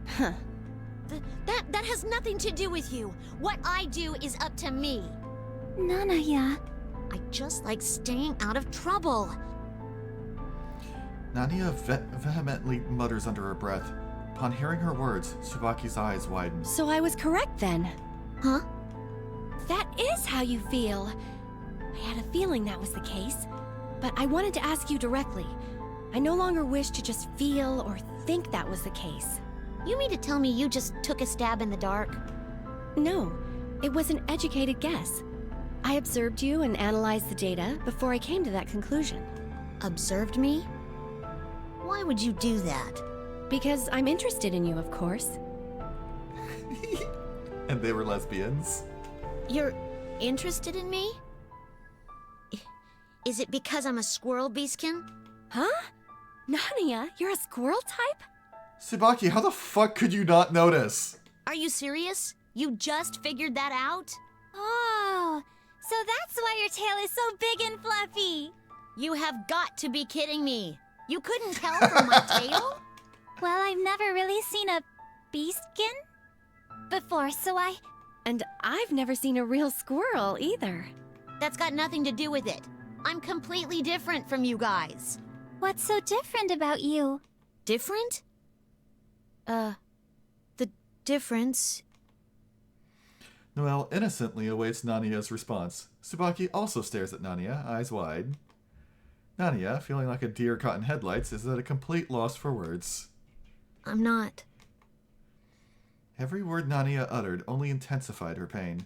Huh. That has nothing to do with you. What I do is up to me. Nanaya. I just like staying out of trouble. Nania vehemently mutters under her breath. Upon hearing her words, Tsubaki's eyes widen. So I was correct then. Huh? That is how you feel. I had a feeling that was the case. But I wanted to ask you directly. I no longer wish to just feel or think that was the case. You mean to tell me you just took a stab in the dark? No, it was an educated guess. I observed you and analyzed the data before I came to that conclusion. Observed me? Why would you do that? Because I'm interested in you, of course. And they were lesbians? You're interested in me? Is it because I'm a squirrel, Beastkin? Huh? Nania, you're a squirrel type? Tsubaki, how the fuck could you not notice? Are you serious? You just figured that out? Oh, so that's why your tail is so big and fluffy. You have got to be kidding me. You couldn't tell from my tail? Well, I've never really seen a beastskin before, so And I've never seen a real squirrel either. That's got nothing to do with it. I'm completely different from you guys. What's so different about you? Different? The difference... Noelle innocently awaits Nania's response. Tsubaki also stares at Nania, eyes wide. Nania, feeling like a deer caught in headlights, is at a complete loss for words. I'm not. Every word Nania uttered only intensified her pain.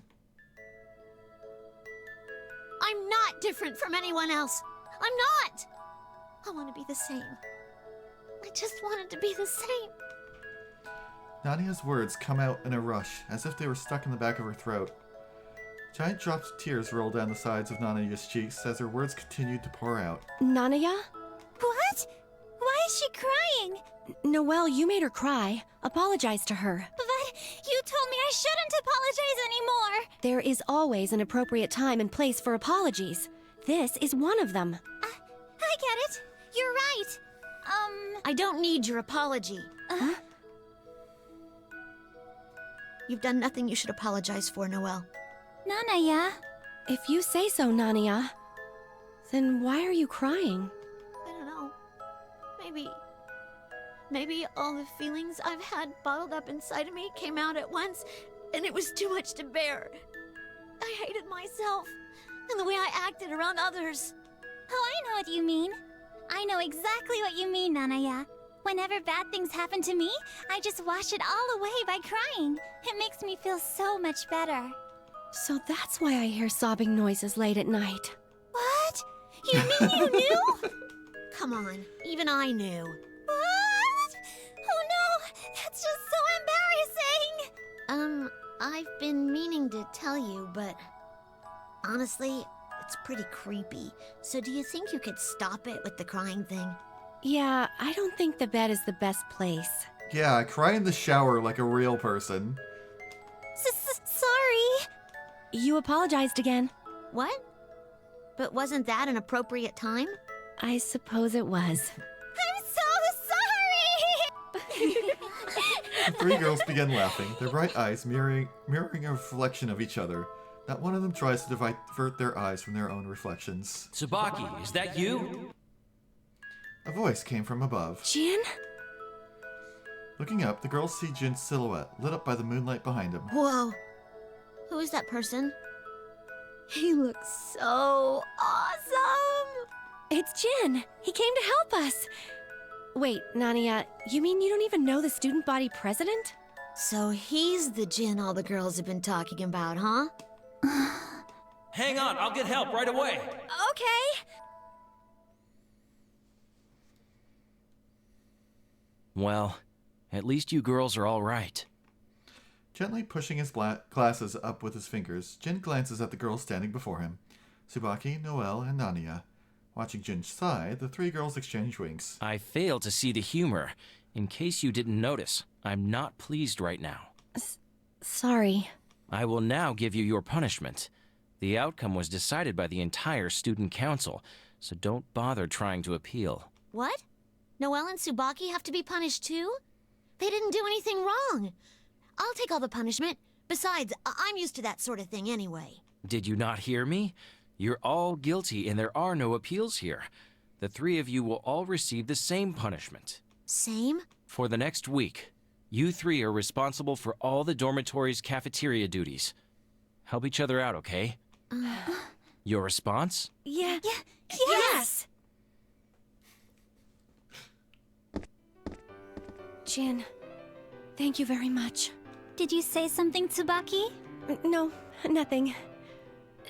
I'm not different from anyone else. I'm not. I want to be the same. I just wanted to be the same. Nania's words come out in a rush, as if they were stuck in the back of her throat. Giant drops of tears roll down the sides of Nania's cheeks as her words continued to pour out. Nania? What? Why is she crying? Noelle, you made her cry. Apologize to her. But you told me I shouldn't apologize anymore. There is always an appropriate time and place for apologies. This is one of them. I get it. You're right. I don't need your apology. Huh? You've done nothing you should apologize for, Noelle. Nanaya. If you say so, Nania, then why are you crying? I don't know. Maybe all the feelings I've had bottled up inside of me came out at once, and it was too much to bear. I hated myself, and the way I acted around others. Oh, I know what you mean. I know exactly what you mean, Nanaya. Whenever bad things happen to me, I just wash it all away by crying. It makes me feel so much better. So that's why I hear sobbing noises late at night. What? You mean you knew? Come on, even I knew. What? Oh no, that's just so embarrassing. I've been meaning to tell you, but honestly, it's pretty creepy. So do you think you could stop it with the crying thing? Yeah, I don't think the bed is the best place. Yeah, cry in the shower like a real person. Sorry. You apologized again. What? But wasn't that an appropriate time? I suppose it was. I'm so sorry! The three girls begin laughing, their bright eyes mirroring a reflection of each other. Not one of them tries to divert their eyes from their own reflections. Tsubaki, is that you? A voice came from above. Jin? Looking up, the girls see Jin's silhouette, lit up by the moonlight behind him. Whoa. Who is that person? He looks so awesome! It's Jin. He came to help us. Wait, Nania, you mean you don't even know the student body president? So he's the Jin all the girls have been talking about, huh? Hang on, I'll get help right away. Okay. Well, at least you girls are all right. Gently pushing his glasses up with his fingers, Jin glances at the girls standing before him. Tsubaki, Noelle, and Nania. Watching Jin sigh, the three girls exchange winks. I fail to see the humor. In case you didn't notice, I'm not pleased right now. Sorry. I will now give you your punishment. The outcome was decided by the entire student council, so don't bother trying to appeal. What? Noelle and Tsubaki have to be punished too? They didn't do anything wrong. I'll take all the punishment. Besides, I'm used to that sort of thing anyway. Did you not hear me? You're all guilty and there are no appeals here. The three of you will all receive the same punishment. Same? For the next week, you three are responsible for all the dormitory's cafeteria duties. Help each other out, okay? Your response? Yeah. Yes! Jin, thank you very much. Did you say something, Tsubaki? No, nothing.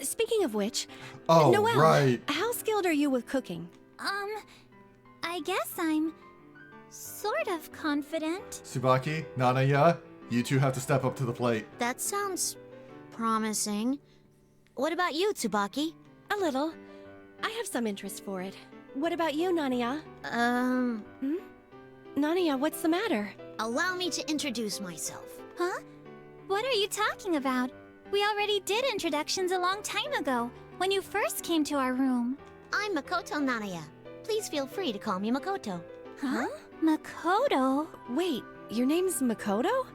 Speaking of which, oh, Noelle, right. How skilled are you with cooking? I guess I'm sort of confident. Tsubaki, Nanaya, you two have to step up to the plate. That sounds promising. What about you, Tsubaki? A little. I have some interest for it. What about you, Nania? Nania, what's the matter? Allow me to introduce myself. Huh? What are you talking about? We already did introductions a long time ago, when you first came to our room. I'm Makoto Nanaya. Please feel free to call me Makoto. Huh? Makoto? Wait, your name's Makoto?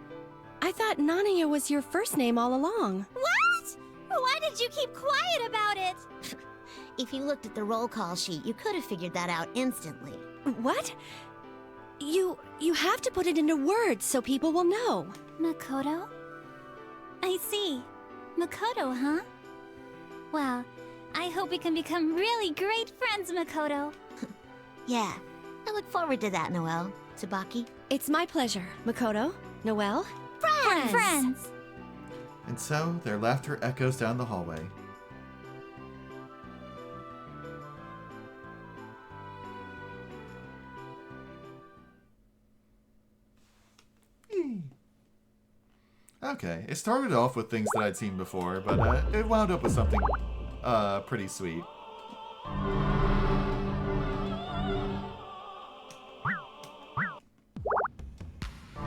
I thought Nanaya was your first name all along. What? Why did you keep quiet about it? If you looked at the roll call sheet, you could have figured that out instantly. What? You have to put it into words so people will know. Makoto? I see. Makoto, huh? Well, I hope we can become really great friends, Makoto. Yeah, I look forward to that, Noelle. Tsubaki. It's my pleasure, Makoto. Noelle? Friends! And so, their laughter echoes down the hallway. Okay, it started off with things that I'd seen before, but it wound up with something pretty sweet.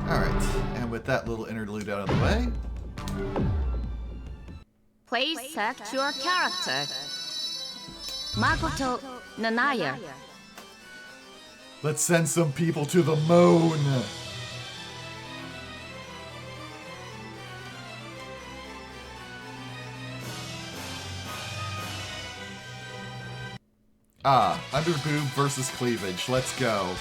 Alright, and with that little interlude out of the way... Please select your character. Makoto Nanaya. Let's send some people to the moon! Ah, under boob versus cleavage. Let's go.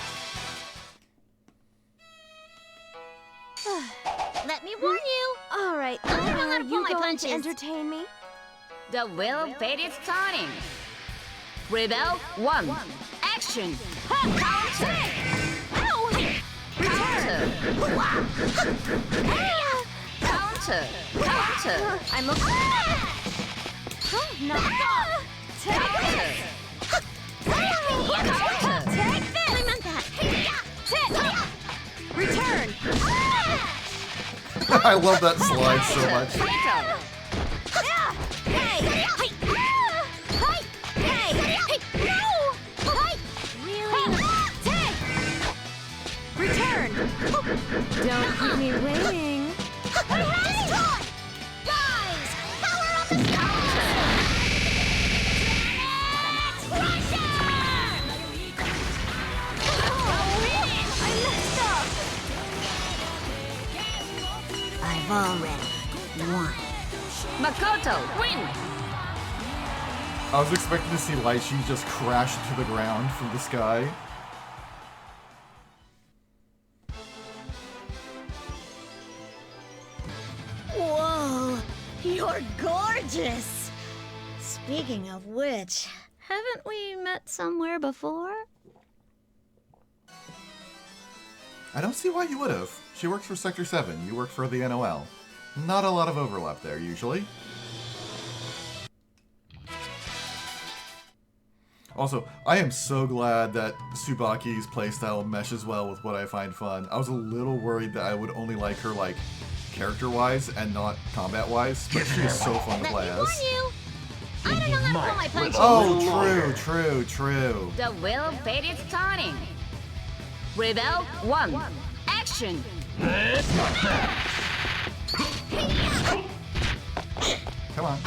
Let me warn you! Alright, I don't know how to pull you my going punches. to entertain me? The wheel of fate is turning. Rebel 1. Action. Counter. Counter. Counter. Counter. I'm looking. No! Counter. Take this! I meant that! Return! I love that slide so much. Return! Don't keep me waiting. I've already won. Makoto, win! I was expecting to see Lychee just crash to the ground from the sky. Whoa, you're gorgeous! Speaking of which, haven't we met somewhere before? I don't see why you would have. She works for Sector 7, you work for the NOL. Not a lot of overlap there, usually. Also, I am so glad that Tsubaki's playstyle meshes well with what I find fun. I was a little worried that I would only like her, like, character-wise and not combat-wise, but she is so fun to play as. I don't know how to pull my punches. Oh, true. The wheel of fate is turning. Rebel 1. Action. Come on.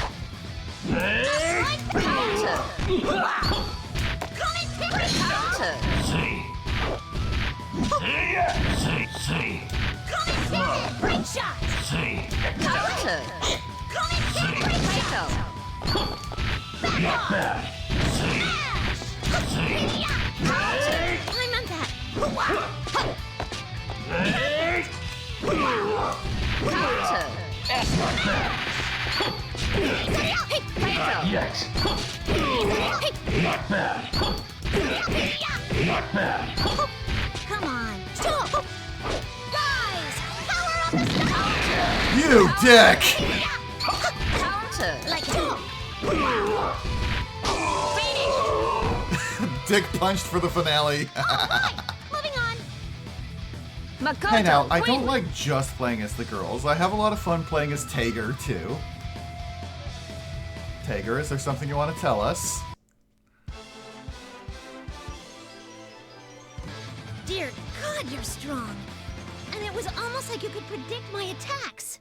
Counter. Counter. Great shot! Counter. Fatal. I meant that! Counter. Fatal. Yes. Not bad. Not bad. Come on! Stop! Rise! Power up the sky! You dick! Counter. Like Dick punched for the finale. Moving on! Makoto, Hey now, I win. don't like just playing as the girls. I have a lot of fun playing as Tager, too. Tager, is there something you want to tell us? Dear God, you're strong. And it was almost like you could predict my attacks.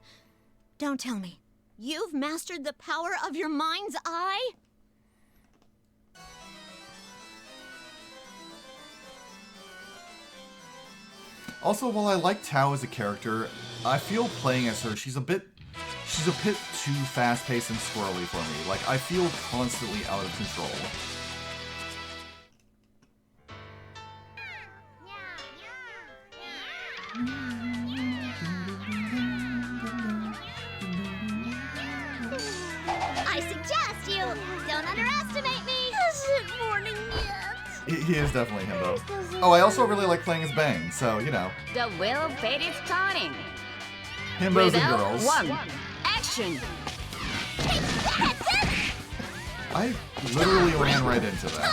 Don't tell me. You've mastered the power of your mind's eye? Also, while I like Tao as a character, I feel playing as her, she's a bit too fast-paced and squirrely for me. Like, I feel constantly out of control. I suggest you don't underestimate me. Isn't morning yet? He is definitely himbo. Oh, I also really like playing as Bang, so, you know. The will fate is turning. Himbos and Rebel girls. 1. Action. I literally ran right into that.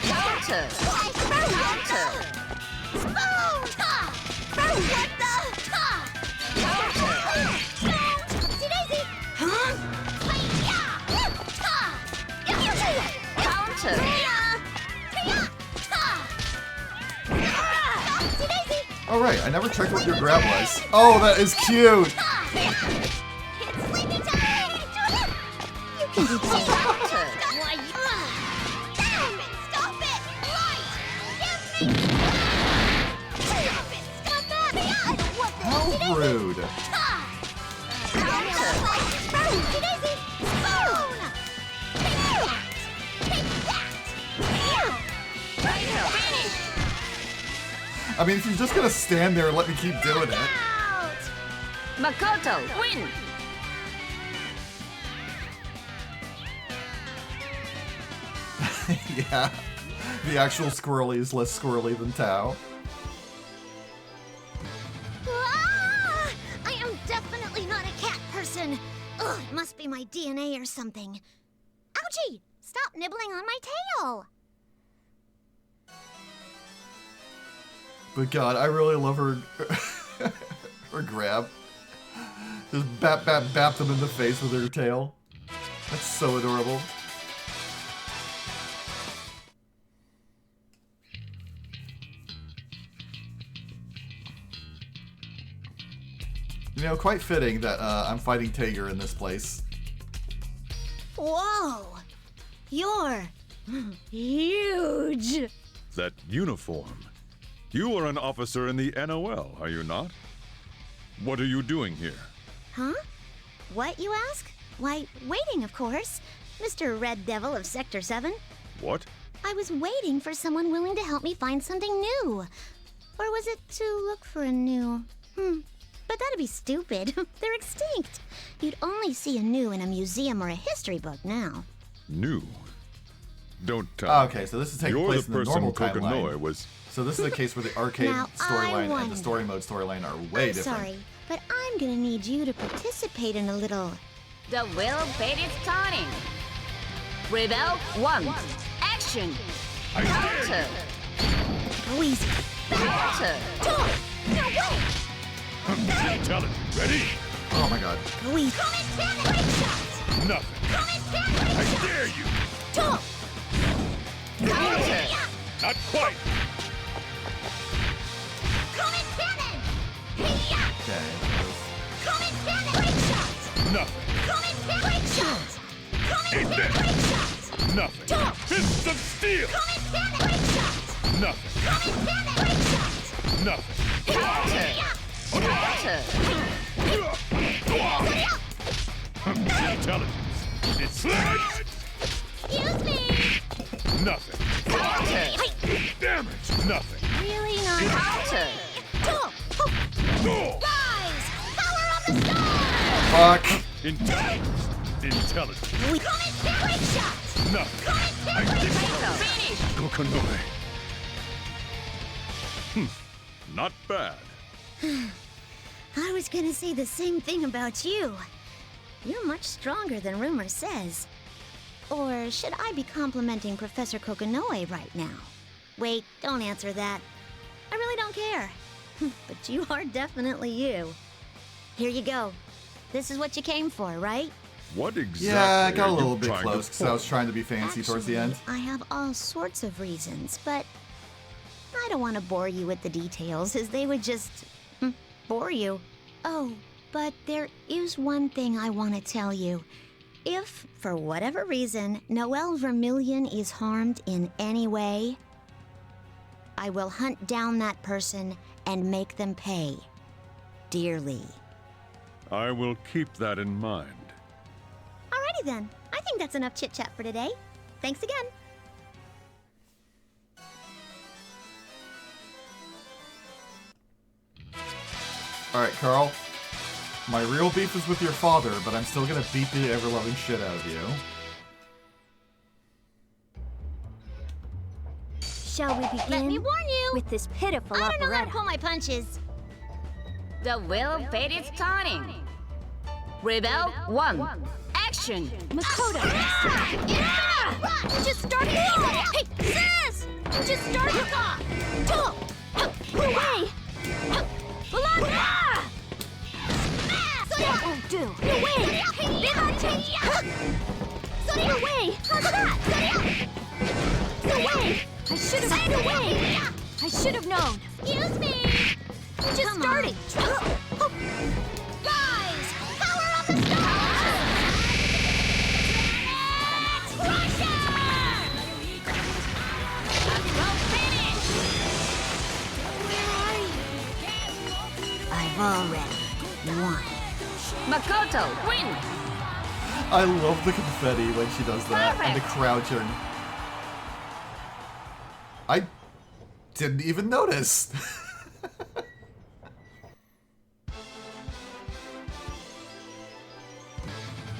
Counter. Oh right, I never checked what your grab was. Oh, that is cute! How rude. I mean, if you're just gonna stand there and let me keep doing it. Makoto, win! Yeah, the actual squirrely is less squirrely than Tao. I am definitely not a cat person. Ugh, it must be my DNA or something. Ouchie! Stop nibbling on my tail! But God, I really love her her grab. Just bap them in the face with her tail. That's so adorable. You know, quite fitting that I'm fighting Tager in this place. Whoa! You're huge! That uniform. You are an officer in the NOL, are you not? What are you doing here? Huh? What, you ask? Why, waiting, of course. Mr. Red Devil of Sector 7. What? I was waiting for someone willing to help me find something new. Or was it to look for a new? But that'd be stupid. They're extinct. You'd only see a new in a museum or a history book now. New? Don't tell me. Okay, so this is taking place in the normal timeline. Was... So this is a case where the arcade Now, storyline and the story mode storyline are way different. Sorry, but I'm gonna need you to participate in a little... The will fate is turning. Rebel 1. Action. Counter. Go easy. Counter. No way! Intelligent. Ready? Oh my God. Go easy. Nothing. I dare you. Counter. Not quite. Okay. Nothing. Ain't there? Nothing. Fists of steel. Nothing. Nothing. Intelligence. It's sledge. Excuse me. Nothing. Damage. Nothing. Really not. Counter. Rise! Power of the stars! Fuck. Intelligence. Intelligence. Nothing. I did Finish. Kokonoi. Not bad. I was gonna say the same thing about you. You're much stronger than rumor says. Or should I be complimenting Professor Kokonoi right now? Wait, don't answer that. I really don't care. But you are definitely you. Here you go. This is what you came for, right? What exactly? Yeah, I got a are little you bit trying to close because I was trying to be fancy towards the end. I have all sorts of reasons, but I don't want to bore you with the details, as they would just bore you. Oh, but there is one thing I want to tell you. If, for whatever reason, Noelle Vermillion is harmed in any way, I will hunt down that person and make them pay. Dearly. I will keep that in mind. Alrighty then. I think that's enough chit-chat for today. Thanks again. Alright, Carl. My real beef is with your father, but I'm still gonna beat the ever-loving shit out of you. Shall we begin? Let me warn you! With this pitiful I don't know how operetta. to pull my punches. The will fate is turning. Rebel 1. Action! Makoto! You just started Hey, sis! You just started Away! That won't do. Away! Away! How's that? Away! I should have away! I should have known. Excuse me! You just started! Rise! Power of the stars! Crusher! Finish! Where are you? I've already won. Makoto, win! I love the confetti when she does that, and the crouching. I didn't even notice.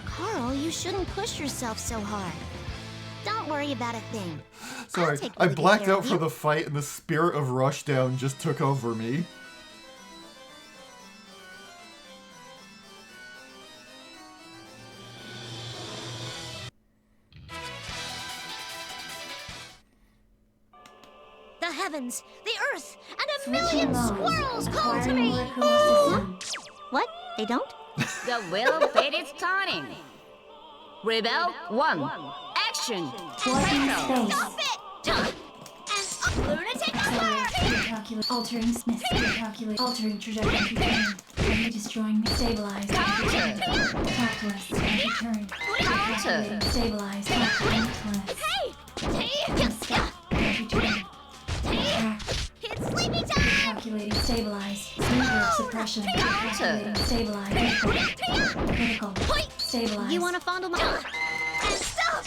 Carl, you shouldn't push yourself so hard. Don't worry about a thing. Sorry, I blacked out for the fight and the spirit of Rushdown just took over me. The heavens, the earth, and a million squirrels call to me! What? They don't? The will fate is turning. Rebel 1. Action! Stop it! And lunatic over! Altering Smith. Altering trajectory. Enemy destroying me. Stabilize. Catalyst. Return. Counter. Stabilize. Catalyst. Hey! It's sleepy time! Calculating. Stabilize. Smear suppression. Calculating. Stabilize. Critical. Stabilize. You want to fondle my... Stop!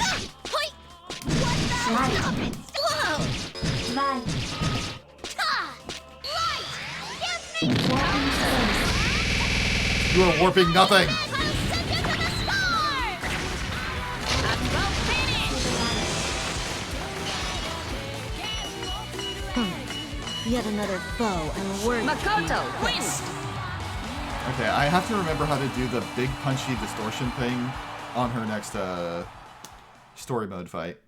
What the? Slide. Stop it! Whoa! Slide. Right! Give me You are warping nothing! Yet another foe and word. Makoto, win! Okay, I have to remember how to do the big punchy distortion thing on her next story mode fight.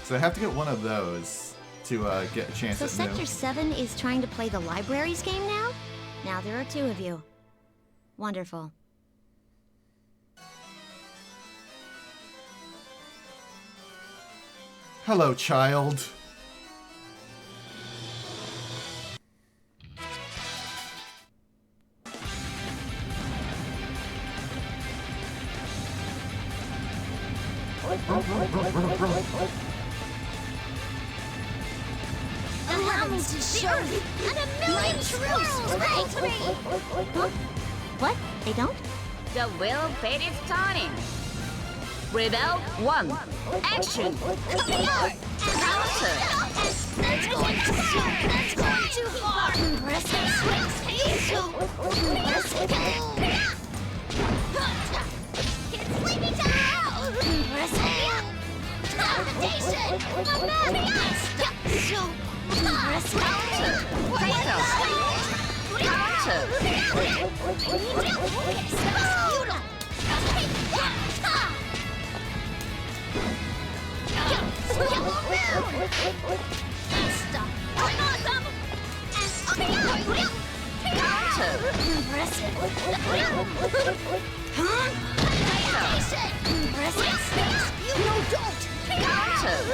So I have to get one of those to get a chance So at Sector new. 7 is trying to play the libraries game now? Now there are two of you. Wonderful. Hello, child. Allow me to show you, and a million squirrels call to me! Huh? What? They don't? The will fate is turning. Rebel 1. Action! Counter! That's going too far! Impressive! It's sleepy time! Impressive! Accommodation! So impressive! Impressive. Huh? Impressive. No, don't.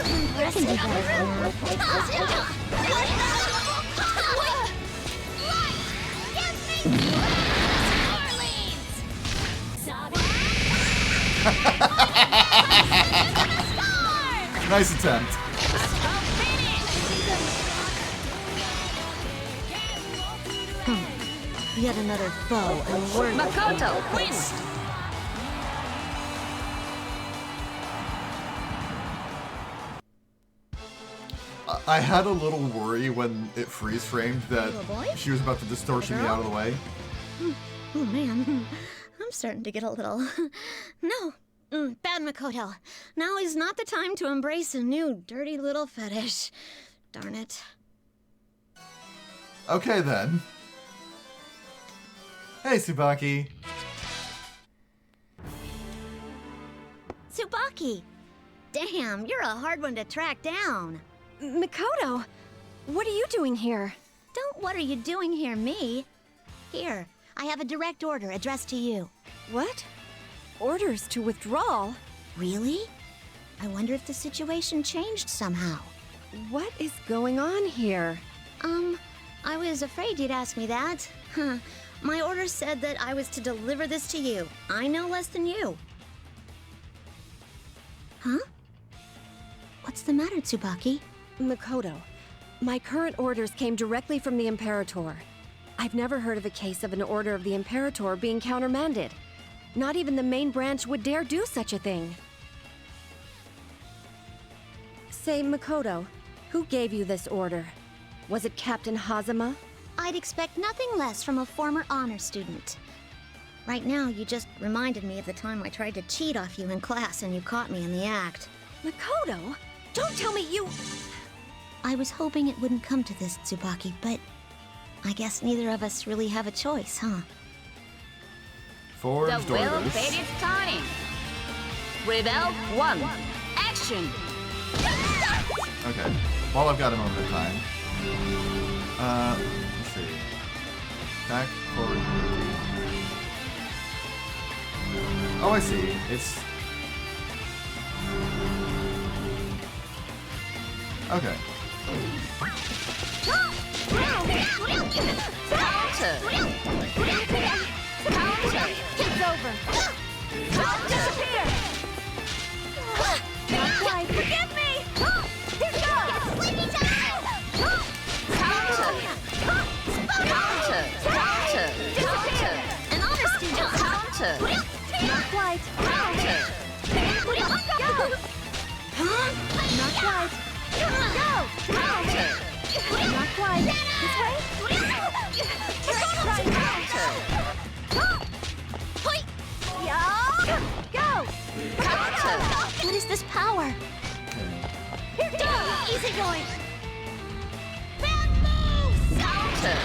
Impressive. Nice attempt. Yet another foe, and we're Makoto wins. I had a little worry when it freeze framed that she was about to distortion me out of the way. Oh man, I'm starting to get a little... No, bad Makoto. Now is not the time to embrace a new dirty little fetish. Darn it. Okay then. Hey, Tsubaki. Tsubaki! Damn, you're a hard one to track down. Makoto, what are you doing here? Don't what are you doing here, me? Here, I have a direct order addressed to you. What? Orders to withdrawal? Really? I wonder if the situation changed somehow. What is going on here? I was afraid you'd ask me that. Huh. My order said that I was to deliver this to you. I know less than you. Huh? What's the matter, Tsubaki? Makoto, my current orders came directly from the Imperator. I've never heard of a case of an order of the Imperator being countermanded. Not even the main branch would dare do such a thing. Say, Makoto, who gave you this order? Was it Captain Hazama? I'd expect nothing less from a former honor student. Right now, you just reminded me of the time I tried to cheat off you in class and you caught me in the act. Makoto, don't tell me you... I was hoping it wouldn't come to this, Tsubaki, but I guess neither of us really have a choice, huh? Forged The will orders. fate is turning. Rebel 1. Action! Okay. While I've got a moment of time. Let's see. Back, forward, oh, I see. It's... Okay. Counter! Counter! It's over! Disappear! Not quite. Forgive me! Here goes! Sleepy time! Counter! Counter! Counter! Counter! An honor student! Counter! Not quite. Counter! Go! Not quite. Go! Counter! Not quite. This way? Try counter! Go! Counter! What is this power? Here goes! Easy going! Counter!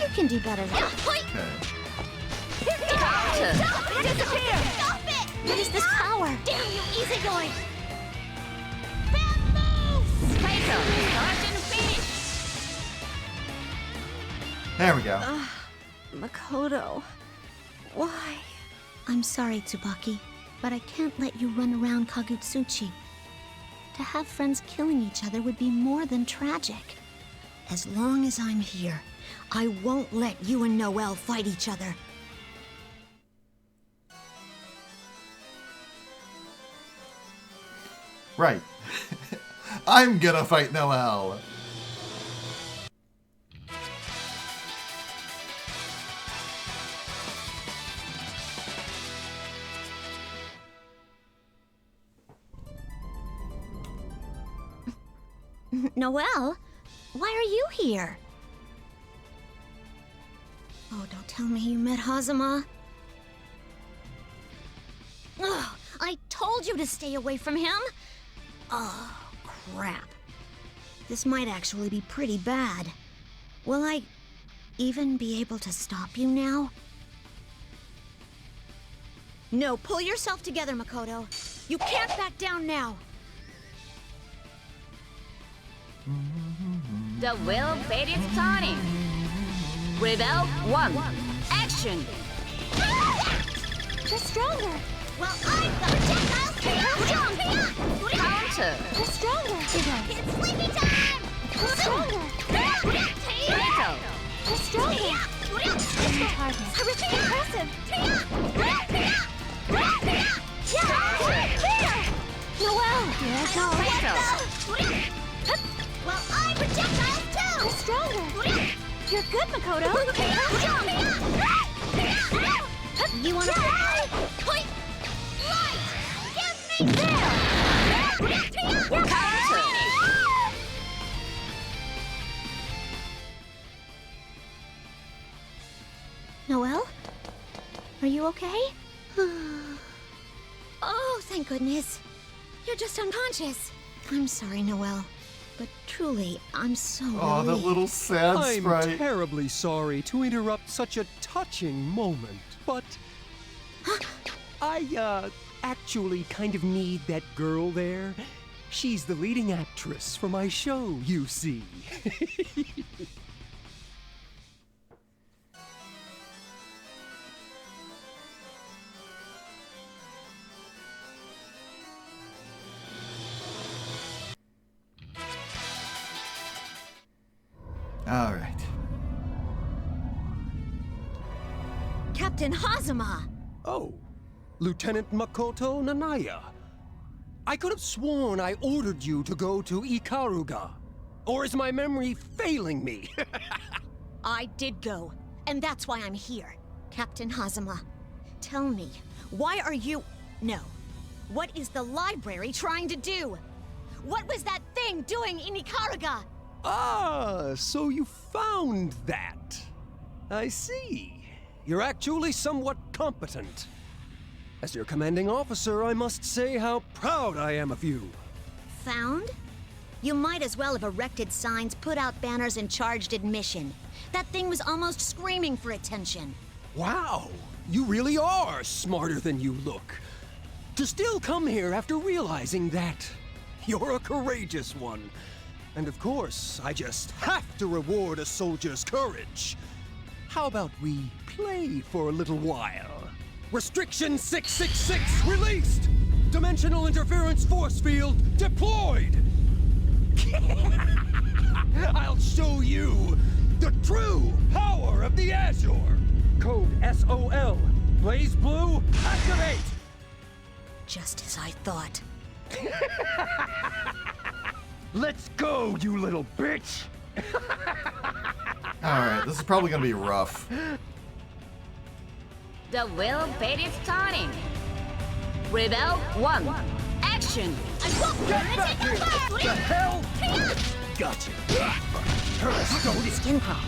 You can do better than that. Okay. Counter! Disappear! Stop it! What is this power? Damn you, easy going! Kaito, start and finish! There we go. Makoto, why? I'm sorry, Tsubaki, but I can't let you run around Kagutsuchi. To have friends killing each other would be more than tragic. As long as I'm here, I won't let you and Noelle fight each other. Right. I'm gonna fight Noelle. Noelle? Why are you here? Oh, don't tell me you met Hazama. Ugh, I told you to stay away from him. Oh, crap. This might actually be pretty bad. Will I even be able to stop you now? No, pull yourself together, Makoto. You can't back down now. The will fate is turning. Rebel 1. Action! They're stronger. Well, I've got projectiles too. Counter! They're stronger. It's sleepy time. They're stronger. Critical! They're stronger. New target. Impressive. Noelle. Here I go. Critical! Well, I projectiles too. They're stronger. You're good, Makoto. You wanna fly? Point! Light! Give me Counter! Noelle? Are you okay? Oh, thank goodness. You're just unconscious. I'm sorry, Noelle. But truly, I'm so Oh, that relieved. little sad I'm sprite. terribly sorry to interrupt such a touching moment, but I actually kind of need that girl there. She's the leading actress for my show, you see. All right. Captain Hazama! Oh, Lieutenant Makoto Nanaya. I could have sworn I ordered you to go to Ikaruga. Or is my memory failing me? I did go, and that's why I'm here. Captain Hazama, tell me, why are you... No. What is the library trying to do? What was that thing doing in Ikaruga? Ah, so you found that. I see. You're actually somewhat competent. As your commanding officer, I must say how proud I am of you. Found? You might as well have erected signs, put out banners, and charged admission. That thing was almost screaming for attention. Wow, you really are smarter than you look. To still come here after realizing that, you're a courageous one. And of course, I just have to reward a soldier's courage. How about we play for a little while? Restriction 666 released! Dimensional interference force field deployed! I'll show you the true power of the Azure! Code SOL. BlazBlue, activate! Just as I thought. Let's go, you little bitch! Alright, this is probably gonna be rough. The will bait is turning. Rebel 1. Action! Get back here! The hell? Gotcha. Skin crawl.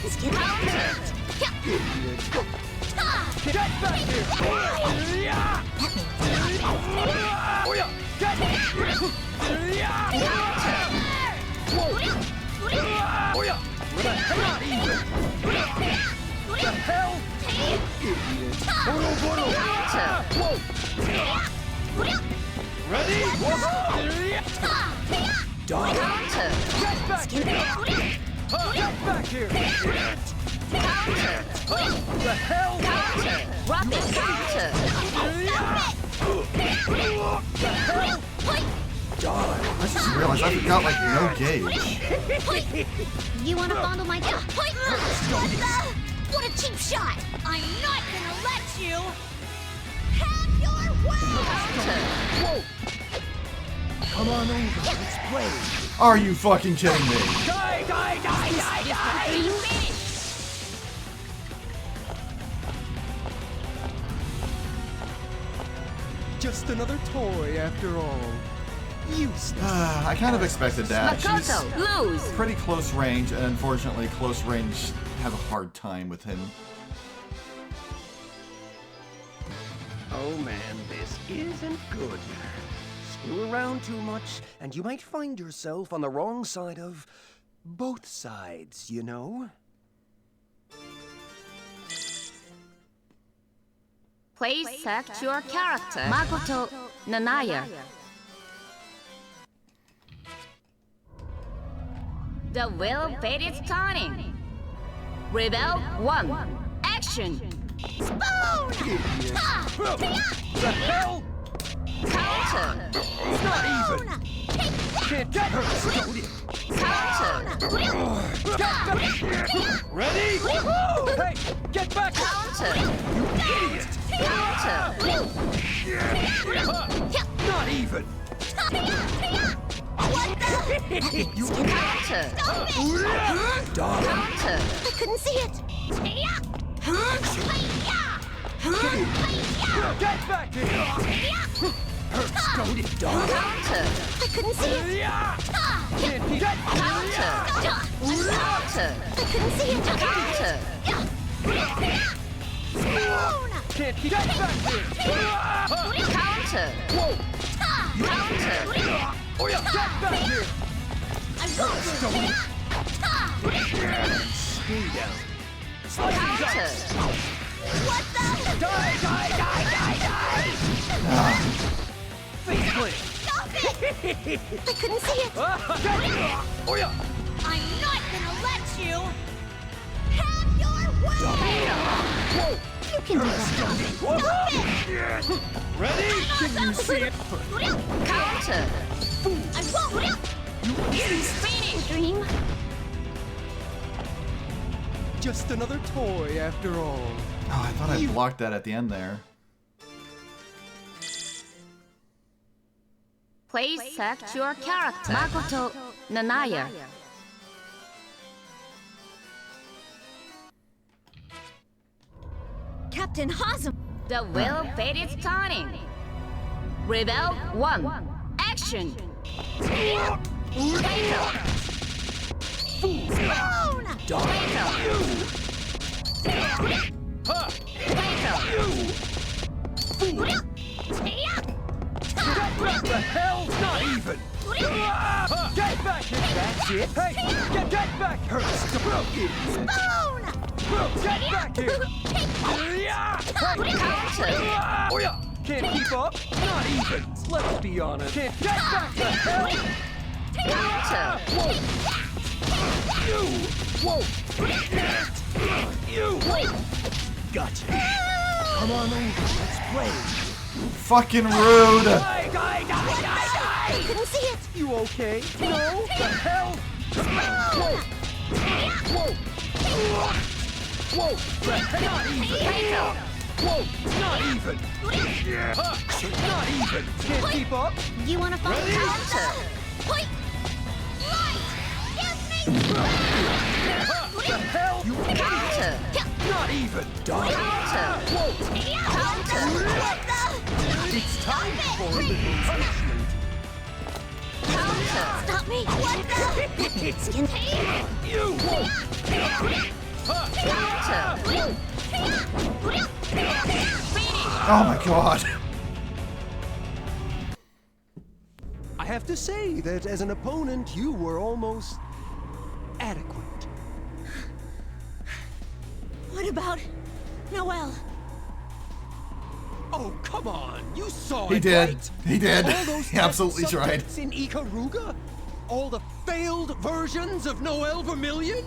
Skin Get back here! Not even! The hell? Idiot! Whoa! Ready? Done! Get back here! Get back here! The hell? Rapid counter! The hell? I just realized I've got like no gauge. You want to fondle my... What a cheap shot! I'm not gonna let you have your way! Whoa! Come on over, let's play. Are you fucking kidding me? Die, die, die, die, die! Just another toy after all. Useless. I kind of expected that. Makoto, lose! She's pretty close range, and unfortunately, close range have a hard time with him. Oh man, this isn't good. Screw around too much, and you might find yourself on the wrong side of both sides, you know? Please select your character. Makoto Nanaya. The will bait is turning. Rebel 1. Action! Spoon! The hell? Counter! It's not even! Can't get her, custodian! Counter! Ready? Hey, get back! Counter! You idiot! Counter! Not even! What the? You Counter! dog! Counter! I couldn't see it. Get back here! Her custodian dog! Counter! I couldn't see it. Can't keep Counter! Counter! I couldn't see it. Counter! Spoon! Can't keep get back here! Counter! Whoa! Counter! Oh yeah, get back here! I won't. Stay down. Slice these Counter! out. What the? Die! Face plant. Stop it! I couldn't see it. Oh yeah! I'm not gonna let you have your way! Whoa! You can do that. Stop it! Ready? Can you see it? Counter! I won't! You idiot! Dream? Just another toy after all. Oh, I thought I blocked that at the end there. Please select your character. Makoto Nanaya. Captain Hazem! The wheel fate is turning. Rebel 1. Action! Fatal! Spoon! Fatal! What the hell? Not even! Get back here! That's it! Hey! Get back! Hurts the broken! Spoon! Get back here! Oh yeah! Can't keep up? Not even! Let's be honest. Can't get back the hell! Counter! Whoa! You! Gotcha! Come on over, let's play! Fucking rude! Die! I couldn't see it! You okay? No? The hell? Whoa! Whoa! The hell? Not even! Whoa! Not even! Not even! Can't keep up? You wanna follow Ready? counter? Point! Right! Give me! The hell? You Counter! not even! Die! Counter! Whoa! Counter! What the? It's time for a little punishment! Counter! Stop me! What the? Skin You! Counter! Oh my god. I have to say that as an opponent, you were almost adequate. What about Noel? Oh, come on! You saw He it, did. right? He did. All those He absolutely test tried. subjects in Ikaruga? All the failed versions of Noel Vermillion?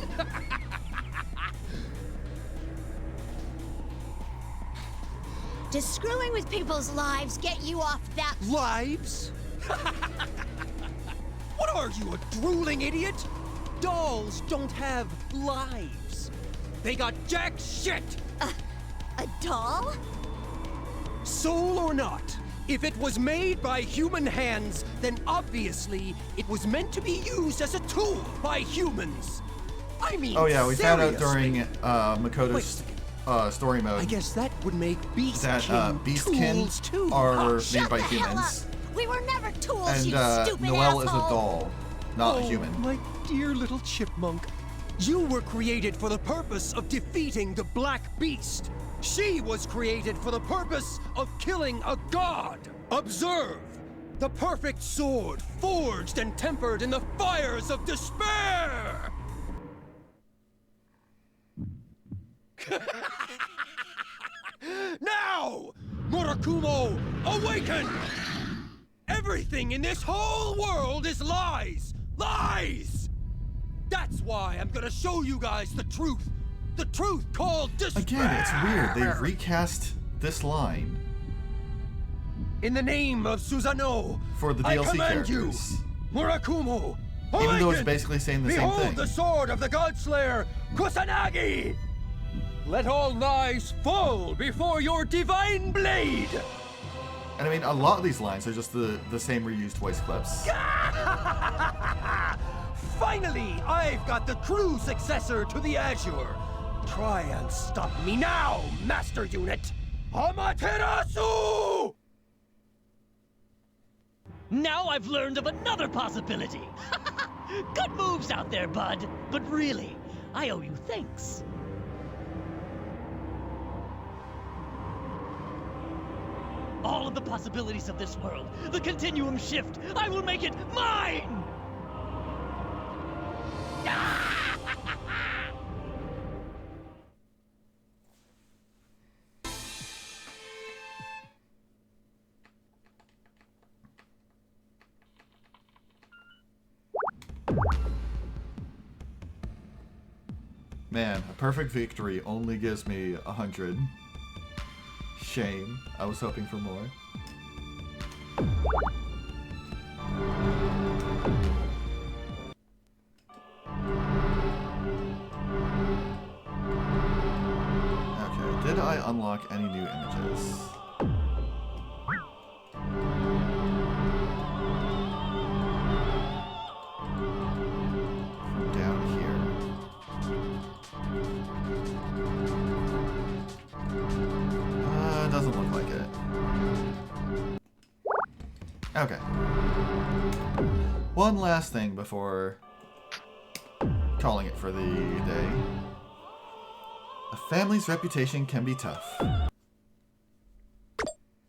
Does screwing with people's lives get you off that? Lives? What are you, a drooling idiot? Dolls don't have lives. They got jack shit! A doll? Soul or not, if it was made by human hands, then obviously it was meant to be used as a tool by humans. I mean, Oh yeah, we found out seriously. during Makoto's story mode I guess that would make that Beastkin Beastkin tools too. are made Shut by the hell humans, up! We were never tools, and you stupid Noelle is a asshole. doll, not a Oh, human. my dear little chipmunk. You were created for the purpose of defeating the Black Beast. She was created for the purpose of killing a god. Observe! The perfect sword forged and tempered in the fires of despair! Now! Murakumo, awaken! Everything in this whole world is lies! Lies! That's why I'm gonna show you guys the truth. The truth called despair! Again, it's weird. They recast this line. In the name of Susanoo, for the I DLC command characters. You, Murakumo, even though it's awaken! basically saying the Behold same thing. The sword of the Godslayer, Kusanagi! Let all lies fall before your divine blade! And I mean, a lot of these lines are just the same reused voice clips. Finally, I've got the true successor to the Azure. Try and stop me now, Master Unit! Amaterasu! Now I've learned of another possibility. Good moves out there, bud. But really, I owe you thanks. All of the possibilities of this world, the Continuum shift, I will make it mine! Man, a perfect victory only gives me 100. Shame. I was hoping for more. Okay, did I unlock any new images? From down here. Doesn't look like it. Okay. One last thing before calling it for the day. A family's reputation can be tough.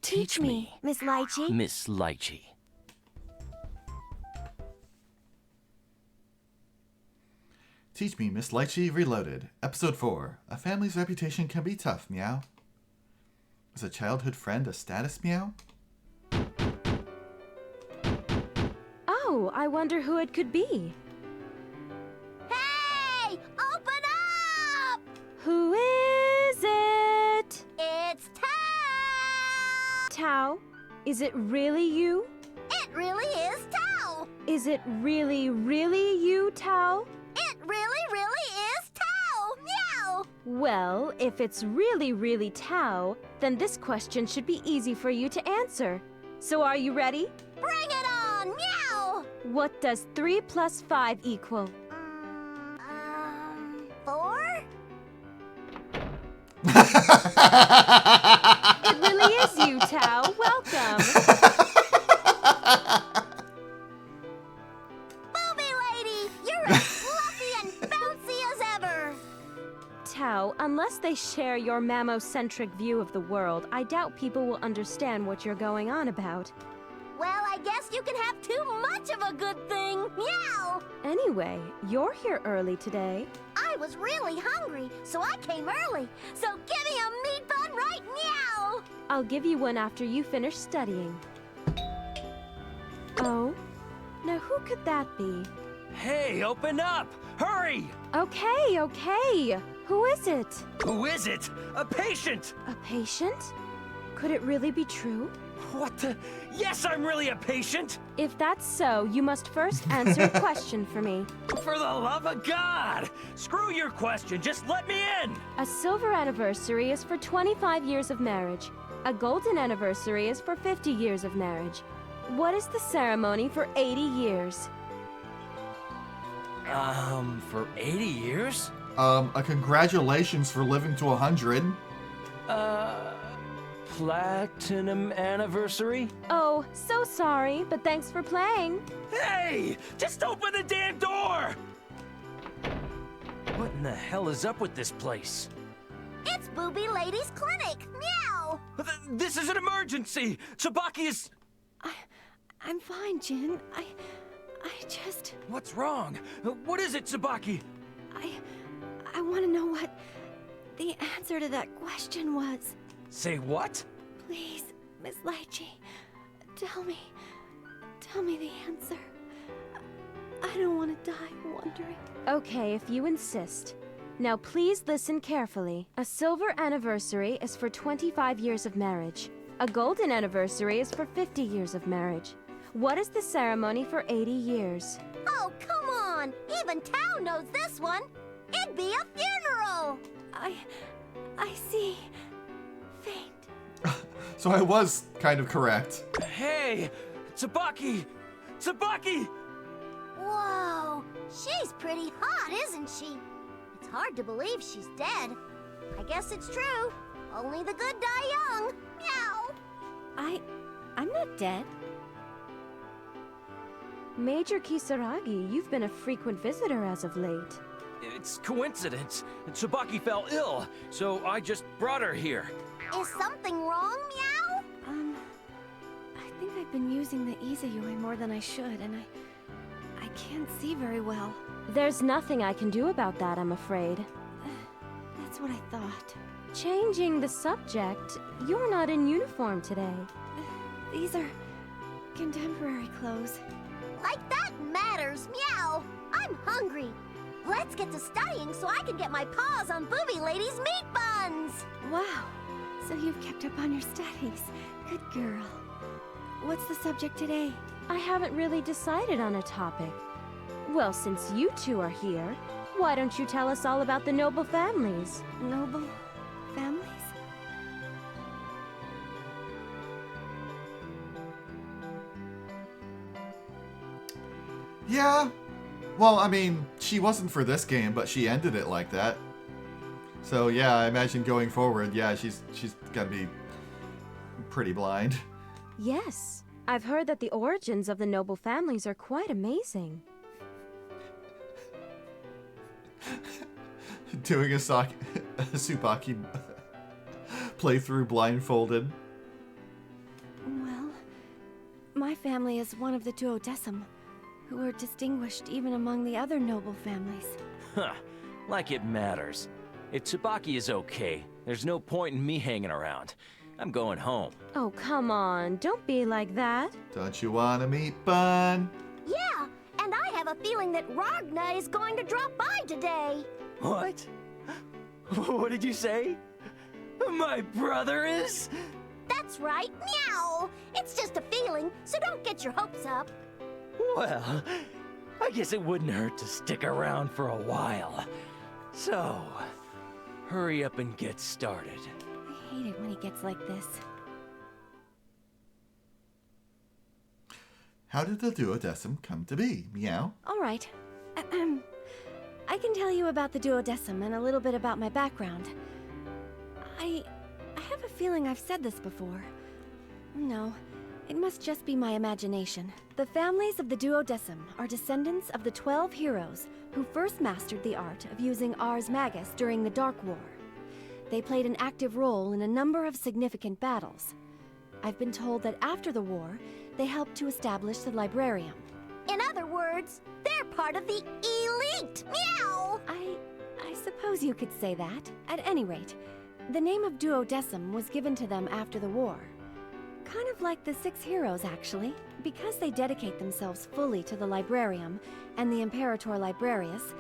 Teach me, Miss Lychee. Miss Lychee. Teach me, Miss Lychee Reloaded. Episode 4. A family's reputation can be tough, meow. Is a childhood friend a status, meow? Oh, I wonder who it could be. Hey! Open up! Who is it? It's Tao! Tao? Is it really you? It really is Tao! Is it really, really you, Tao? It really, really is Tao! Meow! Well, if it's really, really Tao, then this question should be easy for you to answer. So are you ready? Bring it on! Meow! What does 3 plus 5 equal? 4? It really is you, Tao. Welcome. Booby lady! You're as fluffy and bouncy as ever! Tao, unless they share your mammocentric view of the world, I doubt people will understand what you're going on about. Well, I guess you can have too much of a good thing. Meow! Anyway, you're here early today. I was really hungry, so I came early. So give me a meat bun right meow! I'll give you one after you finish studying. Oh? Now who could that be? Hey, open up! Hurry! Okay, okay. Who is it? Who is it? A patient! A patient? Could it really be true? What the? Yes, I'm really a patient! If that's so, you must first answer a question for me. For the love of God! Screw your question, just let me in! A silver anniversary is for 25 years of marriage. A golden anniversary is for 50 years of marriage. What is the ceremony for 80 years? For 80 years? A congratulations for living to 100. Platinum anniversary? Oh, so sorry, but thanks for playing. Hey! Just open the damn door! What in the hell is up with this place? It's Booby Lady's clinic. Meow! This is an emergency! Tsubaki is... I'm fine, Jin. I just... What's wrong? What is it, Tsubaki? I want to know what the answer to that question was. Say what? Please, Miss Lychee, tell me the answer. I don't want to die wondering. Okay, if you insist. Now please listen carefully. A silver anniversary is for 25 years of marriage. A golden anniversary is for 50 years of marriage. What is the ceremony for 80 years? Oh, come on! Even town knows this one! It'd be a funeral! I see. Faint. So I was kind of correct. Hey! Tsubaki! Tsubaki! Whoa! She's pretty hot, isn't she? It's hard to believe she's dead. I guess it's true. Only the good die young. Meow! I'm not dead. Major Kisaragi, you've been a frequent visitor as of late. It's coincidence. Tsubaki fell ill, so I just brought her here. Is something wrong, Meow? I think I've been using the Izayoi more than I should, and I can't see very well. There's nothing I can do about that, I'm afraid. That's what I thought. Changing the subject, you're not in uniform today. These are contemporary clothes. Like that matters, Meow! I'm hungry. Let's get to studying so I can get my paws on Booby Lady's meat buns! Wow, so you've kept up on your studies. Good girl. What's the subject today? I haven't really decided on a topic. Well, since you two are here, why don't you tell us all about the noble families? Noble families? Yeah. Well, I mean, she wasn't for this game, but she ended it like that. So yeah, I imagine going forward, yeah, she's gonna be pretty blind. Yes. I've heard that the origins of the noble families are quite amazing. Doing a Tsubaki playthrough blindfolded. Well, my family is one of the duodecim, who were distinguished even among the other noble families. Huh. Like it matters. If Tsubaki is okay, there's no point in me hanging around. I'm going home. Oh, come on. Don't be like that. Don't you want a meat bun? Yeah, and I have a feeling that Ragna is going to drop by today. What? What did you say? My brother is? That's right, Meow! It's just a feeling, so don't get your hopes up. Well, I guess it wouldn't hurt to stick around for a while. So, hurry up and get started. I hate it when he gets like this. How did the duodecim come to be, Meow? All right. I can tell you about the duodecim and a little bit about my background. I have a feeling I've said this before. No, it must just be my imagination. The families of the duodecim are descendants of the 12 heroes who first mastered the art of using Ars Magus during the Dark War. They played an active role in a number of significant battles. I've been told that after the war, they helped to establish the Librarium. In other words, they're part of the elite! Meow! I suppose you could say that. At any rate, the name of duodecim was given to them after the war. Kind of like the 6 heroes, actually, because they dedicate themselves fully to the Librarium and the Imperator Librarius.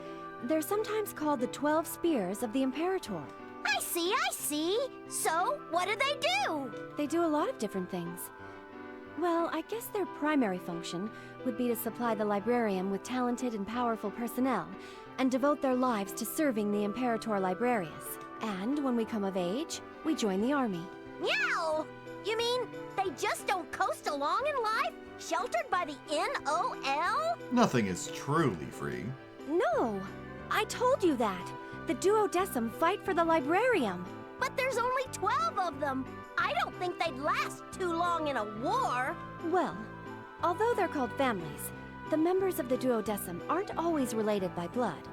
They're sometimes called the 12 Spears of the Imperator. I see. So, what do? They do a lot of different things. Well, I guess their primary function would be to supply the Librarium with talented and powerful personnel, and devote their lives to serving the Imperator Librarius. And when we come of age, we join the army. Meow! You mean they just don't coast along in life, sheltered by the NOL? Nothing is truly free. No! I told you that! The duodecim fight for the Librarium! But there's only 12 of them! I don't think they'd last too long in a war! Well, although they're called families, the members of the duodecim aren't always related by blood.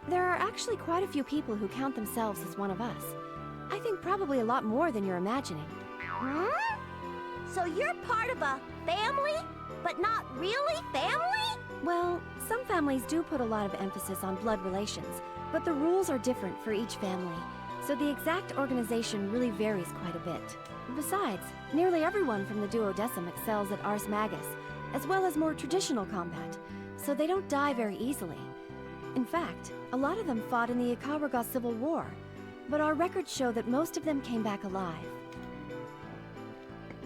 There are actually quite a few people who count themselves as one of us. I think probably a lot more than you're imagining. Huh? So you're part of a family, but not really family? Well, some families do put a lot of emphasis on blood relations, but the rules are different for each family, so the exact organization really varies quite a bit. Besides, nearly everyone from the duodecim excels at Ars Magus, as well as more traditional combat, so they don't die very easily. In fact, a lot of them fought in the Ikaruga Civil War, but our records show that most of them came back alive.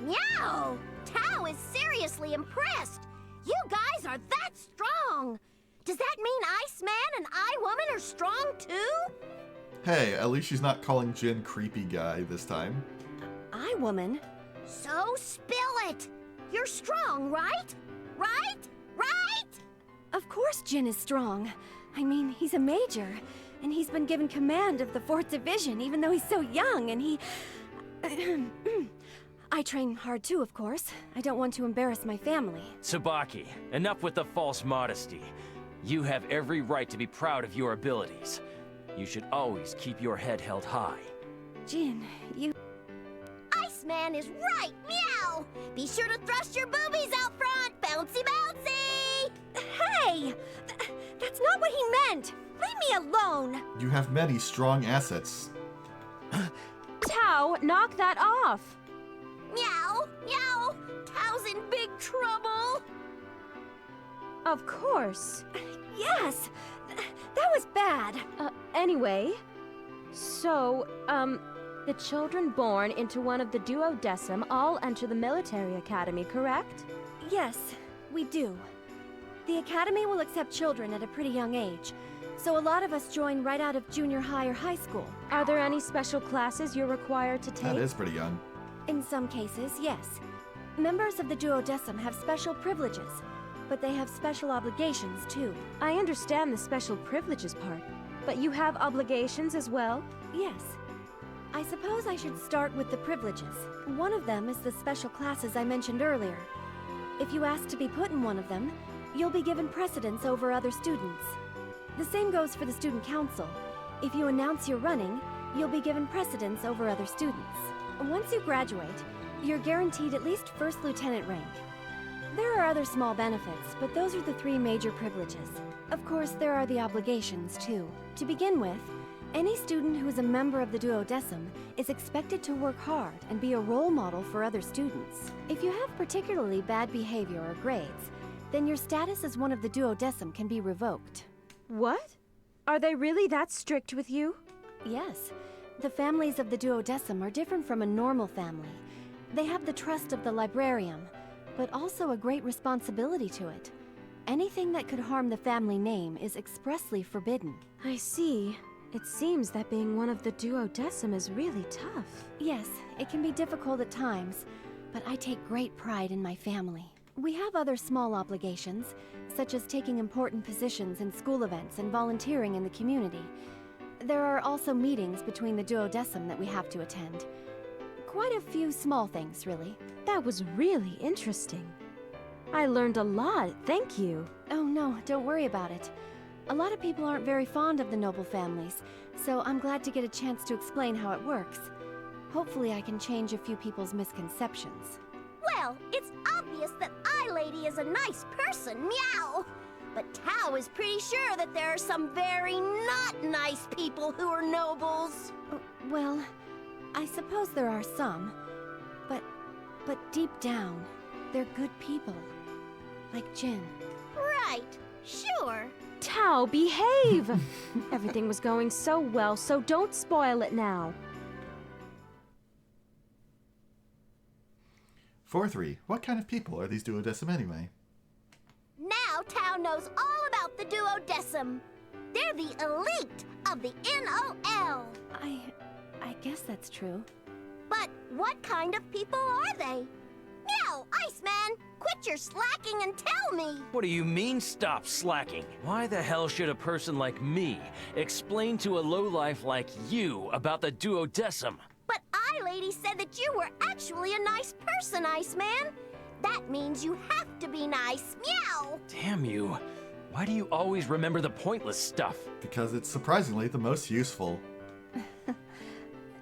Meow! Tao is seriously impressed. You guys are that strong. Does that mean Iceman and Eye-Woman are strong too? Hey, at least she's not calling Jin creepy guy this time. Eye-Woman? So spill it. You're strong, right? Right? Right? Of course Jin is strong. I mean, he's a major, and he's been given command of the 4th Division, even though he's so young, and he... I train hard too, of course. I don't want to embarrass my family. Tsubaki, enough with the false modesty. You have every right to be proud of your abilities. You should always keep your head held high. Jin, you... Iceman is right, meow! Be sure to thrust your boobies out front, bouncy bouncy! Hey! That's not what he meant! Leave me alone! You have many strong assets. Tao, knock that off! Meow! Meow! Tao's in big trouble! Of course. Yes! That was bad! Anyway, so, the children born into one of the duodecim all enter the military academy, correct? Yes, we do. The academy will accept children at a pretty young age, so a lot of us join right out of junior high or high school. Are there any special classes you're required to take? That is pretty young. In some cases, yes. Members of the duodecim have special privileges, but they have special obligations too. I understand the special privileges part, but you have obligations as well? Yes. I suppose I should start with the privileges. One of them is the special classes I mentioned earlier. If you ask to be put in one of them, you'll be given precedence over other students. The same goes for the student council. If you announce you're running, you'll be given precedence over other students. Once you graduate, you're guaranteed at least first lieutenant rank. There are other small benefits, but those are the 3 major privileges. Of course, there are the obligations, too. To begin with, any student who is a member of the duodecim is expected to work hard and be a role model for other students. If you have particularly bad behavior or grades, then your status as one of the duodecim can be revoked. What? Are they really that strict with you? Yes. The families of the duodecim are different from a normal family. They have the trust of the librarian, but also a great responsibility to it. Anything that could harm the family name is expressly forbidden. I see. It seems that being one of the duodecim is really tough. Yes, it can be difficult at times, but I take great pride in my family. We have other small obligations, such as taking important positions in school events and volunteering in the community. There are also meetings between the duodecim that we have to attend. Quite a few small things, really. That was really interesting. I learned a lot, thank you. Oh no, don't worry about it. A lot of people aren't very fond of the noble families, so I'm glad to get a chance to explain how it works. Hopefully I can change a few people's misconceptions. Well, it's obvious that Eye-Lady is a nice person, meow! But Tao is pretty sure that there are some very not nice people who are nobles. Well, I suppose there are some, but deep down, they're good people. Like Jin. Right, sure. Tao, behave! Everything was going so well, so don't spoil it now. 4-3. What kind of people are these duodecim anyway? Now Tao knows all about the duodecim. They're the elite of the NOL. I guess that's true. But what kind of people are they? Meow, Iceman, quit your slacking and tell me. What do you mean, stop slacking? Why the hell should a person like me explain to a lowlife like you about the duodecim? But Eye-Lady said that you were actually a nice person, Iceman. That means you have to be nice, meow. Damn you. Why do you always remember the pointless stuff? Because it's surprisingly the most useful.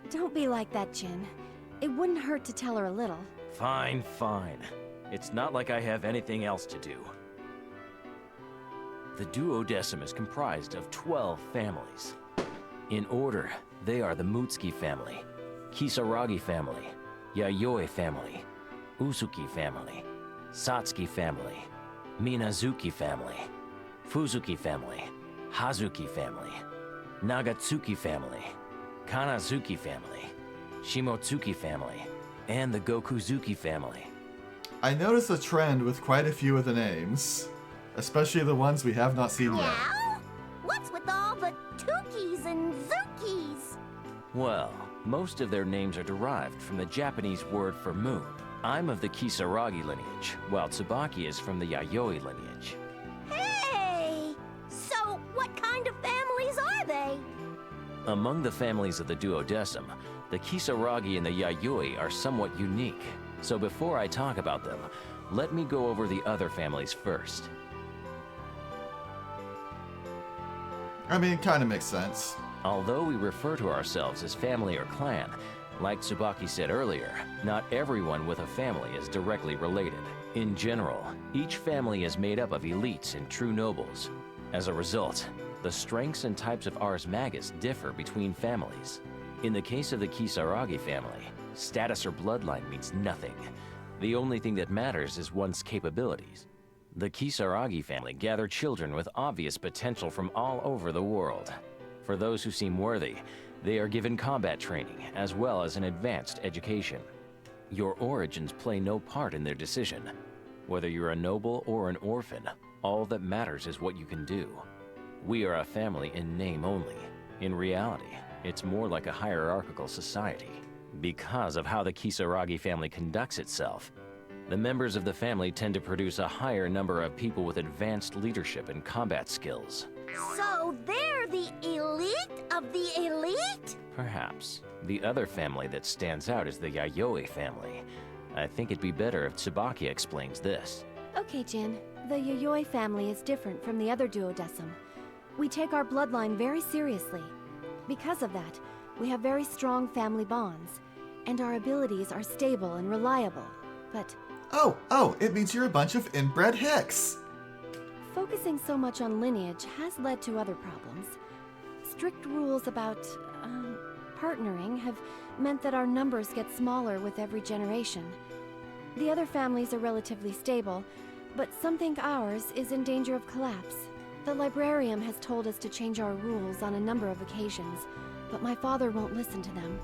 Don't be like that, Jin. It wouldn't hurt to tell her a little. Fine, fine. It's not like I have anything else to do. The duodecim is comprised of 12 families. In order, they are the Mutsuki family, Kisaragi family, Yayoi family, Usuki family, Satsuki family, Minazuki family, Fuzuki family, Hazuki family, Nagatsuki family, Kanazuki family, Shimotsuki family, and the Gokuzuki family. I notice a trend with quite a few of the names, especially the ones we have not seen yet. Meow? What's with all the Tukis and Zukis? Well, most of their names are derived from the Japanese word for moon. I'm of the Kisaragi lineage, while Tsubaki is from the Yayoi lineage. Hey! So, what kind of families are they? Among the families of the duodecim, the Kisaragi and the Yayoi are somewhat unique. So before I talk about them, let me go over the other families first. I mean, it kind of makes sense. Although we refer to ourselves as family or clan, like Tsubaki said earlier, not everyone with a family is directly related. In general, each family is made up of elites and true nobles. As a result, the strengths and types of Ars Magus differ between families. In the case of the Kisaragi family, status or bloodline means nothing. The only thing that matters is one's capabilities. The Kisaragi family gather children with obvious potential from all over the world. For those who seem worthy, they are given combat training as well as an advanced education. Your origins play no part in their decision. Whether you're a noble or an orphan, all that matters is what you can do. We are a family in name only. In reality, it's more like a hierarchical society. Because of how the Kisaragi family conducts itself, the members of the family tend to produce a higher number of people with advanced leadership and combat skills. So they're the elite of the elite? Perhaps. The other family that stands out is the Yayoi family. I think it'd be better if Tsubaki explains this. Okay, Jin. The Yayoi family is different from the other duodecim. We take our bloodline very seriously. Because of that, we have very strong family bonds, and our abilities are stable and reliable. But Oh, it means you're a bunch of inbred hicks. focusing so much on lineage has led to other problems. Strict rules about, partnering have meant that our numbers get smaller with every generation. The other families are relatively stable, but some think ours is in danger of collapse. The librarian has told us to change our rules on a number of occasions, but my father won't listen to them.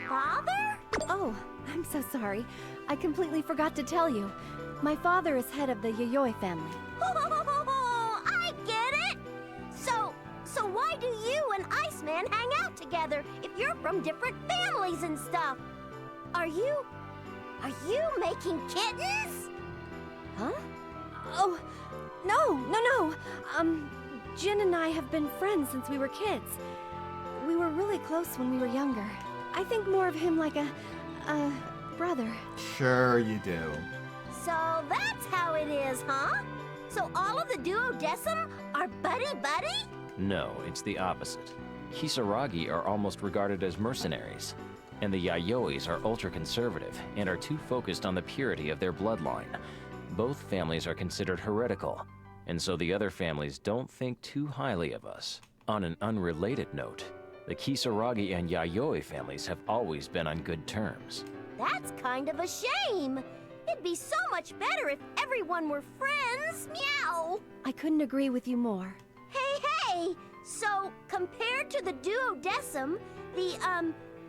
Father? Oh, I'm so sorry. I completely forgot to tell you. My father is head of the Yayoi family. Oh, I get it! So why do you and Iceman hang out together if you're from different families and stuff? Are you making kittens? Huh? Oh, no. Jin and I have been friends since we were kids. We were really close when we were younger. I think more of him like a brother. Sure you do. So that's how it is, huh? So all of the duodecim are buddy-buddy? No, it's the opposite. Kisaragi are almost regarded as mercenaries, and the Yayois are ultra-conservative and are too focused on the purity of their bloodline. Both families are considered heretical, and so the other families don't think too highly of us. On an unrelated note, the Kisaragi and Yayoi families have always been on good terms. That's kind of a shame. It'd be so much better if everyone were friends. Meow. I couldn't agree with you more. Hey! So, compared to the duodecim, the,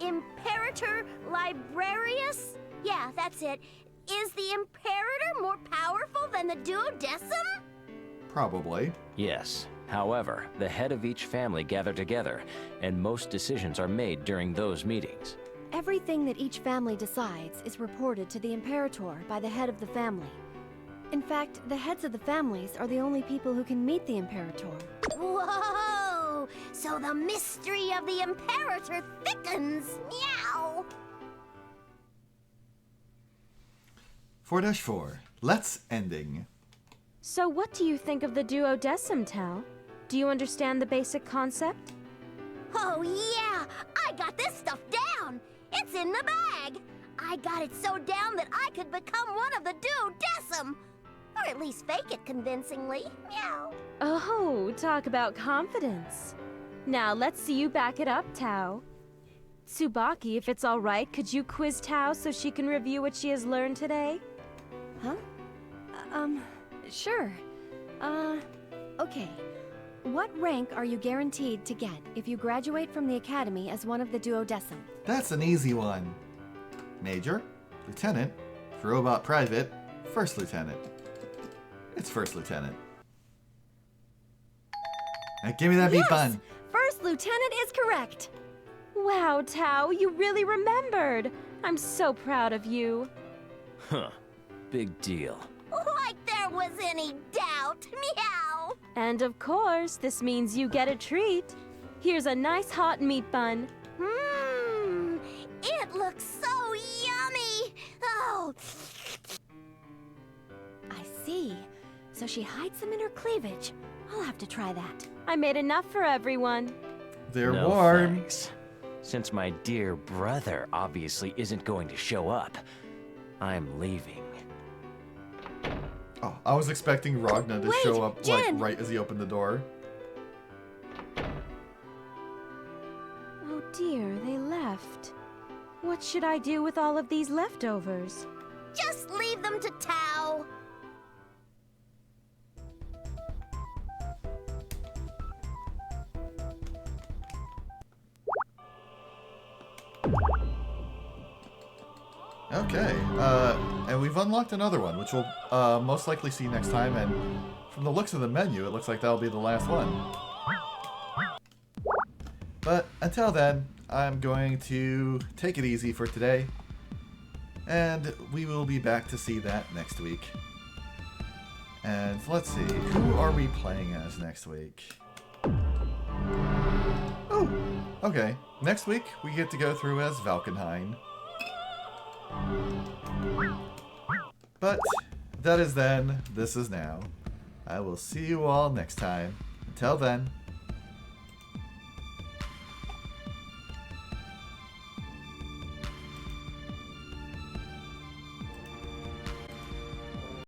Imperator Librarius? Yeah, that's it. Is the Imperator more powerful than the duodecim? Probably. Yes. However, the head of each family gather together, and most decisions are made during those meetings. Everything that each family decides is reported to the Imperator by the head of the family. In fact, the heads of the families are the only people who can meet the Imperator. Whoa! So the mystery of the Imperator thickens. Meow! 4-4. Let's ending. So what do you think of the duodecim, Tal? Do you understand the basic concept? Oh yeah! I got this stuff down! It's in the bag! I got it so down that I could become one of the duodecim! Or at least fake it convincingly. Meow. Oh, talk about confidence. Now let's see you back it up, Tao. Tsubaki, if it's all right, could you quiz Tao so she can review what she has learned today? Huh? Sure. Okay. What rank are you guaranteed to get if you graduate from the academy as one of the duodecim? That's an easy one. Major, Lieutenant, Robot Private, First Lieutenant. It's First Lieutenant. Now give me that beat bun. First lieutenant is correct. Wow, Tao, you really remembered. I'm so proud of you. Huh. Big deal. Like there was any doubt. Meow. And of course, this means you get a treat. Here's a nice hot meat bun. Mmm. It looks so yummy. Oh. I see. So she hides them in her cleavage. I'll have to try that. I made enough for everyone. They're No warm. thanks. Since my dear brother obviously isn't going to show up, I'm leaving. Oh, I was expecting Ragna to Wait, show up Jen! like right as he opened the door. Oh dear, they left. What should I do with all of these leftovers? Just leave them to Tao. Okay, and we've unlocked another one, which we'll most likely see next time, and from the looks of the menu, it looks like that'll be the last one. But until then, I'm going to take it easy for today, and we will be back to see that next week. And let's see, who are we playing as next week? Oh, okay. Next week, we get to go through as Valkenhayn. But that is then, this is now. I will see you all next time. Until then,